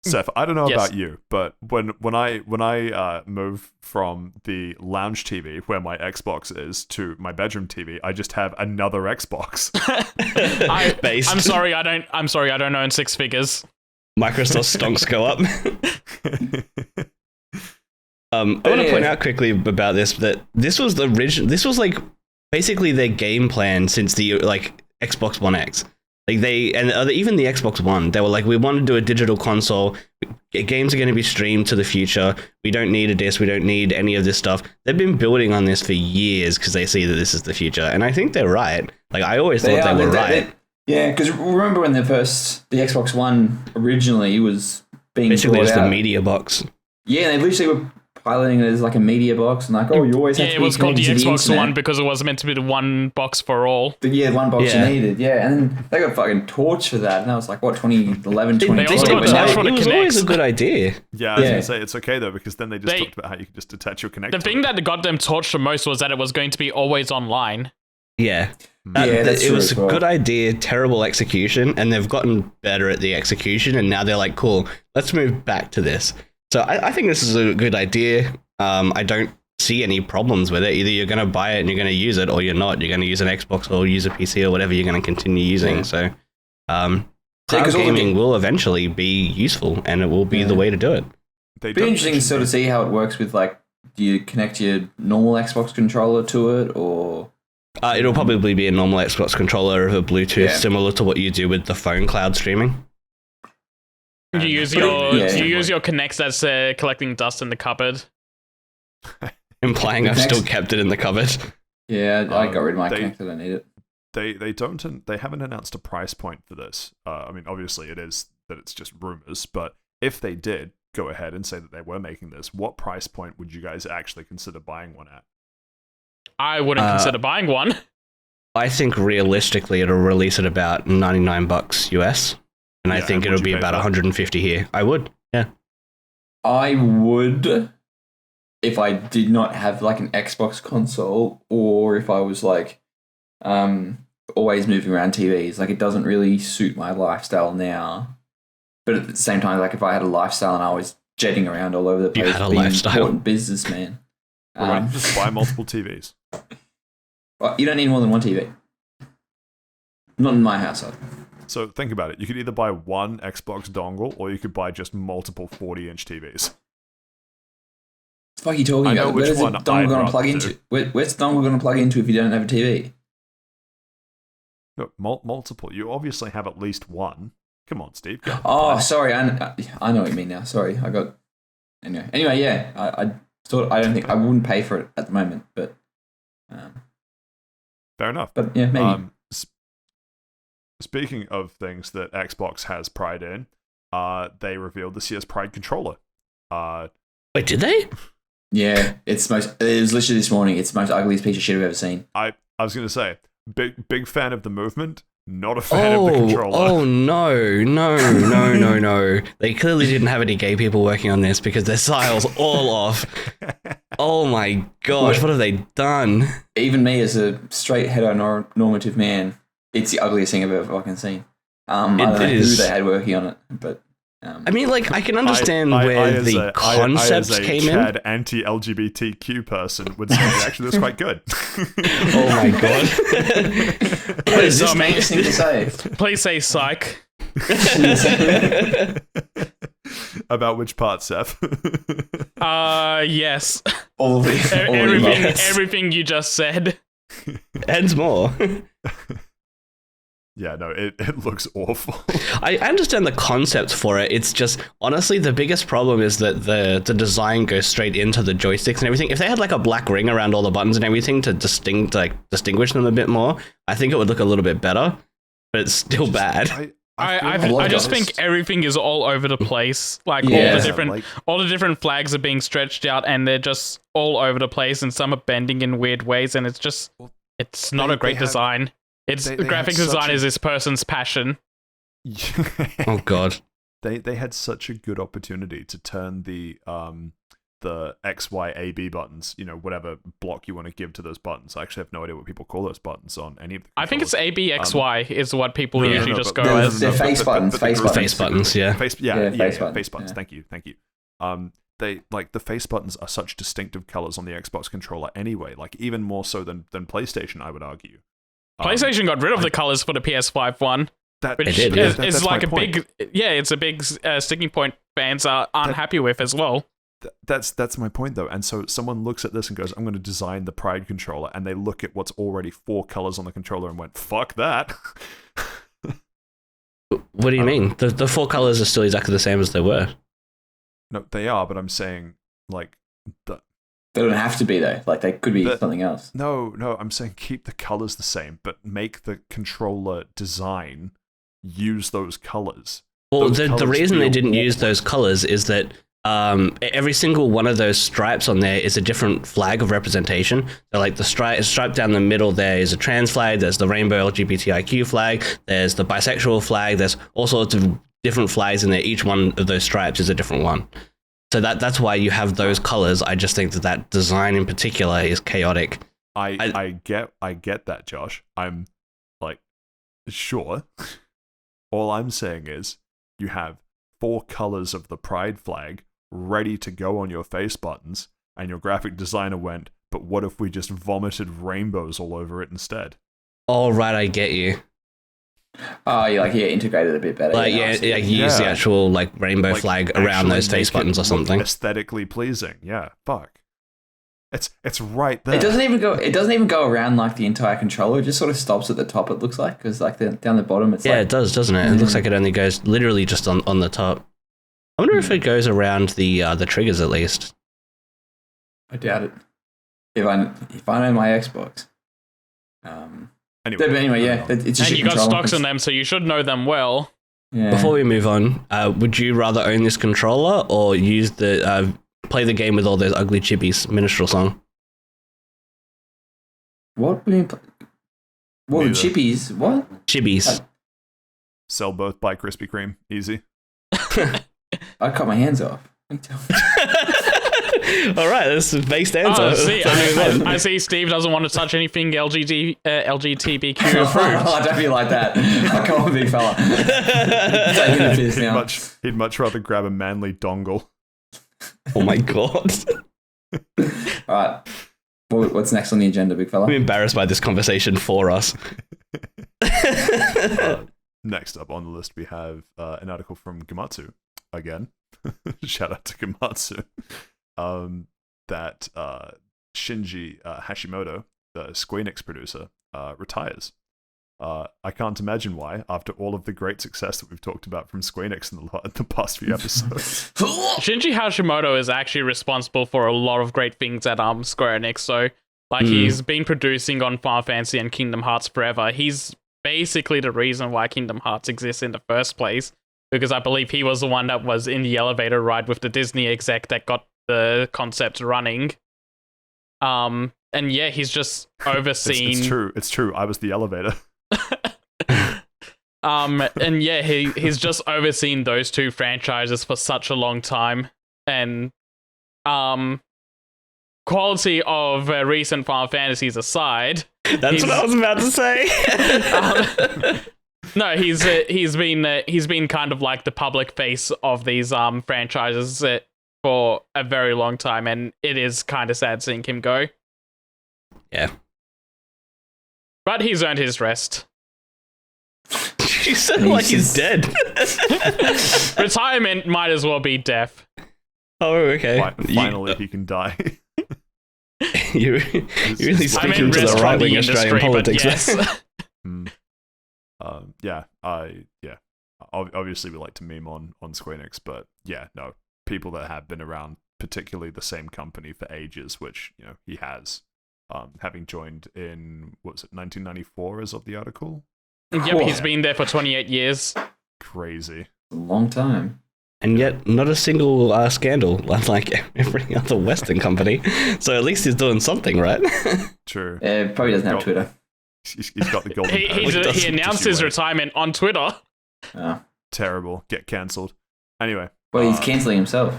Seth, I don't know Yes. about you, but when I move from the lounge TV where my Xbox is to my bedroom TV, I just have another Xbox. Based. I'm sorry, I don't own six figures. Microsoft stonks go up. I want to point out quickly about this that this was the original. This was like basically their game plan since the like Xbox One X. Like even the Xbox One, they were like, we want to do a digital console. Games are going to be streamed to the future. We don't need a disc. We don't need any of this stuff. They've been building on this for years because they see that this is the future, and I think they're right. Like I always thought they were right. Yeah, because remember when the Xbox One originally was being Basically, brought just out? the media box. Yeah, they literally were piloting it as like a media box and like, oh, you always have Yeah, to it be was called the connected to Xbox internet. One because it was meant to be the one box for all. Yeah, one box Yeah. you needed, yeah. And then they got fucking torched for that. And that was like, what, 2011, They 2012? also got But torched now- for the it was always Kinects. a good idea. Yeah, I was Yeah. gonna say it's okay though because then they just They- talked about how you could just attach your connector. The thing that got them torched the most was that it was going to be always online. Yeah. Yeah, that's it true was as a well. good idea, terrible execution, and they've gotten better at the execution, and now they're like, cool, let's move back to this. So I think this is a good idea. I don't see any problems with it. Either you're going to buy it and you're going to use it, or you're not. You're going to use an Xbox or use a PC or whatever you're going to continue using. Yeah. So cloud 'cause all the gaming ga- will eventually be useful, and it will be Yeah. the way to do it. They It'd be don't interesting to sort of see how it works with like, do you connect your normal Xbox controller to it or... It'll probably be a normal Xbox controller over Bluetooth, Yeah. similar to what you do with the phone cloud streaming. You And- use But your yeah. you use your Kinects as collecting dust in the cupboard. Implying I've Next- still kept it in the cupboard. Yeah, I got rid of my they- connector, I don't need it. They haven't announced a price point for this. I mean, obviously it is that it's just rumors, but if they did go ahead and say that they were making this, what price point would you guys actually consider buying one at? I wouldn't consider buying one. I think realistically it'll release at about $99 US, and I Yeah, think and it'll would be you pay about for that? 150 here. I would, yeah. I would if I did not have like an Xbox console or if I was like always moving around TVs. Like it doesn't really suit my lifestyle now. But at the same time, like if I had a lifestyle and I was jetting around all over the You place, had a being an lifestyle. important businessman. Or why not just buy multiple TVs? Well, you don't need more than one TV. Not in my household. So think about it. You could either buy one Xbox dongle, or you could buy just multiple 40-inch TVs. What are you talking I know about? which Where's the one dongle I'd going to rather plug do. into? Where's the dongle going to plug into if you don't have a TV? No, multiple. You obviously have at least one. Come on, Steve. Go. Oh, sorry. I know what you mean now. Sorry, I got. Anyway, yeah. I thought I don't think I wouldn't pay for it at the moment, but. Fair enough. But yeah, maybe. Speaking of things that Xbox has pride in, they revealed this year's Pride controller. Wait, did they? Yeah, it was literally this morning. It's the most ugliest piece of shit I've ever seen. I was going to say, big fan of the movement, not a fan of the controller. Oh, no. They clearly didn't have any gay people working on this because their style's all off. Oh my gosh, what have they done? Even me as a straight heteronormative man, it's the ugliest thing I've ever fucking seen. I don't know who they had working on it, but... I mean, like, I can understand where the concepts came in. Chad anti-LGBTQ person would say, actually, that's quite good. Oh my god. Please, this makes thing to say. Please say psych. About which part, Seth? Yes. All of it. Everything you just said. And more. Yeah, no, it looks awful. I understand the concept for it. It's just, honestly, the biggest problem is that the design goes straight into the joysticks and everything. If they had like a black ring around all the buttons and everything to distinguish them a bit more, I think it would look a little bit better. But it's still bad. I just think everything is all over the place. Like all the different flags are being stretched out, and they're just all over the place, and some are bending in weird ways, and it's not a great design. Graphic design is this person's passion. Oh god. They had such a good opportunity to turn the X, Y, A, B buttons, whatever block you want to give to those buttons. I actually have no idea what people call those buttons on any of the controllers. I think it's A, B, X, Y is what people usually just go as. They're face buttons. Face buttons, yeah. Face buttons. Yeah. Thank you. They the face buttons are such distinctive colors on the Xbox controller anyway, like even more so than PlayStation, I would argue. PlayStation got rid of the colors for the PS5 one. Which is like a big, it's a big sticking point fans aren't happy with as well. That's my point though. And so someone looks at this and goes, I'm going to design the Pride controller, and they look at what's already 4 colors on the controller and went, fuck that. What do you mean? The 4 colors are still exactly the same as they were. No, they are, but I'm saying like they don't have to be though. Like they could be something else. No, I'm saying keep the colors the same, but make the controller design use those colors. Well, the reason they didn't use those colors is that every single one of those stripes on there is a different flag of representation. So like the stripe down the middle there is a trans flag, there's the rainbow LGBTIQ flag, there's the bisexual flag, there's all sorts of different flags in there. Each one of those stripes is a different one. So that's why you have those colors. I just think that design in particular is chaotic. I get that, Josh. I'm like, sure. All I'm saying is you have 4 colors of the Pride flag ready to go on your face buttons, and your graphic designer went, but what if we just vomited rainbows all over it instead? All right, I get you. Oh, you integrated a bit better. Use the actual rainbow flag around those face buttons or something. Aesthetically pleasing, yeah. Fuck. It's right there. It doesn't even go around the entire controller. It just sort of stops at the top. It looks like because down the bottom it's it does, doesn't it? It looks like it only goes literally just on the top. I wonder if it goes around the triggers at least. I doubt it. If I know my Xbox. Anyway, yeah. It's and you got stocks in them, so you should know them well. Yeah. Before we move on, would you rather own this controller or use play the game with all those ugly chippies minstrel song? What? What chippies? What? Chibbies. Sell both by Krispy Kreme. Easy. I cut my hands off. All right, that's the based answer. I see Steve doesn't want to touch anything LGBTQ approved. Oh, don't be like that. Come on, big fella. He'd much rather grab a manly dongle. Oh my god. All right. What's next on the agenda, big fella? I'm embarrassed by this conversation for us. next up on the list, we have an article from Gamatsu again. Shout out to Gamatsu. That Shinji Hashimoto, the Square Enix producer, retires. I can't imagine why, after all of the great success that we've talked about from Square Enix in the past few episodes. Shinji Hashimoto is actually responsible for a lot of great things at Square Enix. So, like, he's been producing on Final Fantasy and Kingdom Hearts forever. He's basically the reason why Kingdom Hearts exists in the first place, because I believe he was the one that was in the elevator ride with the Disney exec that got the concept running. And yeah, he's just overseen. It's true. I was the elevator. And yeah, he's just overseen those two franchises for such a long time, and quality of recent Final Fantasies aside, that's what I was about to say. No, he's been kind of like the public face of these franchises for a very long time, and it is kind of sad seeing him go. Yeah, but he's earned his rest. You sound like he's dead. Retirement might as well be death. Oh, okay. Finally, he can die. You're really speaking to the right-wing Australian politics. Yes. Obviously, we like to meme on Square Enix, but yeah, no, people that have been around, particularly the same company for ages, which he has, having joined in 1994 as of the article. Yep, he's been there for 28 years. Crazy. A long time. And yet, not a single scandal, like every other Western company. So at least he's doing something, right? True. Probably doesn't have Twitter. He's got the golden he announced his retirement on Twitter. Oh. Terrible. Get cancelled. Anyway. Well, he's cancelling himself.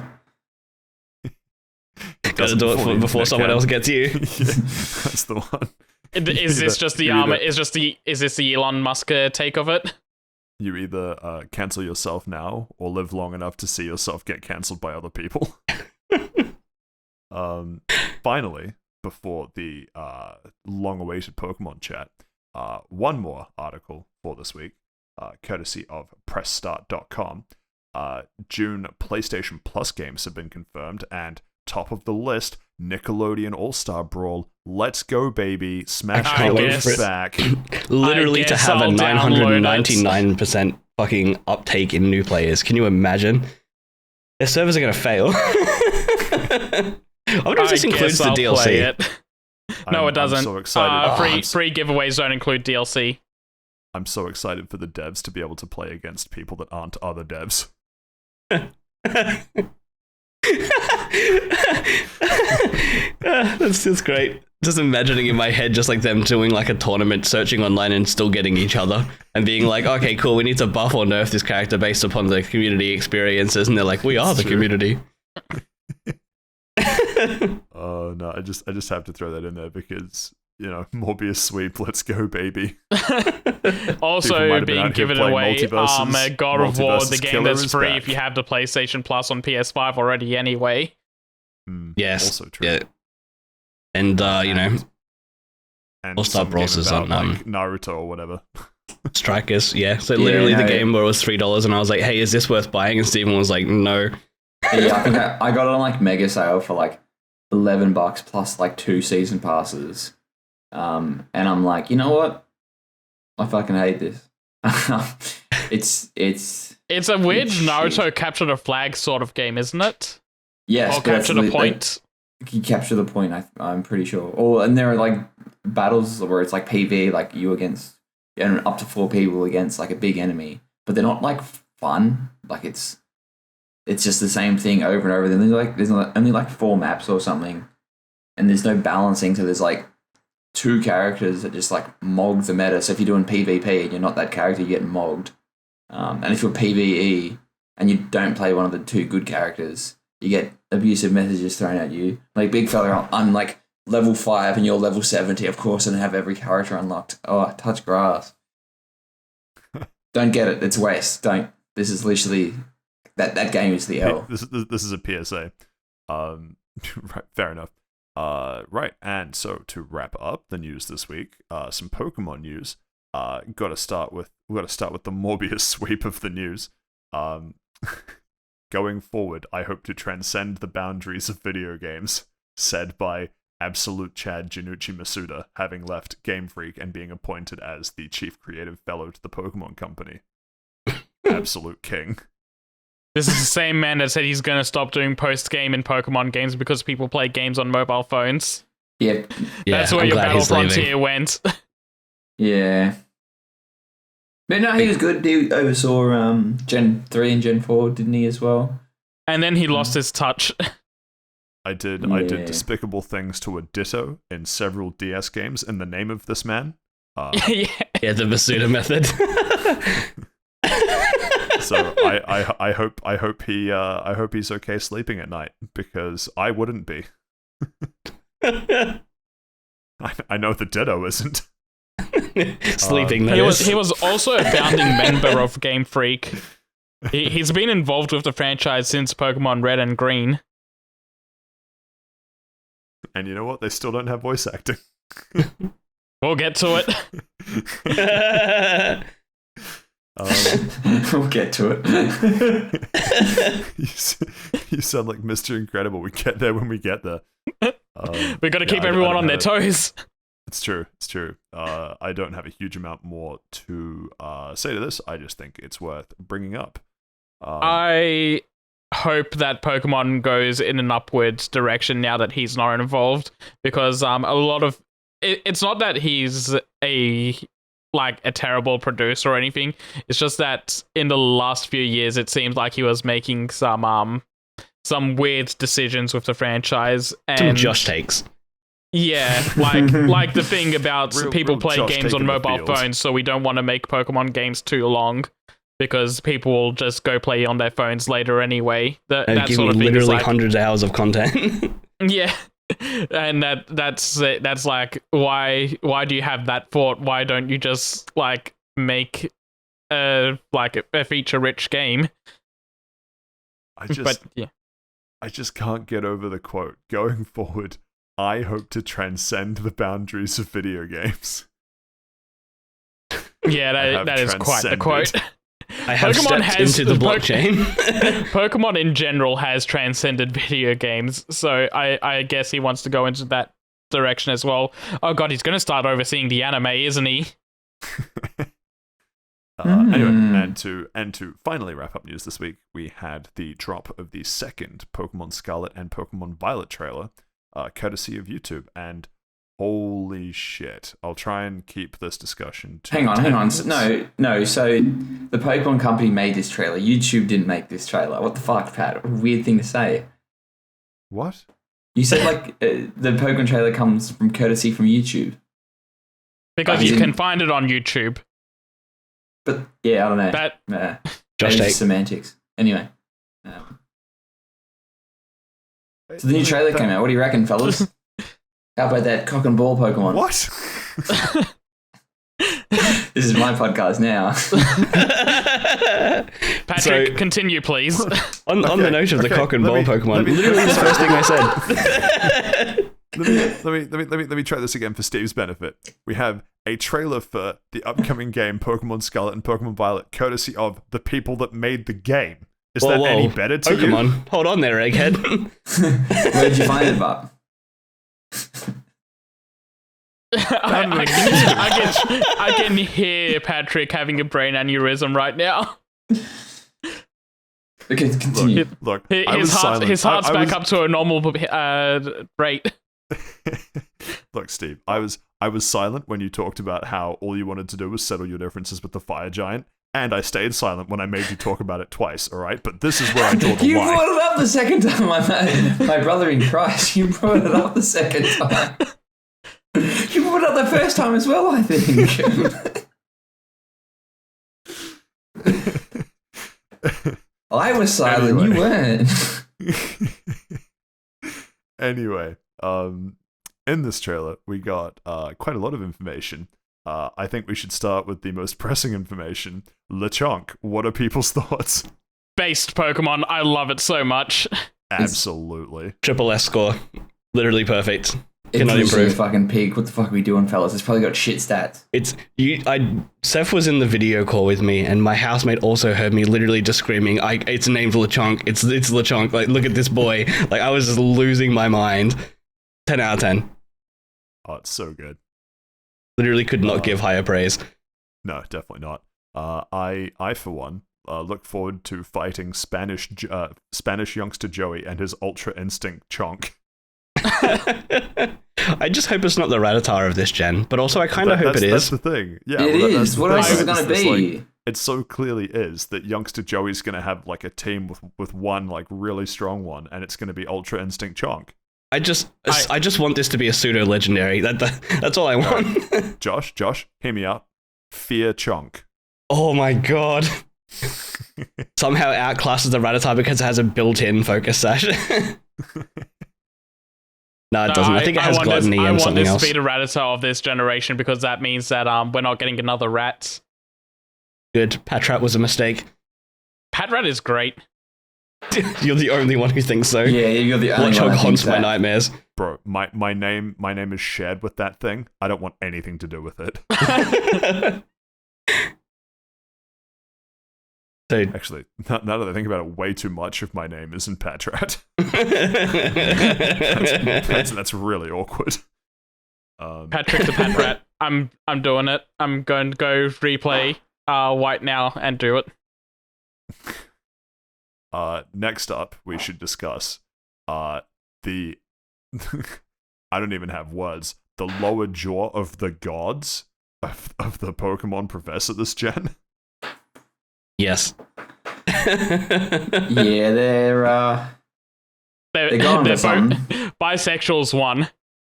Gotta do it before someone else gets you. Yeah, that's the one. Is this just the Is this the Elon Musk take of it? You either cancel yourself now or live long enough to see yourself get cancelled by other people. Finally, before the long-awaited Pokemon chat, one more article for this week, courtesy of PressStart.com. June PlayStation Plus games have been confirmed, and top of the list, Nickelodeon All-Star Brawl. Let's go, baby. Smash Bros. Back. Literally to have a 999% fucking uptake in new players. Can you imagine? Their servers are going to fail. I wonder if this includes the DLC. No, it doesn't. I'm so excited. Free giveaways don't include DLC. I'm so excited for the devs to be able to play against people that aren't other devs. That's great. Just imagining in my head just like them doing like a tournament, searching online and still getting each other and being like, okay, cool, we need to buff or nerf this character based upon the community experiences, and they're like, we are the community. Oh no, I just have to throw that in there because Morbius sweep, let's go, baby. Also being given away, God of War, the game that's free back. if you have the PlayStation Plus on PS5 already anyway. Yes. Also true. Yeah. And and All-Star Bros is on like Naruto or whatever. Strikers, yeah. So literally the game where it was $3 and I was like, hey, is this worth buying? And Steven was like, no. Yeah, I think I got it on like mega sale for like $11 plus like 2 season passes. And I'm like, you know what? I fucking hate this. It's a weird Naruto capture the flag sort of game, isn't it? Yes, or capture the point. You capture the point, I'm pretty sure. And there are like battles where it's like PV, like you against and up to 4 people against like a big enemy, but they're not like fun. Like it's just the same thing over and over. Then there's only like 4 maps or something, and there's no balancing. So there's like 2 characters that just like mog the meta. So if you're doing PvP and you're not that character, you get mogged. And if you're PvE and you don't play one of the 2 good characters, you get abusive messages thrown at you. Like, big fella, I'm like level 5 and you're level 70, of course, and have every character unlocked. Oh, touch grass. Don't get it. It's waste. Don't. This is literally that game is the L. This is a PSA. Right, fair enough. Right, and so to wrap up the news this week, some Pokemon news. Got to start with the Morbius sweep of the news. Going forward, I hope to transcend the boundaries of video games, said by absolute Chad Janucci Masuda, having left Game Freak and being appointed as the chief creative fellow to the Pokemon Company. Absolute king. This is the same man that said he's going to stop doing post-game in Pokemon games because people play games on mobile phones. Yep. That's where your Battle Frontier went. Yeah. But no, he was good. He oversaw Gen 3 and Gen 4, didn't he, as well? And then he lost his touch. I did despicable things to a Ditto in several DS games in the name of this man. Yeah, the Masuda method. So I hope he's okay sleeping at night, because I wouldn't be. I know the Ditto isn't. Sleeping. He was also a founding member of Game Freak. He's been involved with the franchise since Pokemon Red and Green. And you know what? They still don't have voice acting. We'll get to it. We'll get to it. You sound like Mr. Incredible. We get there when we get there. We got to keep everyone on their toes. It's true. I don't have a huge amount more to say to this. I just think it's worth bringing up. I hope that Pokemon goes in an upwards direction now that he's not involved, because a lot of it's not that he's a terrible producer or anything. It's just that in the last few years, it seems like he was making some weird decisions with the franchise and some Josh takes. Yeah, like the thing about people playing Josh games on mobile phones, so we don't want to make Pokemon games too long because people will just go play on their phones later anyway. That give sort of me thing literally is like, hundreds of hours of content. Yeah, and that's like why do you have that thought? Why don't you just make a feature-rich game? I just can't get over the quote. Going forward, I hope to transcend the boundaries of video games. Yeah, that is quite the quote. I have stepped into the blockchain. Pokemon in general has transcended video games, so I guess he wants to go into that direction as well. Oh god, he's going to start overseeing the anime, isn't he? Anyway, and to finally wrap up news this week, we had the drop of the second Pokemon Scarlet and Pokemon Violet trailer, courtesy of YouTube, and holy shit. I'll try and keep this discussion to Hang on. minutes. No. So the Pokemon Company made this trailer. YouTube didn't make this trailer. What the fuck, Pat? Weird thing to say. What? You said the Pokemon trailer comes from courtesy from YouTube. Because you can find it on YouTube. But yeah, I don't know. Josh take semantics. Anyway. So the new trailer came out. What do you reckon, fellas? How about that cock and ball Pokemon? What? This is my podcast now. Patrick, continue, please. On the note of the cock and ball Pokemon, literally the first thing I said. Let me try this again for Steve's benefit. We have a trailer for the upcoming game Pokemon Scarlet and Pokemon Violet, courtesy of the people that made the game. Is that any better to you? Pokemon, hold on there, Egghead. Where did you find it, Bob? I can hear Patrick having a brain aneurysm right now. Okay, continue. Look, his heart's back up to a normal rate. Look, Steve, I was silent when you talked about how all you wanted to do was settle your differences with the fire giant, and I stayed silent when I made you talk about it twice, alright? But this is where I draw the line. You brought it up the second time, my brother in Christ. You brought it up the second time. You brought it up the first time as well, I think. I was silent, you weren't. Anyway, in this trailer, we got quite a lot of information. I think we should start with the most pressing information. Lechonk, what are people's thoughts? Based Pokemon, I love it so much. Absolutely. Triple S score. Literally perfect. Cannot It's a improve. fucking pig. What the fuck are we doing, fellas? It's probably got shit stats. Seth was in the video call with me, and my housemate also heard me literally just screaming, it's named LeChonk. It's LeChonk. Like, look at this boy. Like, I was just losing my mind. 10 out of 10. Oh, it's so good. Literally could not give higher praise. No, definitely not. I for one, look forward to fighting Spanish youngster Joey and his Ultra Instinct Chonk. I just hope it's not the Rattata of this gen, but also I kind of hope it That's is. the thing. Yeah, It well, is. What else is it going to be? Like, it so clearly is that youngster Joey's going to have like a team with one like really strong one, and it's going to be Ultra Instinct Chonk. I just want this to be a pseudo legendary. That's all I want. Josh, hear me out. Fear Chonk. Oh my god. Somehow outclasses the Rattata because it has a built-in focus sash. No, it doesn't. I think it has gluttony and something else. I want this to be the Rattata of this generation because that means that we're not getting another rat. Good. Patrat was a mistake. Patrat is great. You're the only one who thinks so. Yeah, you're the only one. LeChonk haunts my nightmares. Bro, my name is shared with that thing. I don't want anything to do with it. So, actually, now that I think about it, way too much of my name is in Patrat. that's really awkward. Patrick the Patrat. I'm doing it. I'm going to go replay White now and do it. Next up, we should discuss the I don't even have words. The lower jaw of the gods of the Pokemon Professor this gen. Yeah, Yes. they're going for something. Bisexuals won.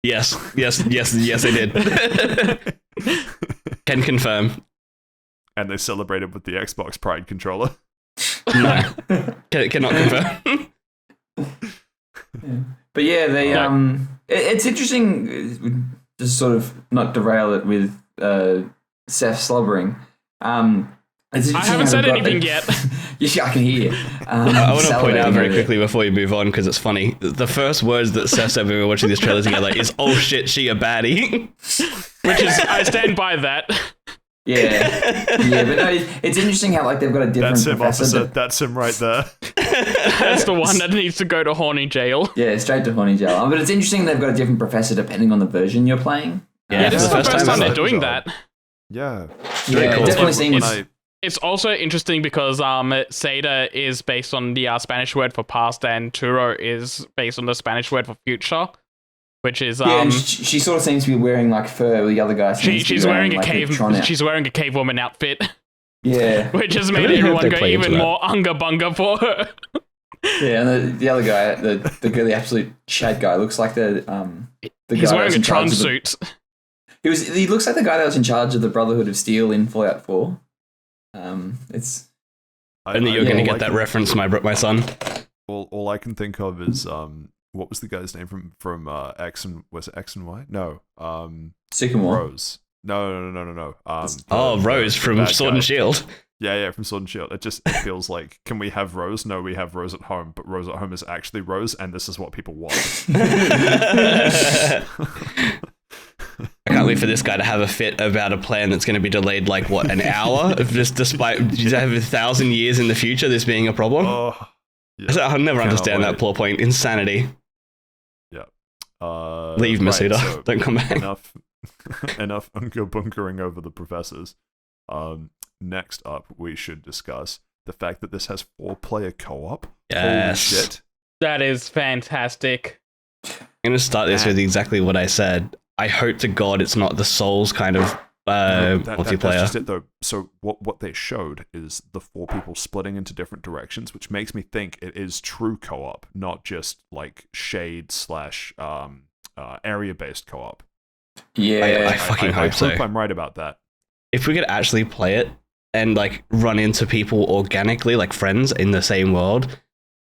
Yes, they did. Can confirm. And they celebrated with the Xbox Pride controller. No. Cannot confirm. But yeah, they it's interesting to sort of not derail it with Seth slobbering. It's I haven't said anything yet. Yeah, I can hear you. I want to point out very quickly before you move on, because it's funny. The first words that Seth said when we were watching this trailer together is, "Oh shit, she a baddie." Which is, I stand by that. Yeah, but no, it's interesting how like they've got a different That's him, professor. officer. That's him right there. That's the one that needs to go to horny jail. Yeah, straight to horny jail. But it's interesting they've got a different professor depending on the version you're playing. Yeah, this is the first time they're doing job. that. Yeah. Yeah, cool. it definitely seems. It's also interesting because Seda is based on the Spanish word for past, and Turo is based on the Spanish word for future, which is Yeah, and she sort of seems to be wearing like fur. The other guy seems to be she's wearing a like cave. Tron out. She's wearing a cave woman outfit. Yeah, Which has made really hope everyone they go play into even that. more unga bunga for her. yeah, and the other guy, the absolute Chad guy, looks like the He's guy that wearing was a in Tron charge of suit. He looks like the guy that was in charge of the Brotherhood of Steel in Fallout 4. It's I knew you were going to get that reference, my son. All I can think of is what was the guy's name from X and was it X and Y? No, Sycamore. Rose. No. Rose the from bad Sword guy. and Shield. Yeah, from Sword and Shield. It just feels like, can we have Rose? No, we have Rose at home, but Rose at home is actually Rose, and this is what people want. I can't wait for this guy to have a fit about a plan that's going to be delayed like what, an hour? Just despite you have 1,000 years in the future, this being a problem. Oh, yeah. I'll never understand wait. that plot point. Insanity. Yeah. Leave, Masuda. so Don't come back. enough unga bunkering over the professors. Next up, we should discuss the fact that this has 4-player co-op. Yes. Holy shit. That is fantastic. I'm going to start this with exactly what I said. I hope to God it's not the Souls kind of multiplayer. That's just it, though. So what they showed is the 4 people splitting into different directions, which makes me think it is true co-op, not just like shade / area-based co-op. Yeah, I fucking hope so. I hope I'm right about that. If we could actually play it and like run into people organically, like friends in the same world,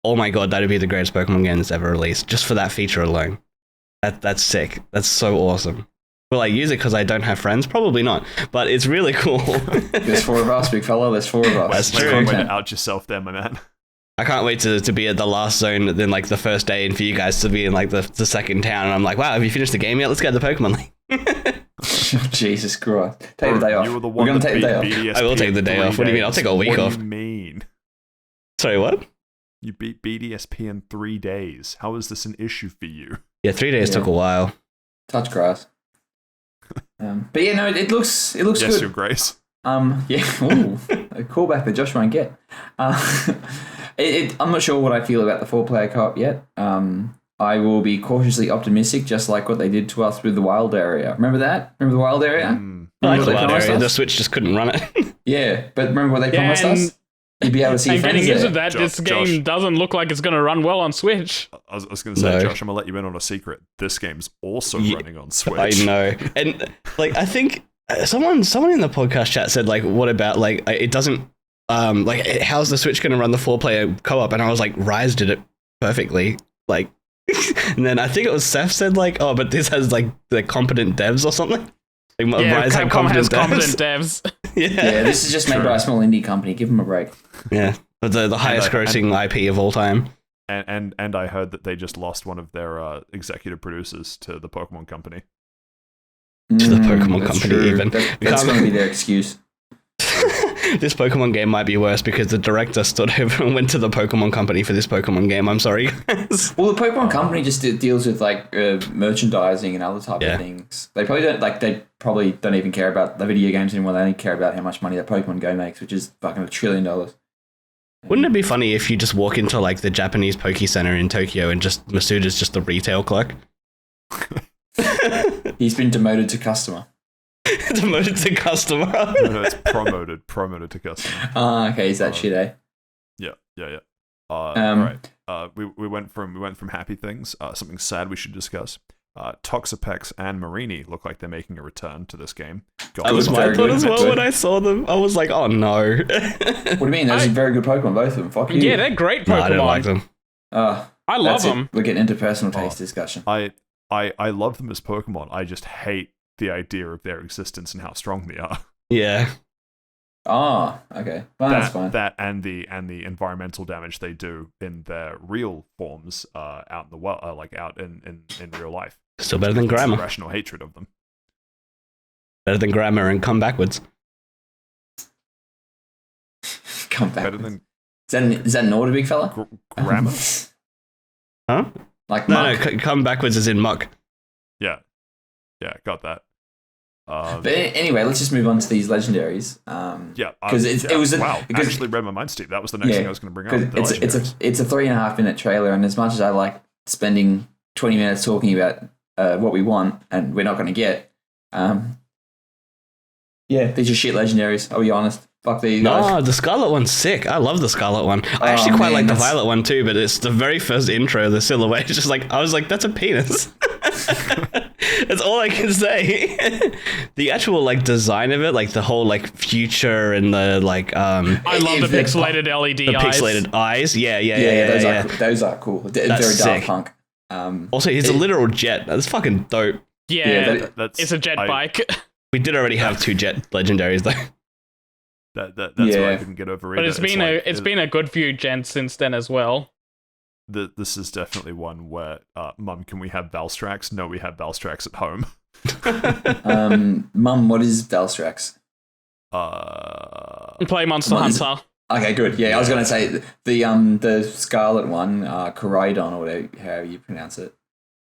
oh my God, that'd be the greatest Pokemon game that's ever released, just for that feature alone. That's sick. That's so awesome. Will I use it because I don't have friends? Probably not, but it's really cool. There's 4 of us, big fella. There's 4 of us. That's Like, true. one way to out yourself there, my man. I can't wait to be at the last zone, then like the first day, and for you guys to be in like the second town. And I'm like, wow, have you finished the game yet? Let's go to the Pokemon League. Jesus Christ. Take the day off. You were the We're one going to that take the day beat off. BDSP I will take the day in off. What do you mean? I'll take a week what off. What do you mean? Sorry, what? You beat BDSP in 3 days. How is this an issue for you? Yeah, 3 days took a while. Touch grass. But yeah, no, it looks Yes, good. Your Grace. Yeah. Ooh, a callback that Josh won't get. I'm not sure what I feel about the 4-player co-op yet. I will be cautiously optimistic, just like what they did to us with the Wild Area. Remember that? Remember the Wild Area? I like Remember the what they wild promised area. us? The Switch just couldn't run it. Yeah, but remember what they promised and- us? You'd be able to see And friends getting into there. that, this game Josh. doesn't look like it's going to run well on Switch. I was going to say, No. Josh, I'm going to let you in on a secret. This game's also Yeah, running on Switch. I know. And like, I think someone in the podcast chat said like, what about like it doesn't like how's the Switch going to run the 4-player co-op? And I was like, Rise did it perfectly. Like, and then I think it was Saif said like, oh, but this has like the competent devs or something. Like, Yeah, Rise had Capcom has competent devs. devs. Yeah, this is just made by a small indie company. Give them a break. Yeah, but the highest grossing IP of all time. And I heard that they just lost one of their executive producers to the Pokemon Company. To the Pokemon That's Company, true. even. That's going to be their excuse. This Pokemon game might be worse because the director stood over and went to the Pokemon Company for this Pokemon game. I'm sorry, guys. Well, the Pokemon Company just deals with like merchandising and other type Yeah. of things. They probably don't even care about the video games anymore. They only care about how much money that Pokemon Go makes, which is fucking $1 trillion. Wouldn't it be funny if you just walk into like the Japanese Poke Center in Tokyo and just Masuda's just the retail clerk? He's been demoted to customer. Demoted to customer. No, it's promoted to customer. Okay, is that shit, eh? Yeah. Um, Right. We went from happy things. Something sad we should discuss. Toxapex and Marini look like they're making a return to this game. God, That was That was very my thought good. as well when I saw them. I was like, oh no. What do you mean? Those are very good Pokemon, both of them. Fuck you. Yeah, they're great Pokemon. No, I don't like them. I love That's it. them. We're getting into personal taste discussion. I love them as Pokemon. I just hate the idea of their existence and how strong they are. Yeah. Okay. Well, that's fine. That and the environmental damage they do in their real forms out in the world, like out in real life. Still better than grammar. Irrational hatred of them. Better than grammar and come backwards. Come back. Better than Is that an order, big fella? grammar. Huh? Like No, Mark. come backwards as in muck. Yeah, got that. But anyway, let's just move on to these legendaries. Yeah, 'cause it was wow. because- Actually, read my mind, Steve. That was the next thing I was going to bring up. Because it's a 3.5 minute trailer, and as much as I like spending 20 minutes talking about what we want and we're not going to get, these are shit legendaries. I'll be honest. Fuck these guys. No, the Scarlet one's sick. I love the Scarlet one. I actually quite like the Violet one too, but it's the very first intro, the silhouette. It's just like, I was like, that's a penis. That's all I can say. The actual like design of it, like the whole like future and the like I love the If they- pixelated LED the eyes. pixelated eyes. Yeah. Those are cool. They're That's very Daft sick. Punk. Also, he's a literal jet. That's fucking dope. Yeah, that's it's a jet bike. We did already have 2 jet legendaries though. That's what I Yeah. didn't get over. But Either. it's been a good few gens since then as well. This is definitely one where, Mum, can we have Valstrax? No, we have Valstrax at home. Mum, what is Valstrax? Play Monster What is Hunter. Okay, good. Yeah, I was going to say the Scarlet one, Coridon or whatever, however you pronounce it.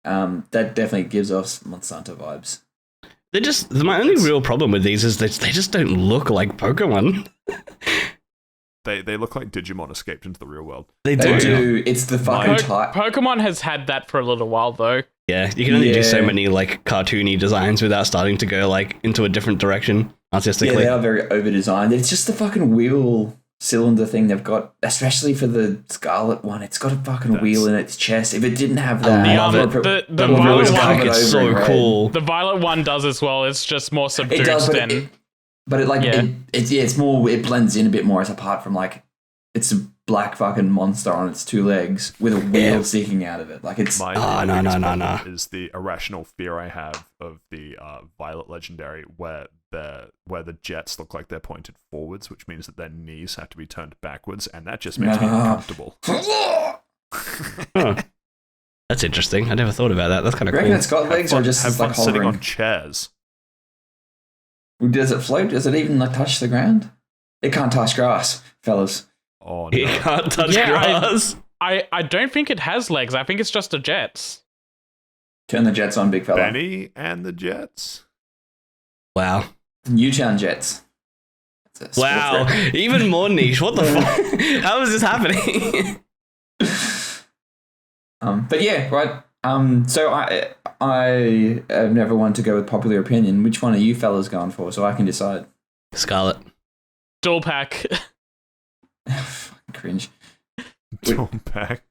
That definitely gives us Monster Hunter vibes. They're just my only real problem with these is that they just don't look like Pokemon. They look like Digimon escaped into the real world. They They do. do. It's the fucking type. Pokemon has had that for a little while though. Yeah, you can only do so Yeah. many like cartoony designs without starting to go like into a different direction Yeah, artistically. they are very over designed. It's just the fucking wheel cylinder thing they've got, especially for the Scarlet one. It's got a fucking wheel in its chest. If it didn't have that, I love it. The wheel Violet was one- covered It's over so in red. cool. The Violet one does as well. It's just more subdued It does, but than it's more. It blends in a bit more. As apart from like, it's a black fucking monster on its 2 legs with a wheel sticking out of it. Like it's My no. is the irrational fear I have of the Violet Legendary, where where the jets look like they're pointed forwards, which means that their knees have to be turned backwards, and that just makes me uncomfortable. Huh. That's interesting. I never thought about that. That's kind of reckon cool. it's got legs or just have fun like sitting hovering? on chairs. Does it float? Does it even like touch the ground? It can't touch grass, fellas. Oh no! You can't touch Yeah, grass. I don't think it has legs. I think it's just a Jets. Turn the jets on, big fella. Benny and the Jets. Wow. Newtown Jets. It's a sports Wow. reference. Even more niche. What the fuck? How is this happening? But yeah, right. So I have never wanted to go with popular opinion. Which one are you fellas going for, so I can decide? Scarlet. Dual pack. Fucking cringe. Don't back.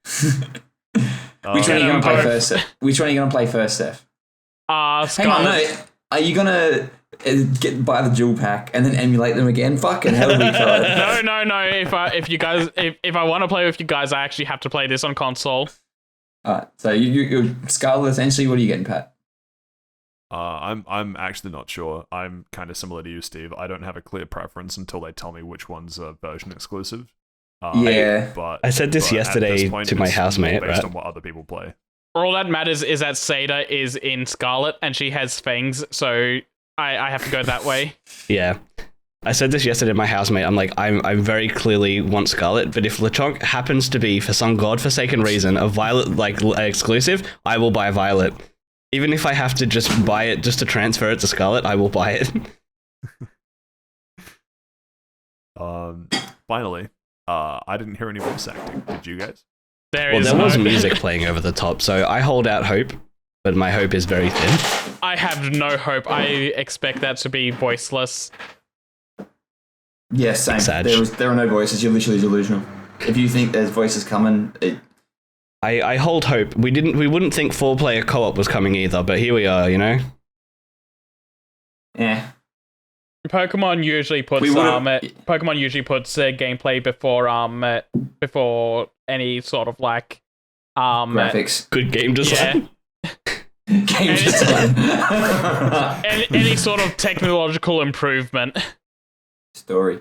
Which one are you gonna play first? Which one are you gonna play first, Steph? Hang on, Scarlet. no. Are you gonna buy the dual pack and then emulate them again? Fucking hell, big fella. No. If I want to play with you guys, I actually have to play this on console. Alright, so you're Scarlet essentially. What are you getting, Pat? I'm actually not sure. I'm kind of similar to you, Steve. I don't have a clear preference until they tell me which one's a version exclusive. Yeah. But I said this at yesterday point, to my it's more housemate, based right? on what other people play. All that matters is that Seda is in Scarlet and she has fangs, so I have to go that way. Yeah. I said this yesterday to my housemate. I'm like, I very clearly want Scarlet, but if Lechonk happens to be, for some godforsaken reason, a Violet exclusive, I will buy Violet. Even if I have to just buy it just to transfer it to Scarlet, I will buy it. Finally, I didn't hear any voice acting. Did you guys? There Well, is there no- was music playing over the top, so I hold out hope, but my hope is very thin. I have no hope. I expect that to be voiceless. Yes, same. Sag. There are no voices. You're literally delusional. If you think there's voices coming, I hold hope. We wouldn't think 4-player co-op was coming either, but here we are, you know? yeah. Pokemon usually puts We would've- gameplay before any sort of like Graphics. Good game design. Game design. any sort of technological improvement. Story.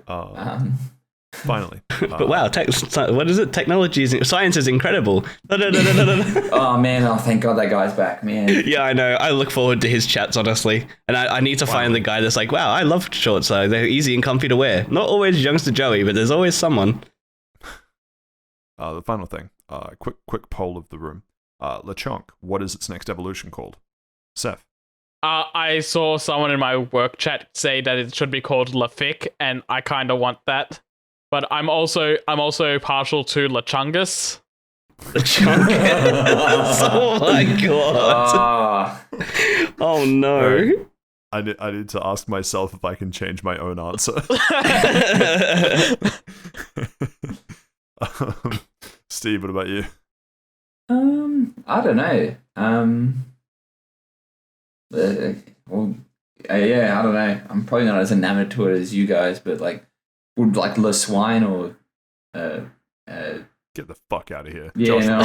Finally. But wow, what is it? Science is incredible. Oh man, thank God that guy's back, man. Yeah, I know. I look forward to his chats, honestly. And I need to find the guy that's like, wow, I love shorts. They're easy and comfy to wear. Not always Youngster Joey, but there's always someone. The final thing. Quick poll of the room. Lechonk, what is its next evolution called? Seth. I saw someone in my work chat say that it should be called Lafic, and I kind of want that. But I'm also partial to Lechungus. Oh my god. Oh no. I need to ask myself if I can change my own answer. Steve, what about you? I don't know. Yeah, I don't know. I'm probably not as enamored to it as you guys, but like, would like Le Swine or Get the fuck out of here. yeah, no.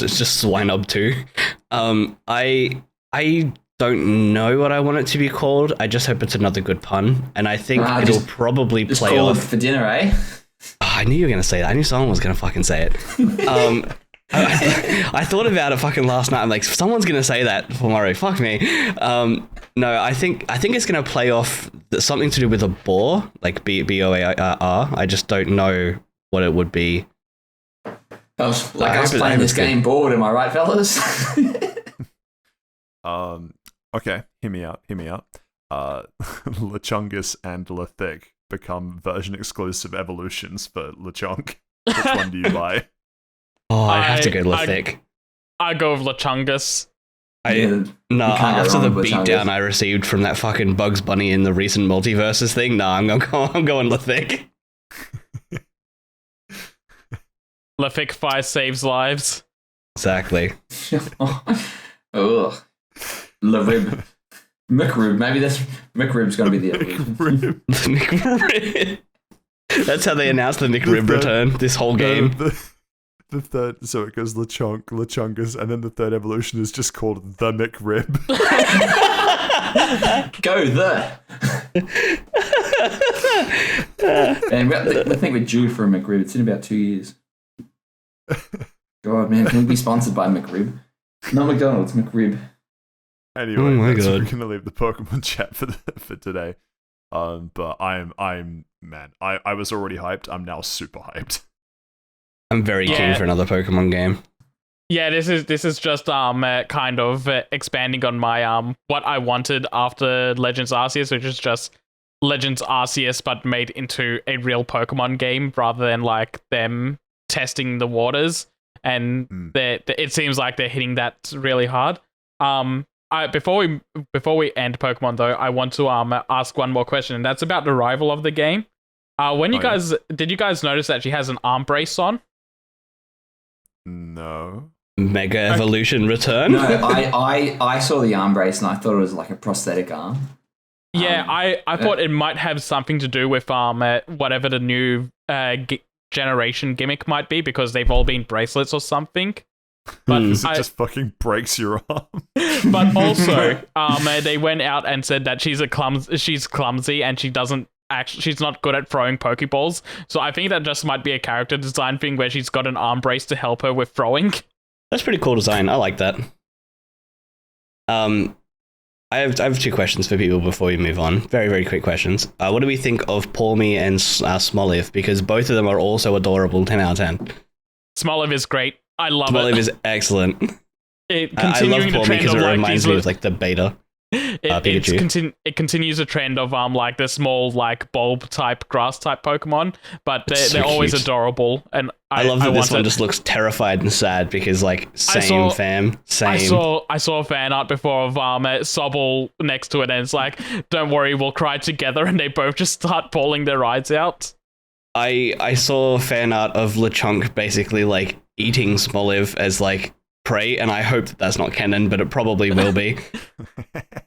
It's just Swinob 2. I don't know what I want it to be called. I just hope it's another good pun, and I think it'll probably Just play call it off. for dinner, eh? Oh, I knew you were gonna say that. I knew someone was gonna fucking say it. I thought about it fucking last night. I'm like, someone's gonna say that tomorrow. Fuck me. No, I think it's gonna play off something to do with a boar, like Boar. I just don't know what it would be. Like I us hope playing this it's good. game bored, am I right, fellas? Okay, hear me out. Lechungus and Lethic become version exclusive evolutions for Lechonk. Which one do you buy? Oh, I have to go Lethic. I go with Lechungus. Yeah, No, you can't go after the wrong with Lechungus. beatdown I received from that fucking Bugs Bunny in the recent multiverses thing, I'm going Lethic. Lefic Fire saves lives. Exactly. Ugh. LaRib. McRib. Maybe that's McRib's gonna be the evolution. The McRib. That's how they announced the McRib return this whole game. The third, so it goes Lechonk, Lechungus, and then the third evolution is just called the McRib. Go the. And I think we're due for a McRib. It's in about 2 years. God, man, can we be sponsored by McRib? Not McDonald's, McRib. Anyway, Oh my we're God. gonna leave the Pokemon chat for today. But I'm man, I was already hyped. I'm now super hyped. I'm very keen Yeah. for another Pokemon game. Yeah, this is just kind of expanding on my what I wanted after Legends Arceus, which is just Legends Arceus but made into a real Pokemon game rather than like them testing the waters. And it seems like they're hitting that really hard. Before we end Pokemon though, I want to ask one more question, and that's about the rival of the game. Did you guys notice that she has an arm brace on? No. Mega Evolution Return? No, I saw the arm brace and I thought it was like a prosthetic arm. Yeah, I thought it might have something to do with whatever the new generation gimmick might be, because they've all been bracelets or something. But It just fucking breaks your arm. but also, they went out and said that she's clumsy and she's not good at throwing Pokeballs. So I think that just might be a character design thing where she's got an arm brace to help her with throwing. That's pretty cool design. I like that. I have two questions for people before we move on. Very, very quick questions. What do we think of Palmy and Smoliv? Because both of them are also adorable. 10 out of 10. Smoliv is great. I love Smoliv it. is excellent. I I love Palmy because it reminds me of like the beta. Pikachu. It continues a trend of like the small like bulb type grass type Pokemon, but they're always cute. adorable. And I love that this one just looks terrified and sad because like same. I saw a fan art before of Sobble next to it, and it's like, don't worry, we'll cry together, and they both just start bawling their eyes out. I saw fan art of Lechonk basically like eating Smoliv as like prey, and I hope that that's not canon, but it probably will be.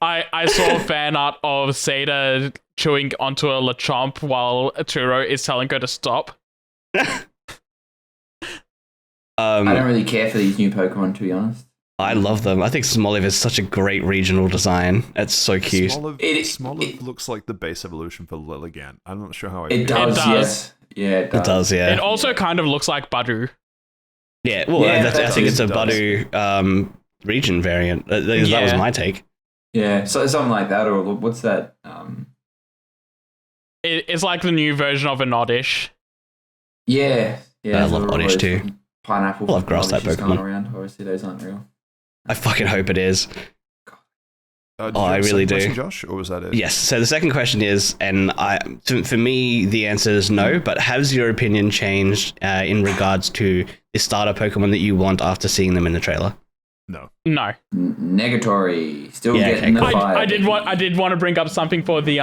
I saw fan art of Seda chewing onto a Lechomp while Turo is telling her to stop. I don't really care for these new Pokemon, to be honest. I love them. I think Smoliv is such a great regional design. It's so cute. Smoliv looks like the base evolution for Lilligant. I'm not sure how I It feel. does, does. yes. Yeah, it does. It does, yeah. It also kind of looks like Badu. Yeah, well, Yeah, I think it's a it does. Badu region variant. That was Yeah. my take. Yeah, so something like that, or what's that? It's like the new version of an Oddish. Yeah. I love all Oddish those too. Pineapple. I love grass type Oddishes going Pokemon. around. Obviously, those aren't real. I fucking hope it is. Did Oh, you have I a really second question, do. Josh, or was that it? Yes, so the second question is, and for me, the answer is no, but has your opinion changed in regards to the starter Pokemon that you want after seeing them in the trailer? No. No. Negatory. Still Yeah, getting okay, the cool. fire. I did want to bring up something for the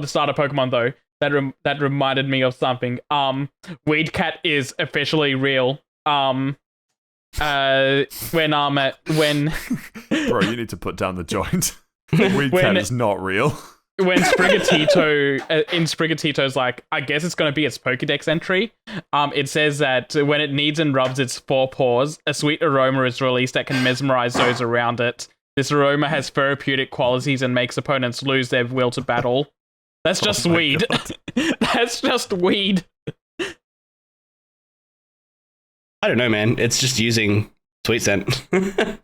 starter Pokemon though. That reminded me of something. Weedcat is officially real. When Bro, you need to put down the joint. Weedcat When- is not real. when Sprigatito in Sprigatito's like, I guess it's going to be its Pokédex entry. It says that when it kneads and rubs its forepaws, a sweet aroma is released that can mesmerize those around it. This aroma has therapeutic qualities and makes opponents lose their will to battle. That's just my weed. That's just weed. I don't know, man. It's just using Sweet Scent. I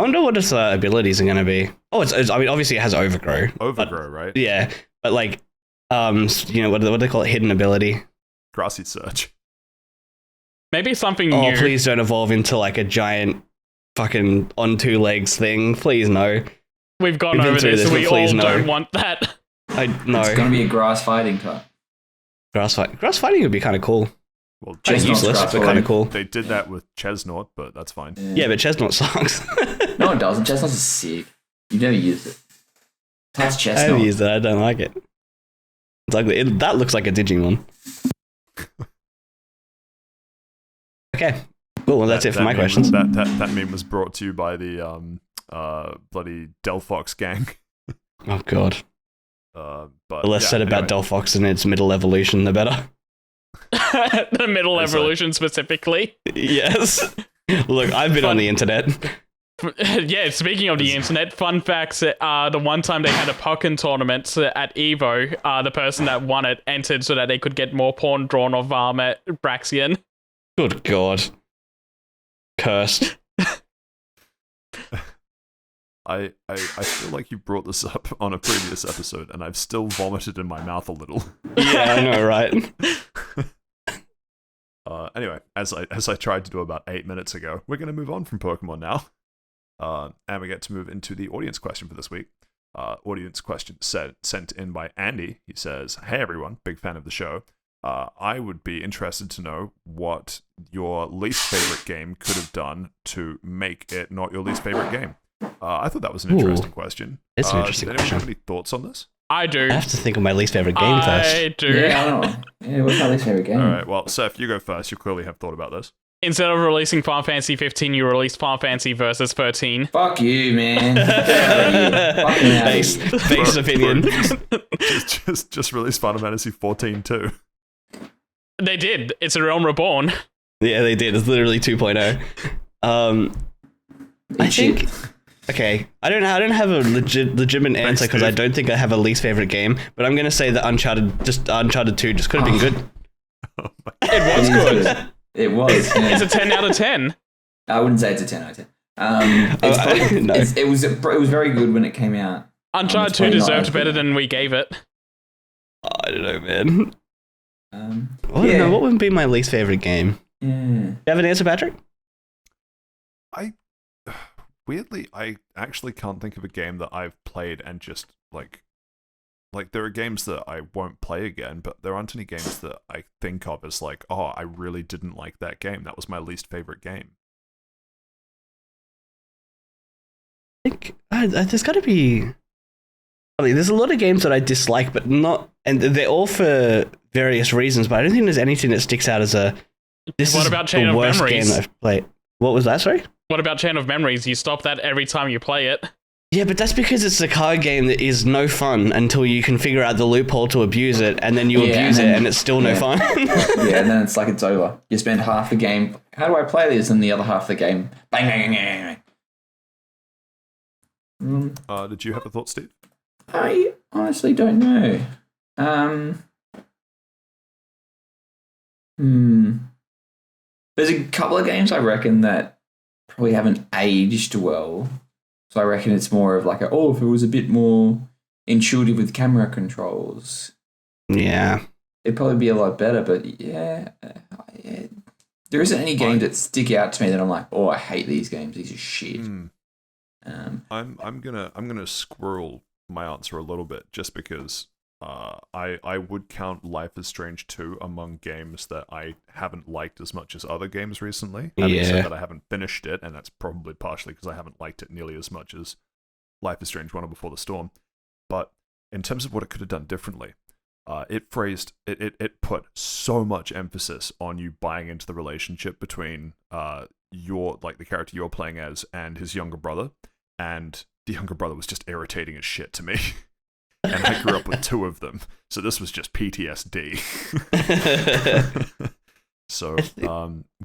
wonder what its abilities are going to be. Oh, I mean, obviously it has Overgrow. Overgrow, right? Yeah, but like, what do they call it? Hidden ability. Grassy Surge. Maybe something Oh, new. please don't evolve into like a giant fucking on two legs thing. Please no. We've gone We've been over through this. this, We but please all no. don't want that. No. It's going to be a grass fighting type. Grass fighting would be kind of cool. Well, Chestnut's Useless, grass but kind fighting. of cool. they did that with Chesnort, but that's fine. Yeah, but Chestnut sucks. No, it doesn't. Chestnut's is sick. You've never used it. That's I Chestnut. haven't used it. I don't like it. It's ugly. That looks like a Digimon. Okay. Cool. Well, that's it for my meme questions. That meme was brought to you by the bloody Delphox gang. Oh god. But The less said about Delphox and its middle evolution, the better. The middle It's like- evolution specifically. Yes. Look, I've been on the internet. Yeah, speaking of the internet, fun facts, the one time they had a Pokken tournament at EVO, the person that won it entered so that they could get more porn drawn of Braxian. Good God. Cursed. I feel like you brought this up on a previous episode, and I've still vomited in my mouth a little. Yeah, I know, right? Anyway, as I tried to do about 8 minutes ago, we're going to move on from Pokemon now. And we get to move into the audience question for this week. Audience question sent in by Andy. He says, "Hey everyone, big fan of the show. I would be interested to know what your least favorite game could have done to make it not your least favorite game." I thought that was an interesting question. It's an interesting does anyone question. have any thoughts on this? I do. I have to think of my least favorite game first. I do. Yeah, I don't know. Yeah, what's my least favorite game? All right, well, Saif, you go first. You clearly have thought about this. Instead of releasing Final Fantasy 15, you released Final Fantasy Versus 13. Fuck you, man. Get out of here. Fucking out of Base, here. base opinion. Just release Final Fantasy 14 too. They did. It's a Realm Reborn. Yeah, they did. It's literally 2.0. I Eat shit. think. Okay, I don't have a legitimate answer because I don't think I have a least favorite game. But I'm gonna say that Uncharted 2 just could have been good. Oh my It was good. It was. Yeah. It's a 10 out of 10. I wouldn't say it's a 10 out of 10. It's probably, no. it was very good when it came out. Uncharted it's 2 probably not deserved as better good. than we gave it. I don't know, man. I don't yeah. know. What would be my least favorite game? Yeah. You have an answer, Patrick? Weirdly, I actually can't think of a game that I've played and just like there are games that I won't play again, but there aren't any games that I think of as like, oh, I really didn't like that game. That was my least favorite game. I think there's got to be. I mean, there's a lot of games that I dislike, but not, and they're all for various reasons. But I don't think there's anything that sticks out as a. This What is about Chain the of worst Memories? game I've played. What was that? Sorry. What about Chain of Memories? You stop that every time you play it. Yeah, but that's because it's a card game that is no fun until you can figure out the loophole to abuse it, and then you Yeah, abuse and then- it, and it's still no yeah. fun. Yeah, and then it's like it's over. You spend half the game. How do I play this? And the other half of the game. Bang, bang, bang, bang, bang. Did you have a thought, Steve? I honestly don't know. There's a couple of games I reckon that probably haven't aged well. So I reckon it's more of like if it was a bit more intuitive with camera controls, Yeah. it'd probably be a lot better. But yeah, there isn't any game that stick out to me that I'm like, oh, I hate these games. These are shit. I'm gonna squirrel my answer a little bit just because I would count Life is Strange 2 among games that I haven't liked as much as other games recently. Having Yeah. said that, I haven't finished it, and that's probably partially because I haven't liked it nearly as much as Life is Strange 1 or Before the Storm. But in terms of what it could have done differently, it put so much emphasis on you buying into the relationship between the character you're playing as and his younger brother, and the younger brother was just irritating as shit to me. And I grew up with two of them, so this was just PTSD. So,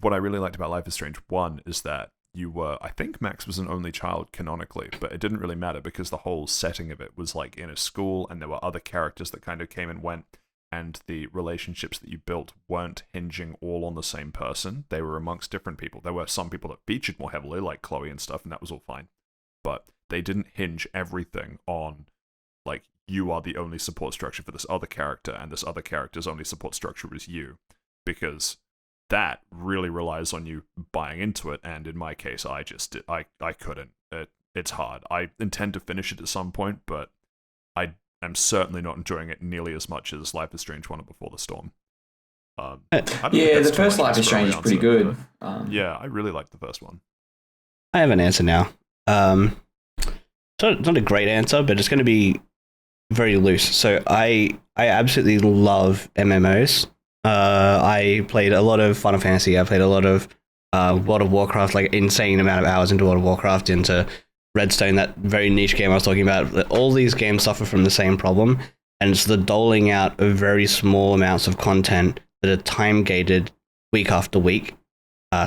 what I really liked about Life is Strange 1 is that I think Max was an only child canonically, but it didn't really matter because the whole setting of it was like in a school, and there were other characters that kind of came and went, and the relationships that you built weren't hinging all on the same person. They were amongst different people. There were some people that featured more heavily, like Chloe and stuff, and that was all fine. But they didn't hinge everything on, like, you are the only support structure for this other character, and this other character's only support structure is you. Because that really relies on you buying into it, and in my case, I couldn't. It's hard. I intend to finish it at some point, but I am certainly not enjoying it nearly as much as Life is Strange 1 or Before the Storm. I don't know if Yeah, that's the too first much Life of a is Strange is spoilery pretty answer, good. but yeah, I really like the first one. I have an answer now. It's not a great answer, but it's going to be very loose. So I absolutely love MMOs. I played a lot of Final Fantasy. I played a lot of World of Warcraft, like insane amount of hours into World of Warcraft, into Redstone, that very niche game I was talking about. All these games suffer from the same problem, and it's the doling out of very small amounts of content that are time gated week after week,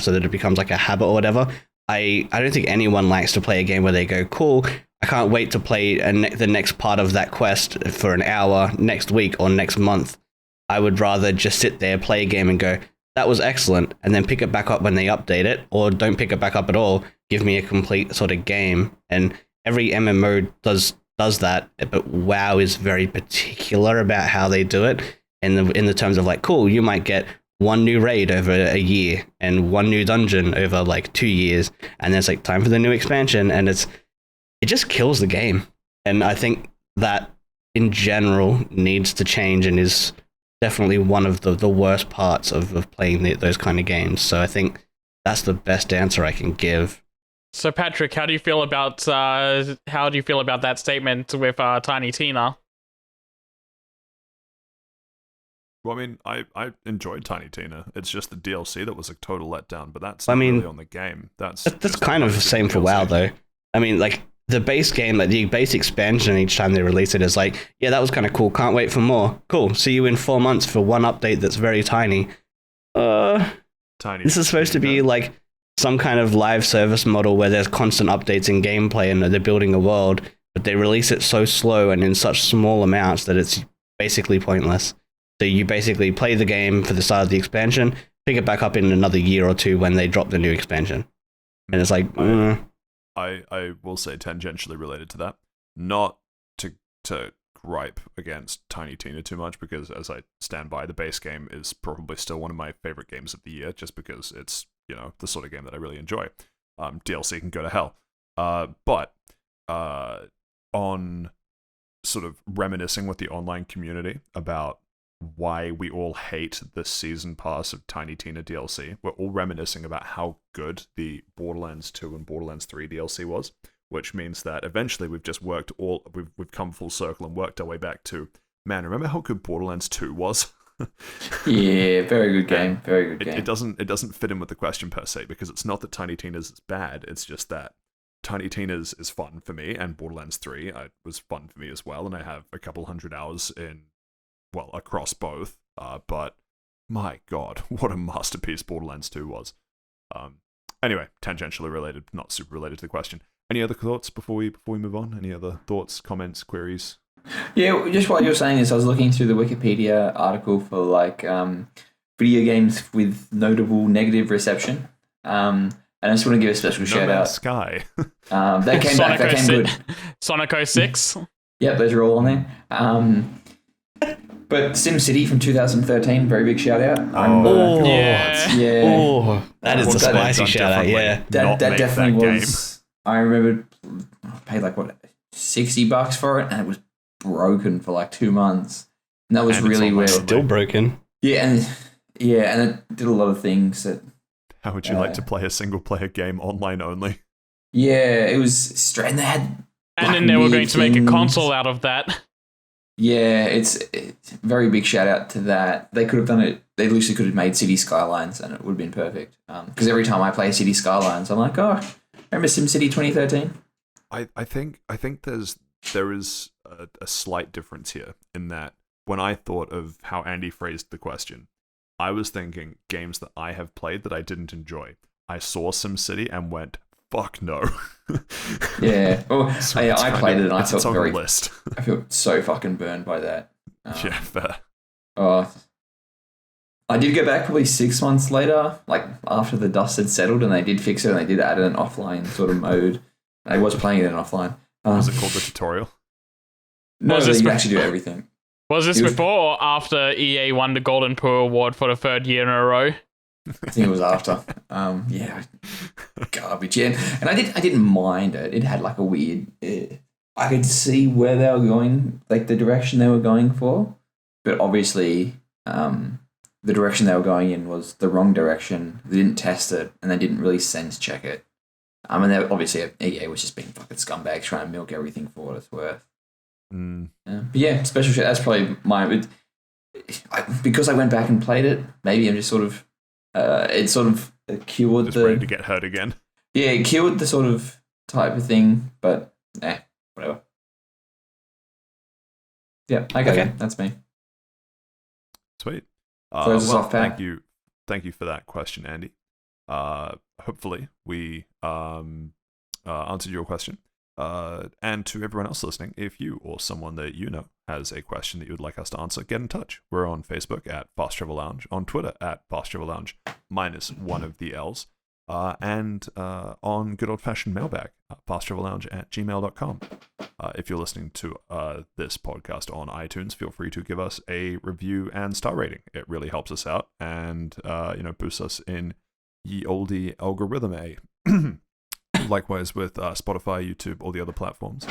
so that it becomes like a habit or whatever. I don't think anyone likes to play a game where they go, cool, I can't wait to play the next part of that quest for an hour next week or next month. I would rather just sit there, play a game and go, that was excellent, and then pick it back up when they update it, or don't pick it back up at all. Give me a complete sort of game. And every MMO does that, but WoW is very particular about how they do it. In the terms of like, cool, you might get one new raid over a year and one new dungeon over like 2 years, and then it's like time for the new expansion, and it just kills the game. And I think that in general needs to change and is definitely one of the worst parts of playing those kind of games. So I think that's the best answer I can give. So Patrick, how do you feel about that statement with Tiny Tina? Well, I mean, I enjoyed Tiny Tina. It's just the DLC that was a total letdown, but that's not really on the game. That's kind of the same for WoW, though. I mean, like, the base game, like the base expansion each time they release it is like, yeah, that was kind of cool. Can't wait for more. Cool. See you in 4 months for one update that's very tiny. Tiny. This is supposed to be like some kind of live service model where there's constant updates in gameplay and they're building a world, but they release it so slow and in such small amounts that it's basically pointless. So you basically play the game for the start of the expansion, pick it back up in another year or two when they drop the new expansion. And it's like, I will say tangentially related to that, not to gripe against Tiny Tina too much, because as I stand by, the base game is probably still one of my favorite games of the year, just because it's, you know, the sort of game that I really enjoy. DLC can go to hell. But on sort of reminiscing with the online community about why we all hate the season pass of Tiny Tina DLC, we're all reminiscing about how good the Borderlands 2 and Borderlands 3 DLC was, which means that eventually we've come full circle and worked our way back to, man, remember how good Borderlands 2 was? Yeah, very good game. Very good game. It doesn't fit in with the question per se, because it's not that Tiny Tina's is bad, it's just that Tiny Tina's is fun for me, and Borderlands 3 was fun for me as well, and I have a couple hundred hours across both, but my god, what a masterpiece Borderlands 2 was. Anyway, tangentially related, not super related to the question. Any other thoughts before we move on? Any other thoughts, comments, queries? Yeah, just while you're saying this, I was looking through the Wikipedia article for like video games with notable negative reception. And I just want to give a special shout out. Sky. They came back. They came good. Sonic 06. Yep, those are all on there. But SimCity from 2013, very big shout out. Yeah. That is a spicy shout out. Yeah, that definitely was. I remember I paid like $60 for it, and it was broken for like 2 months, and that was really weird. Still broken. Yeah, and it did a lot of things that. How would you like to play a single player game online only? Yeah, it was straight. And they had. And then they were going to make a console out of that. Yeah, it's very big shout out to that. They could have done it. They literally could have made City Skylines, and it would have been perfect. Because every time I play City Skylines, I'm like, oh, remember SimCity 2013? I think there is a slight difference here in that when I thought of how Andy phrased the question, I was thinking games that I have played that I didn't enjoy. I saw SimCity and went, fuck no. Yeah. Well, I played it and I felt very list. I feel so fucking burned by that. Yeah, fair. I did go back probably 6 months later, like after the dust had settled, and they did fix it and they did add an offline sort of mode. I was playing it in offline. Was it called the tutorial? No, you actually do everything. Was this before or after EA won the Golden Poo Award for the 3rd year in a row? I think it was after. Yeah, garbage. Yeah, and I didn't mind it. It had like a weird. I could see where they were going, like the direction they were going for, but obviously, the direction they were going in was the wrong direction. They didn't test it, and they didn't really sense check it. And they obviously EA was just being fucking scumbags trying to milk everything for what it's worth. But yeah, special shit. That's probably because I went back and played it. Maybe I'm just sort of. It sort of cured just ready to get hurt again. Yeah, it cured the sort of type of thing, but whatever. Yeah, okay. That's me. Sweet. Thank you for that question, Andy. hopefully we answered your question. And to everyone else listening, if you or someone that you know has a question that you would like us to answer, get in touch. We're on Facebook at Fast Travel Lounge, on Twitter at Fast Travel Lounge, minus one of the L's, and on good old-fashioned mailbag, fasttravellounge@gmail.com. If you're listening to this podcast on iTunes, feel free to give us a review and star rating. It really helps us out and boosts us in ye olde algorithm. Likewise with Spotify, YouTube, all the other platforms.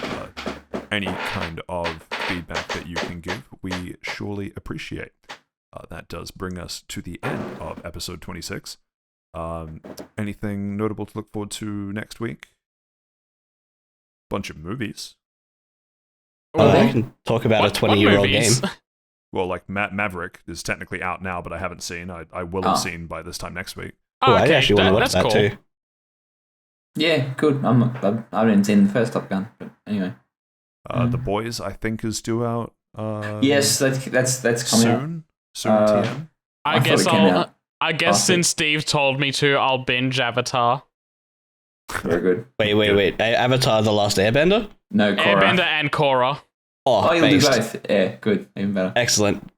Any kind of feedback that you can give, we surely appreciate. That does bring us to the end of episode 26. Anything notable to look forward to next week? Bunch of movies. I can talk about a 20-year-old game. Well, like Maverick is technically out now, but I haven't seen. I will have seen by this time next week. Oh, I actually want to watch that cool. too. Yeah, good. I haven't seen the first Top Gun, but anyway. The Boys, I think, is due out. Yes, that's coming out. Soon, TM. I guess since Steve told me to, I'll binge Avatar. Very good. Wait. Avatar: The Last Airbender? No, Korra. Airbender and Korra. Oh, you'll do both. Yeah, good. Even better. Excellent.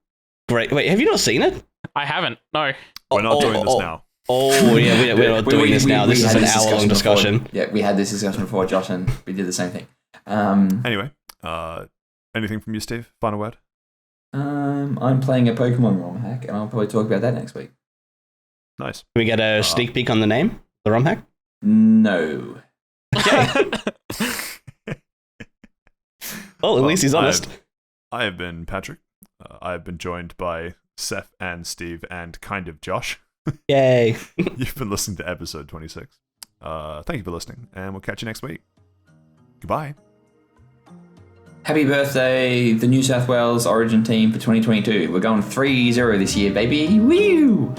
Great. Wait, have you not seen it? I haven't. No. We're not doing this now. Oh, yeah, we're not doing this now. This is an hour-long discussion. Yeah, we had this discussion before, Josh, and we did the same thing. Anyway, anything from you, Steve? Final word? I'm playing a Pokemon ROM hack, and I'll probably talk about that next week. Nice. Can we get a sneak peek on the name? The ROM hack? No. Okay. Well, at least he's honest. I have been Patrick. I have been joined by Seth and Steve and kind of Josh. Yay. You've been listening to episode 26. Thank you for listening, and we'll catch you next week. Goodbye. Happy birthday, the New South Wales Origin team for 2022. We're going 3-0 this year, baby. Woo!